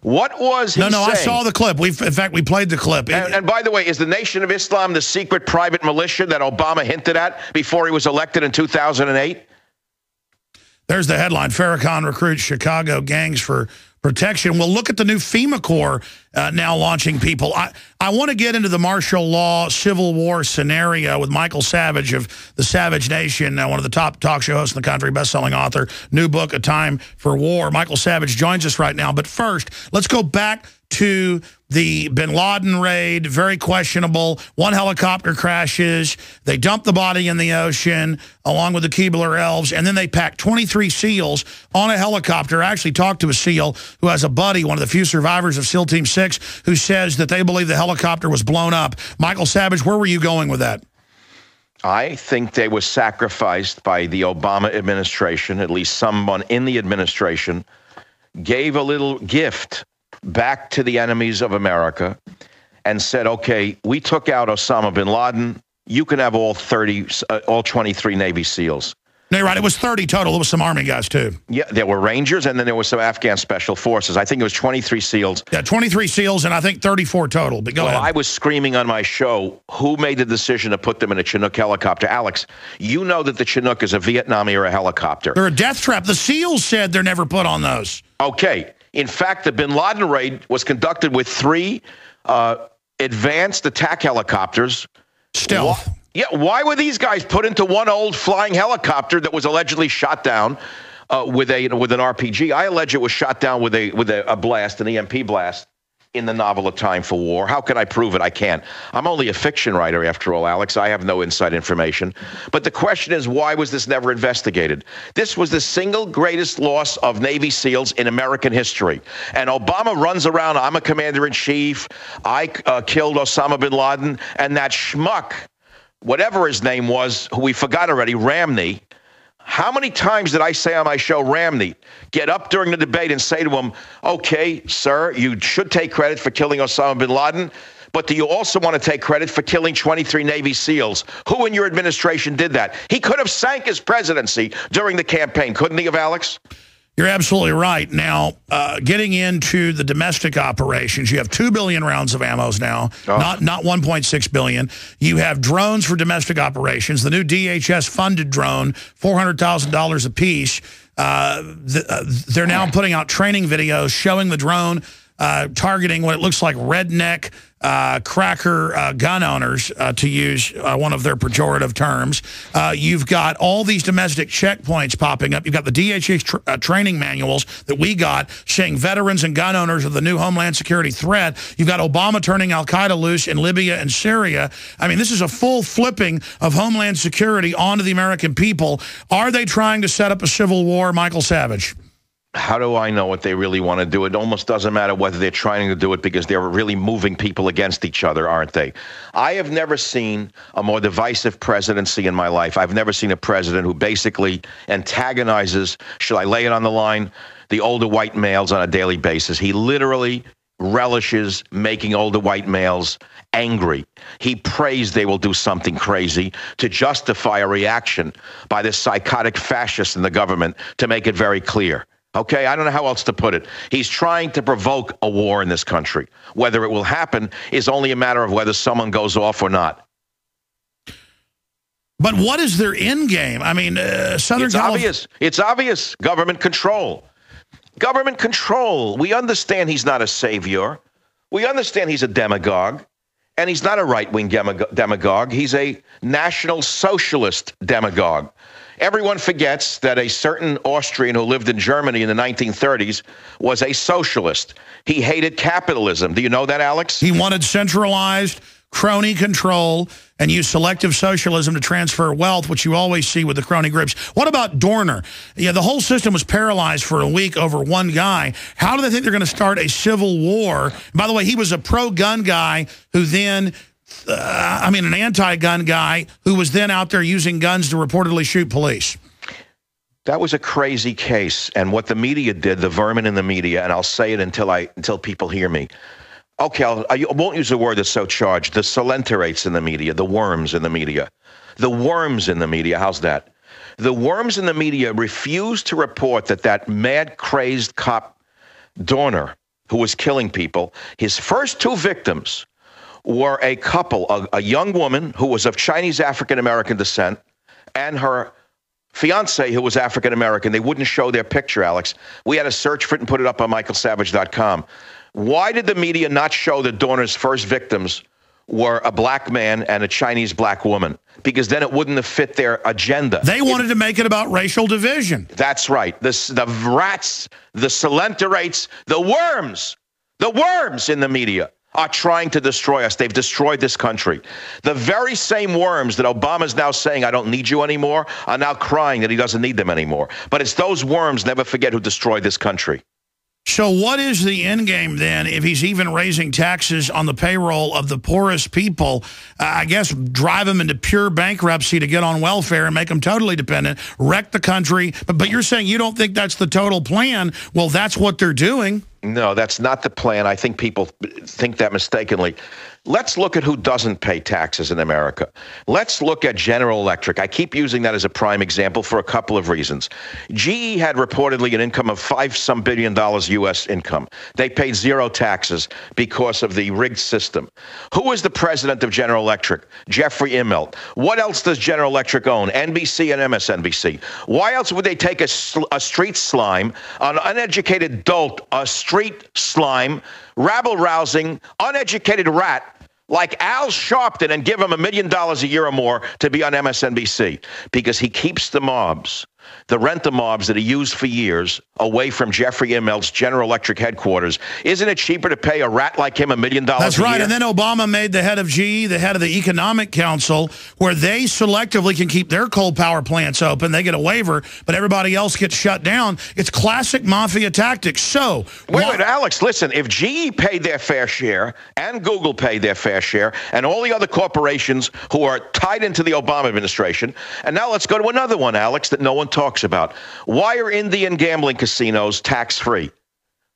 What was he saying? I saw the clip. In fact, we played the clip. And by the way, is the Nation of Islam the secret private militia that Obama hinted at before he was elected in 2008? There's the headline. Farrakhan recruits Chicago gangs for protection. Well, look at the new FEMA Corps now launching people. I want to get into the martial law, Civil War scenario with Michael Savage of the Savage Nation, one of the top talk show hosts in the country, best-selling author, new book, A Time for War. Michael Savage joins us right now. But first, let's go back to the bin Laden raid, very questionable. One helicopter crashes. They dump the body in the ocean along with the Keebler Elves, and then they pack 23 SEALs on a helicopter. I actually talked to a SEAL who has a buddy, one of the few survivors of SEAL Team 6, who says that they believe the helicopter was blown up. Michael Savage, where were you going with that? I think they were sacrificed by the Obama administration, at least someone in the administration, gave a little gift back to the enemies of America and said, okay, we took out Osama bin Laden. You can have all 23 Navy SEALs. No, you're right. It was 30 total. It was some Army guys, too. Yeah, there were Rangers, and then there was some Afghan Special Forces. I think it was 23 SEALs. Yeah, 23 SEALs, and I think 34 total. But go ahead. I was screaming on my show, who made the decision to put them in a Chinook helicopter? Alex, you know that the Chinook is a Vietnam-era helicopter. They're a death trap. The SEALs said they're never put on those. Okay. In fact, the bin Laden raid was conducted with 3 advanced attack helicopters. Stealth. Why were these guys put into one old flying helicopter that was allegedly shot down with an RPG? I allege it was shot down with a blast, an EMP blast, in the novel A Time for War. How can I prove it? I can't. I'm only a fiction writer, after all, Alex. I have no inside information. But the question is, why was this never investigated? This was the single greatest loss of Navy SEALs in American history. And Obama runs around, I'm a commander-in-chief, I killed Osama bin Laden, and that schmuck, whatever his name was, who we forgot already, Ramney. How many times did I say on my show, Ramney, get up during the debate and say to him, okay, sir, you should take credit for killing Osama bin Laden, but do you also want to take credit for killing 23 Navy SEALs? Who in your administration did that? He could have sank his presidency during the campaign, couldn't he have, Alex? You're absolutely right. Now, getting into the domestic operations, you have 2 billion rounds of ammo now, not 1.6 billion. You have drones for domestic operations. The new DHS-funded drone, $400,000 a piece. They're now putting out training videos showing the drone targeting what it looks like redneck cracker gun owners, to use one of their pejorative terms. You've got all these domestic checkpoints popping up. You've got the DHS training manuals that we got saying veterans and gun owners are the new Homeland Security threat. You've got Obama turning al-Qaeda loose in Libya and Syria. I mean, this is a full flipping of Homeland Security onto the American people. Are they trying to set up a civil war, Michael Savage? How do I know what they really want to do? It almost doesn't matter whether they're trying to do it because they're really moving people against each other, aren't they? I have never seen a more divisive presidency in my life. I've never seen a president who basically antagonizes, should I lay it on the line, the older white males on a daily basis. He literally relishes making older white males angry. He prays they will do something crazy to justify a reaction by this psychotic fascist in the government to make it very clear. Okay, I don't know how else to put it. He's trying to provoke a war in this country. Whether it will happen is only a matter of whether someone goes off or not. But what is their end game? I mean, Southern California... It's obvious. Government control. Government control. We understand he's not a savior. We understand he's a demagogue. And he's not a right-wing demagogue. He's a national socialist demagogue. Everyone forgets that a certain Austrian who lived in Germany in the 1930s was a socialist. He hated capitalism. Do you know that, Alex? He wanted centralized crony control and used selective socialism to transfer wealth, which you always see with the crony groups. What about Dorner? Yeah, the whole system was paralyzed for a week over one guy. How do they think they're going to start a civil war? By the way, he was a pro-gun guy who then... an anti-gun guy who was then out there using guns to reportedly shoot police. That was a crazy case. And what the media did, the vermin in the media, and I'll say it until people hear me. Okay, I won't use a word that's so charged. The solenterates in the media, the worms in the media. The worms in the media, how's that? The worms in the media refused to report that mad, crazed cop, Dorner, who was killing people, his first 2 victims were a couple, a young woman who was of Chinese African-American descent and her fiance who was African-American. They wouldn't show their picture, Alex. We had to search for it and put it up on michaelsavage.com. Why did the media not show that Dorner's first victims were a black man and a Chinese black woman? Because then it wouldn't have fit their agenda. They wanted to make it about racial division. That's right. The rats, the solenterates, the worms in the media are trying to destroy us. They've destroyed this country. The very same worms that Obama's now saying, I don't need you anymore, are now crying that he doesn't need them anymore. But it's those worms, never forget, who destroyed this country. So what is the end game then if he's even raising taxes on the payroll of the poorest people? I guess drive them into pure bankruptcy to get on welfare and make them totally dependent, wreck the country. But you're saying you don't think that's the total plan. Well, that's what they're doing. No, that's not the plan. I think people think that mistakenly. Let's look at who doesn't pay taxes in America. Let's look at General Electric. I keep using that as a prime example for a couple of reasons. GE had reportedly an income of $5 billion U.S. income. They paid zero taxes because of the rigged system. Who is the president of General Electric? Jeffrey Immelt. What else does General Electric own? NBC and MSNBC. Why else would they take a street slime, an uneducated dolt, a street slime, rabble-rousing, uneducated rat like Al Sharpton and give him $1 million a year or more to be on MSNBC? Because he keeps the mobs, the rent-a-mobs that he used for years, away from Jeffrey Immelt's General Electric headquarters. Isn't it cheaper to pay a rat like him $1 million a year? That's right. And then Obama made the head of GE the head of the Economic Council, where they selectively can keep their coal power plants open. They get a waiver, but everybody else gets shut down. It's classic mafia tactics. So wait, Alex, listen, if GE paid their fair share and Google paid their fair share and all the other corporations who are tied into the Obama administration, and now let's go to another one, Alex, that no one talks about. Why are Indian gambling casinos tax-free?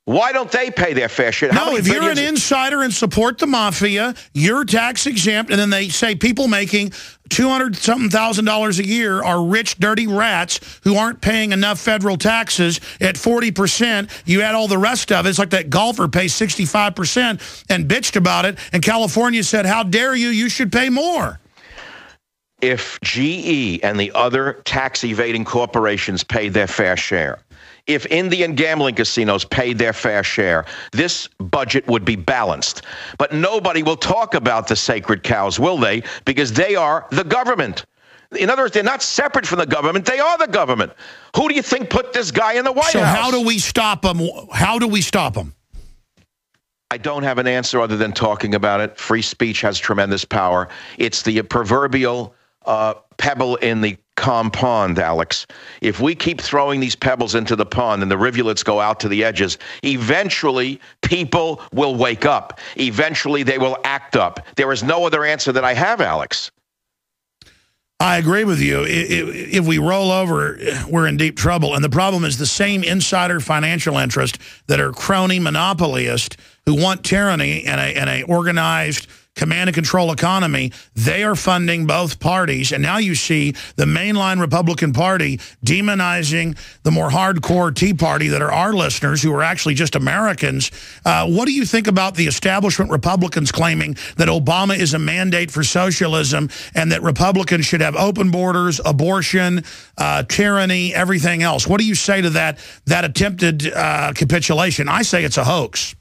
Why don't they pay their fair share? No, if you're an insider and support the mafia, you're tax exempt, and then they say people making $200-something a year are rich, dirty rats who aren't paying enough federal taxes at 40%. You add all the rest of it. It's like that golfer pays 65% and bitched about it, and California said, how dare you, you should pay more. If GE and the other tax-evading corporations paid their fair share, if Indian gambling casinos paid their fair share, this budget would be balanced. But nobody will talk about the sacred cows, will they? Because they are the government. In other words, they're not separate from the government. They are the government. Who do you think put this guy in the White House? So how do we stop them? How do we stop them? I don't have an answer other than talking about it. Free speech has tremendous power. It's the proverbial pebble in the calm pond, Alex. If we keep throwing these pebbles into the pond and the rivulets go out to the edges, eventually people will wake up. Eventually they will act up. There is no other answer that I have, Alex. I agree with you. If we roll over, we're in deep trouble. And the problem is the same insider financial interest that are crony monopolists who want tyranny and a organized command and control economy, they are funding both parties. And now you see the mainline Republican Party demonizing the more hardcore Tea Party that are our listeners, who are actually just Americans. What do you think about the establishment Republicans claiming that Obama is a mandate for socialism and that Republicans should have open borders, abortion, tyranny, everything else? What do you say to that attempted capitulation? I say it's a hoax.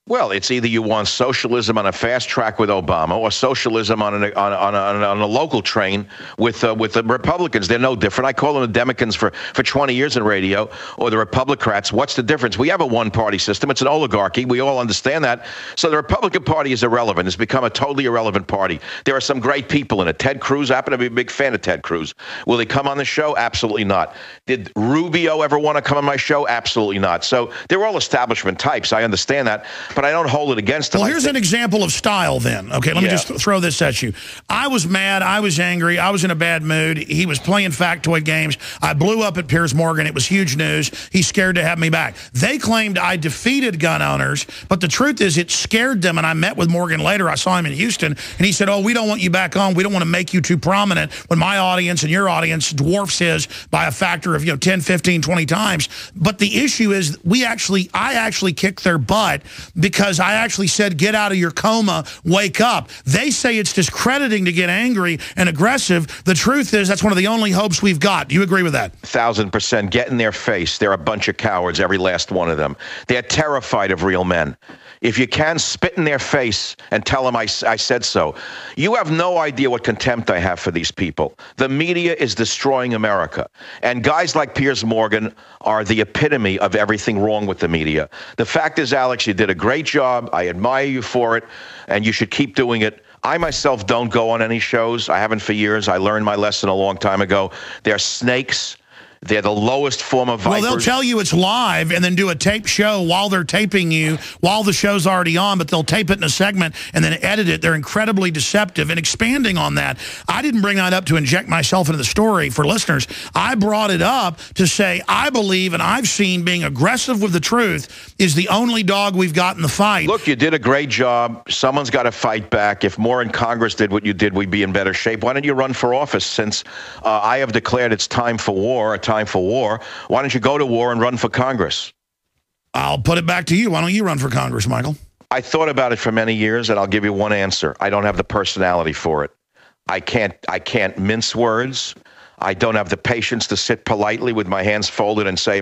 Well, it's either you want socialism on a fast track with Obama or socialism on a local train with the Republicans. They're no different. I call them the Democrats for 20 years in radio, or the Republicrats. What's the difference? We have a one-party system. It's an oligarchy. We all understand that. So the Republican Party is irrelevant. It's become a totally irrelevant party. There are some great people in it. Ted Cruz, I happen to be a big fan of Ted Cruz. Will he come on the show? Absolutely not. Did Rubio ever want to come on my show? Absolutely not. So they're all establishment types. I understand that. But I don't hold it against them. Well, here's an example of style then. Okay, let me just throw this at you. I was mad. I was angry. I was in a bad mood. He was playing factoid games. I blew up at Piers Morgan. It was huge news. He's scared to have me back. They claimed I defeated gun owners, but the truth is it scared them, and I met with Morgan later. I saw him in Houston, and he said, oh, we don't want you back on. We don't want to make you too prominent when my audience and your audience dwarfs his by a factor of 10, 15, 20 times. But the issue is I actually kicked their butt because I actually said, get out of your coma, wake up. They say it's discrediting to get angry and aggressive. The truth is that's one of the only hopes we've got. Do you agree with that? 1,000%. Get in their face. They're a bunch of cowards, every last one of them. They're terrified of real men. If you can, spit in their face and tell them I said so. You have no idea what contempt I have for these people. The media is destroying America. And guys like Piers Morgan are the epitome of everything wrong with the media. The fact is, Alex, you did a great job. I admire you for it, and you should keep doing it. I myself don't go on any shows. I haven't for years. I learned my lesson a long time ago. They're snakes. They're the lowest form of vipers. Well, they'll tell you it's live and then do a tape show while they're taping you, while the show's already on, but they'll tape it in a segment and then edit it. They're incredibly deceptive. And expanding on that, I didn't bring that up to inject myself into the story for listeners. I brought it up to say I believe and I've seen being aggressive with the truth is the only dog we've got in the fight. Look, you did a great job. Someone's got to fight back. If more in Congress did what you did, we'd be in better shape. Why don't you run for office since I have declared it's time for war, time for war? Why don't you go to war and run for Congress? I'll put it back to you. Why don't you run for Congress, Michael? I thought about it for many years, and I'll give you one answer. I don't have the personality for it. I can't mince words. I don't have the patience to sit politely with my hands folded and say,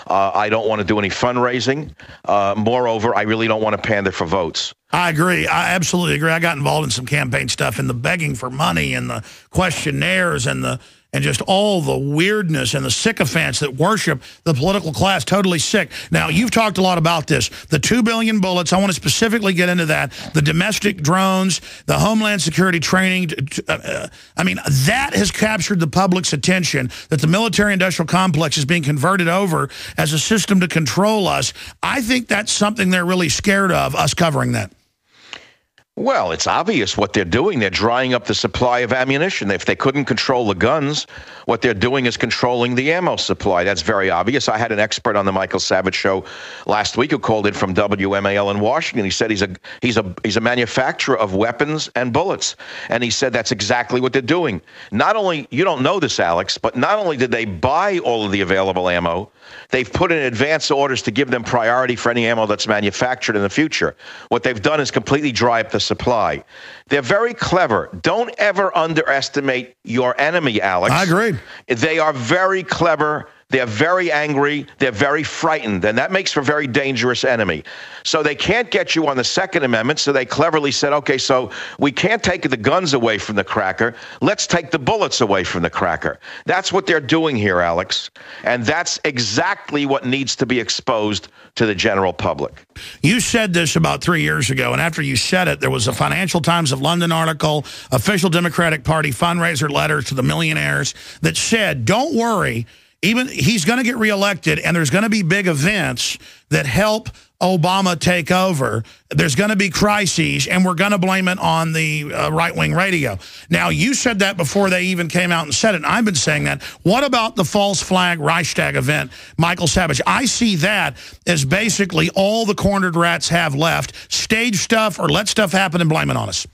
I don't want to do any fundraising. Moreover, I really don't want to pander for votes. I agree. I absolutely agree. I got involved in some campaign stuff and the begging for money and the questionnaires and just all the weirdness and the sycophants that worship the political class. Totally sick. Now, you've talked a lot about this. The 2 billion bullets, I want to specifically get into that. The domestic drones, the Homeland Security training. I mean, that has captured the public's attention, that the military-industrial complex is being converted over as a system to control us. I think that's something they're really scared of, us covering that. Well, it's obvious what they're doing. They're drying up the supply of ammunition. If they couldn't control the guns, what they're doing is controlling the ammo supply. That's very obvious. I had an expert on the Michael Savage show last week who called in from WMAL in Washington. He said he's a manufacturer of weapons and bullets, and he said that's exactly what they're doing. Not only, you don't know this, Alex, but not only did they buy all of the available ammo, they've put in advance orders to give them priority for any ammo that's manufactured in the future. What they've done is completely dry up the supply. They're very clever. Don't ever underestimate your enemy, Alex. I agree. They are very clever. They're very angry. They're very frightened. And that makes for a very dangerous enemy. So they can't get you on the Second Amendment. So they cleverly said, okay, so we can't take the guns away from the cracker. Let's take the bullets away from the cracker. That's what they're doing here, Alex. And that's exactly what needs to be exposed to the general public. You said this about 3 years ago, and after you said it, there was a Financial Times of London article, official Democratic Party fundraiser letters to the millionaires that said, don't worry, even he's going to get reelected, and there's going to be big events that help Obama take over. There's going to be crises, and we're going to blame it on the right-wing radio. Now, you said that before they even came out and said it, and I've been saying that. What about the false flag Reichstag event, Michael Savage? I see that as basically all the cornered rats have left, stage stuff or let stuff happen and blame it on us.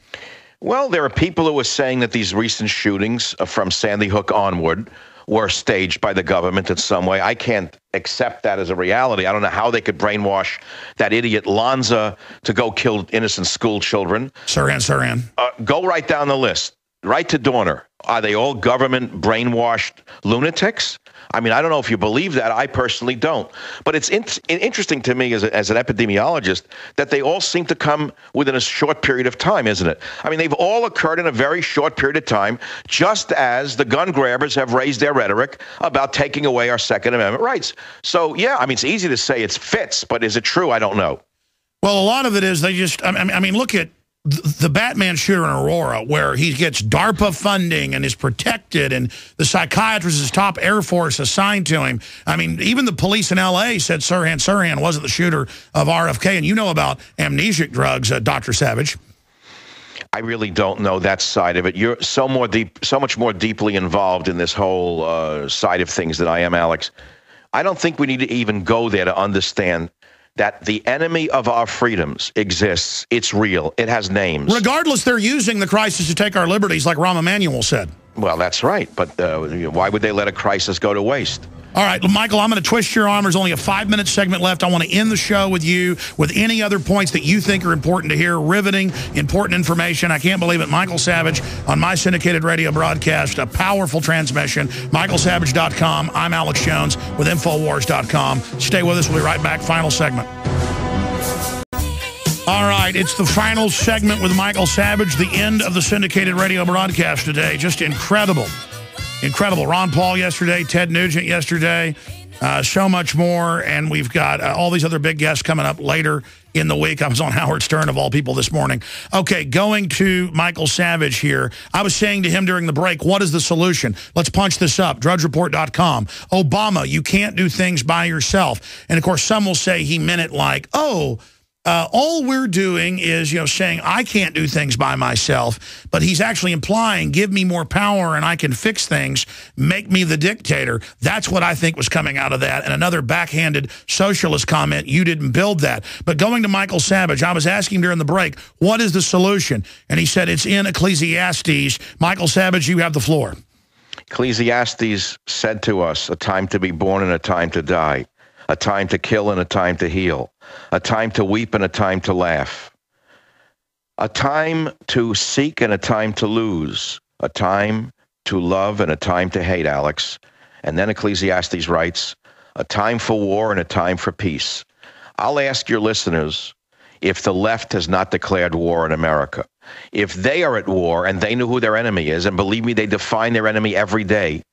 Well, there are people who are saying that these recent shootings from Sandy Hook onward were staged by the government in some way. I can't accept that as a reality. I don't know how they could brainwash that idiot Lanza to go kill innocent school children. Sirhan. Go right down the list. Right to Dorner. Are they all government brainwashed lunatics? I mean, I don't know if you believe that. I personally don't. But it's interesting to me as an epidemiologist that they all seem to come within a short period of time, isn't it? I mean, they've all occurred in a very short period of time, just as the gun grabbers have raised their rhetoric about taking away our Second Amendment rights. So, yeah, I mean, it's easy to say it's fits, but is it true? I don't know. Well, a lot of it is they just, I mean, look at the Batman shooter in Aurora, where he gets DARPA funding and is protected, and the psychiatrist is top Air Force assigned to him. I mean, even the police in L.A. said Sirhan wasn't the shooter of RFK, and you know about amnesic drugs, Dr. Savage. I really don't know that side of it. You're so much more deeply involved in this whole side of things than I am, Alex. I don't think we need to even go there to understand that the enemy of our freedoms exists. It's real. It has names. Regardless, they're using the crisis to take our liberties, like Rahm Emanuel said. Well, that's right. But why would they let a crisis go to waste? All right, Michael, I'm going to twist your arm. There's only a 5-minute segment left. I want to end the show with you with any other points that you think are important to hear, riveting, important information. I can't believe it. Michael Savage on my syndicated radio broadcast, a powerful transmission, michaelsavage.com. I'm Alex Jones with Infowars.com. Stay with us. We'll be right back. Final segment. All right, it's the final segment with Michael Savage, the end of the syndicated radio broadcast today. Just incredible. Incredible. Ron Paul yesterday, Ted Nugent yesterday. So much more, and we've got all these other big guests coming up later in the week. I was on Howard Stern, of all people, this morning. Okay, going to Michael Savage here. I was saying to him during the break, what is the solution? Let's punch this up, drudgereport.com. Obama, you can't do things by yourself. And, of course, some will say he meant it like, oh, all we're doing is, saying I can't do things by myself, but he's actually implying give me more power and I can fix things, make me the dictator. That's what I think was coming out of that. And another backhanded socialist comment, you didn't build that. But going to Michael Savage, I was asking during the break, what is the solution? And he said it's in Ecclesiastes. Michael Savage, you have the floor. Ecclesiastes said to us, a time to be born and a time to die, a time to kill and a time to heal, a time to weep and a time to laugh, a time to seek and a time to lose, a time to love and a time to hate, Alex. And then Ecclesiastes writes, a time for war and a time for peace. I'll ask your listeners if the left has not declared war in America. If they are at war and they know who their enemy is, and believe me, they define their enemy every day,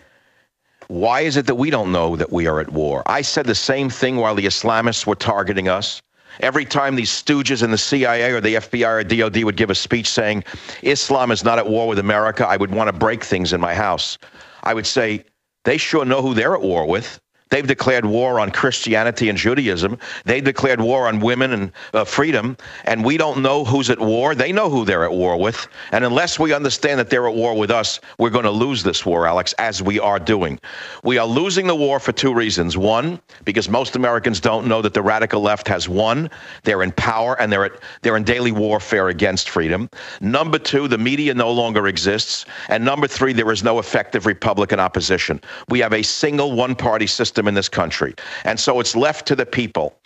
why is it that we don't know that we are at war? I said the same thing while the Islamists were targeting us. Every time these stooges in the CIA or the FBI or DOD would give a speech saying, Islam is not at war with America, I would want to break things in my house. I would say, they sure know who they're at war with. They've declared war on Christianity and Judaism. They declared war on women and freedom. And we don't know who's at war. They know who they're at war with. And unless we understand that they're at war with us, we're going to lose this war, Alex, as we are doing. We are losing the war for two reasons. One, because most Americans don't know that the radical left has won. They're in power and they're in daily warfare against freedom. Number two, the media no longer exists. And number three, there is no effective Republican opposition. We have a single one-party system in this country. And so it's left to the people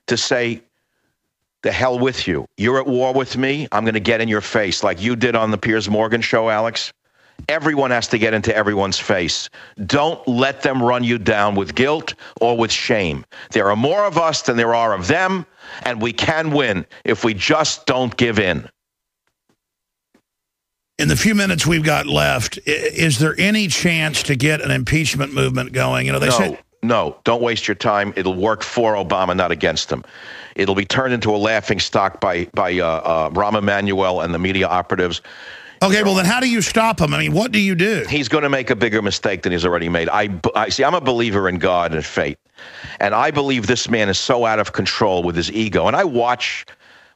to say, the hell with you. You're at war with me. I'm going to get in your face like you did on the Piers Morgan show, Alex. Everyone has to get into everyone's face. Don't let them run you down with guilt or with shame. There are more of us than there are of them, and we can win if we just don't give in. In the few minutes we've got left, is there any chance to get an impeachment movement going? They say... No, don't waste your time. It'll work for Obama, not against him. It'll be turned into a laughing stock by Rahm Emanuel and the media operatives. Okay, well, then how do you stop him? I mean, what do you do? He's going to make a bigger mistake than he's already made. I see, I'm a believer in God and fate. And I believe this man is so out of control with his ego. And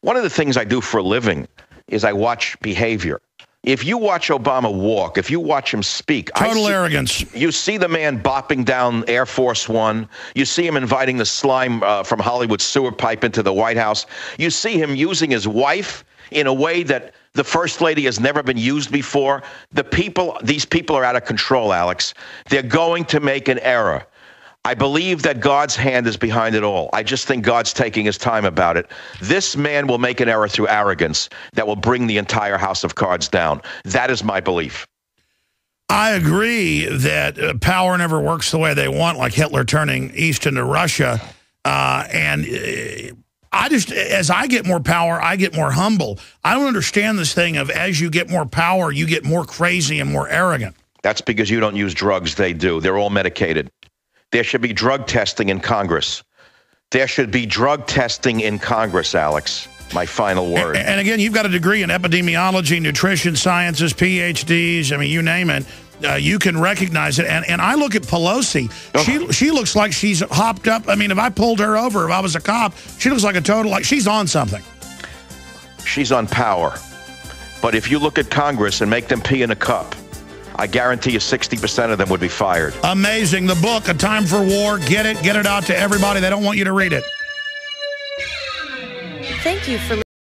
one of the things I do for a living is I watch behavior. If you watch Obama walk, if you watch him speak... Total arrogance. You see the man bopping down Air Force One. You see him inviting the slime from Hollywood sewer pipe into the White House. You see him using his wife in a way that the First Lady has never been used before. These people are out of control, Alex. They're going to make an error. I believe that God's hand is behind it all. I just think God's taking his time about it. This man will make an error through arrogance that will bring the entire house of cards down. That is my belief. I agree that power never works the way they want, like Hitler turning east into Russia. As I get more power, I get more humble. I don't understand this thing of as you get more power, you get more crazy and more arrogant. That's because you don't use drugs. They do. They're all medicated. There should be drug testing in Congress. There should be drug testing in Congress, Alex. My final word. And again, you've got a degree in epidemiology, nutrition sciences, PhDs. I mean, you name it. You can recognize it. And I look at Pelosi. She looks like she's hopped up. I mean, if I pulled her over, if I was a cop, she looks like a total, like she's on something. She's on power. But if you look at Congress and make them pee in a cup, I guarantee you 60% of them would be fired. Amazing. The book, A Time for War. Get it out to everybody. They don't want you to read it. Thank you for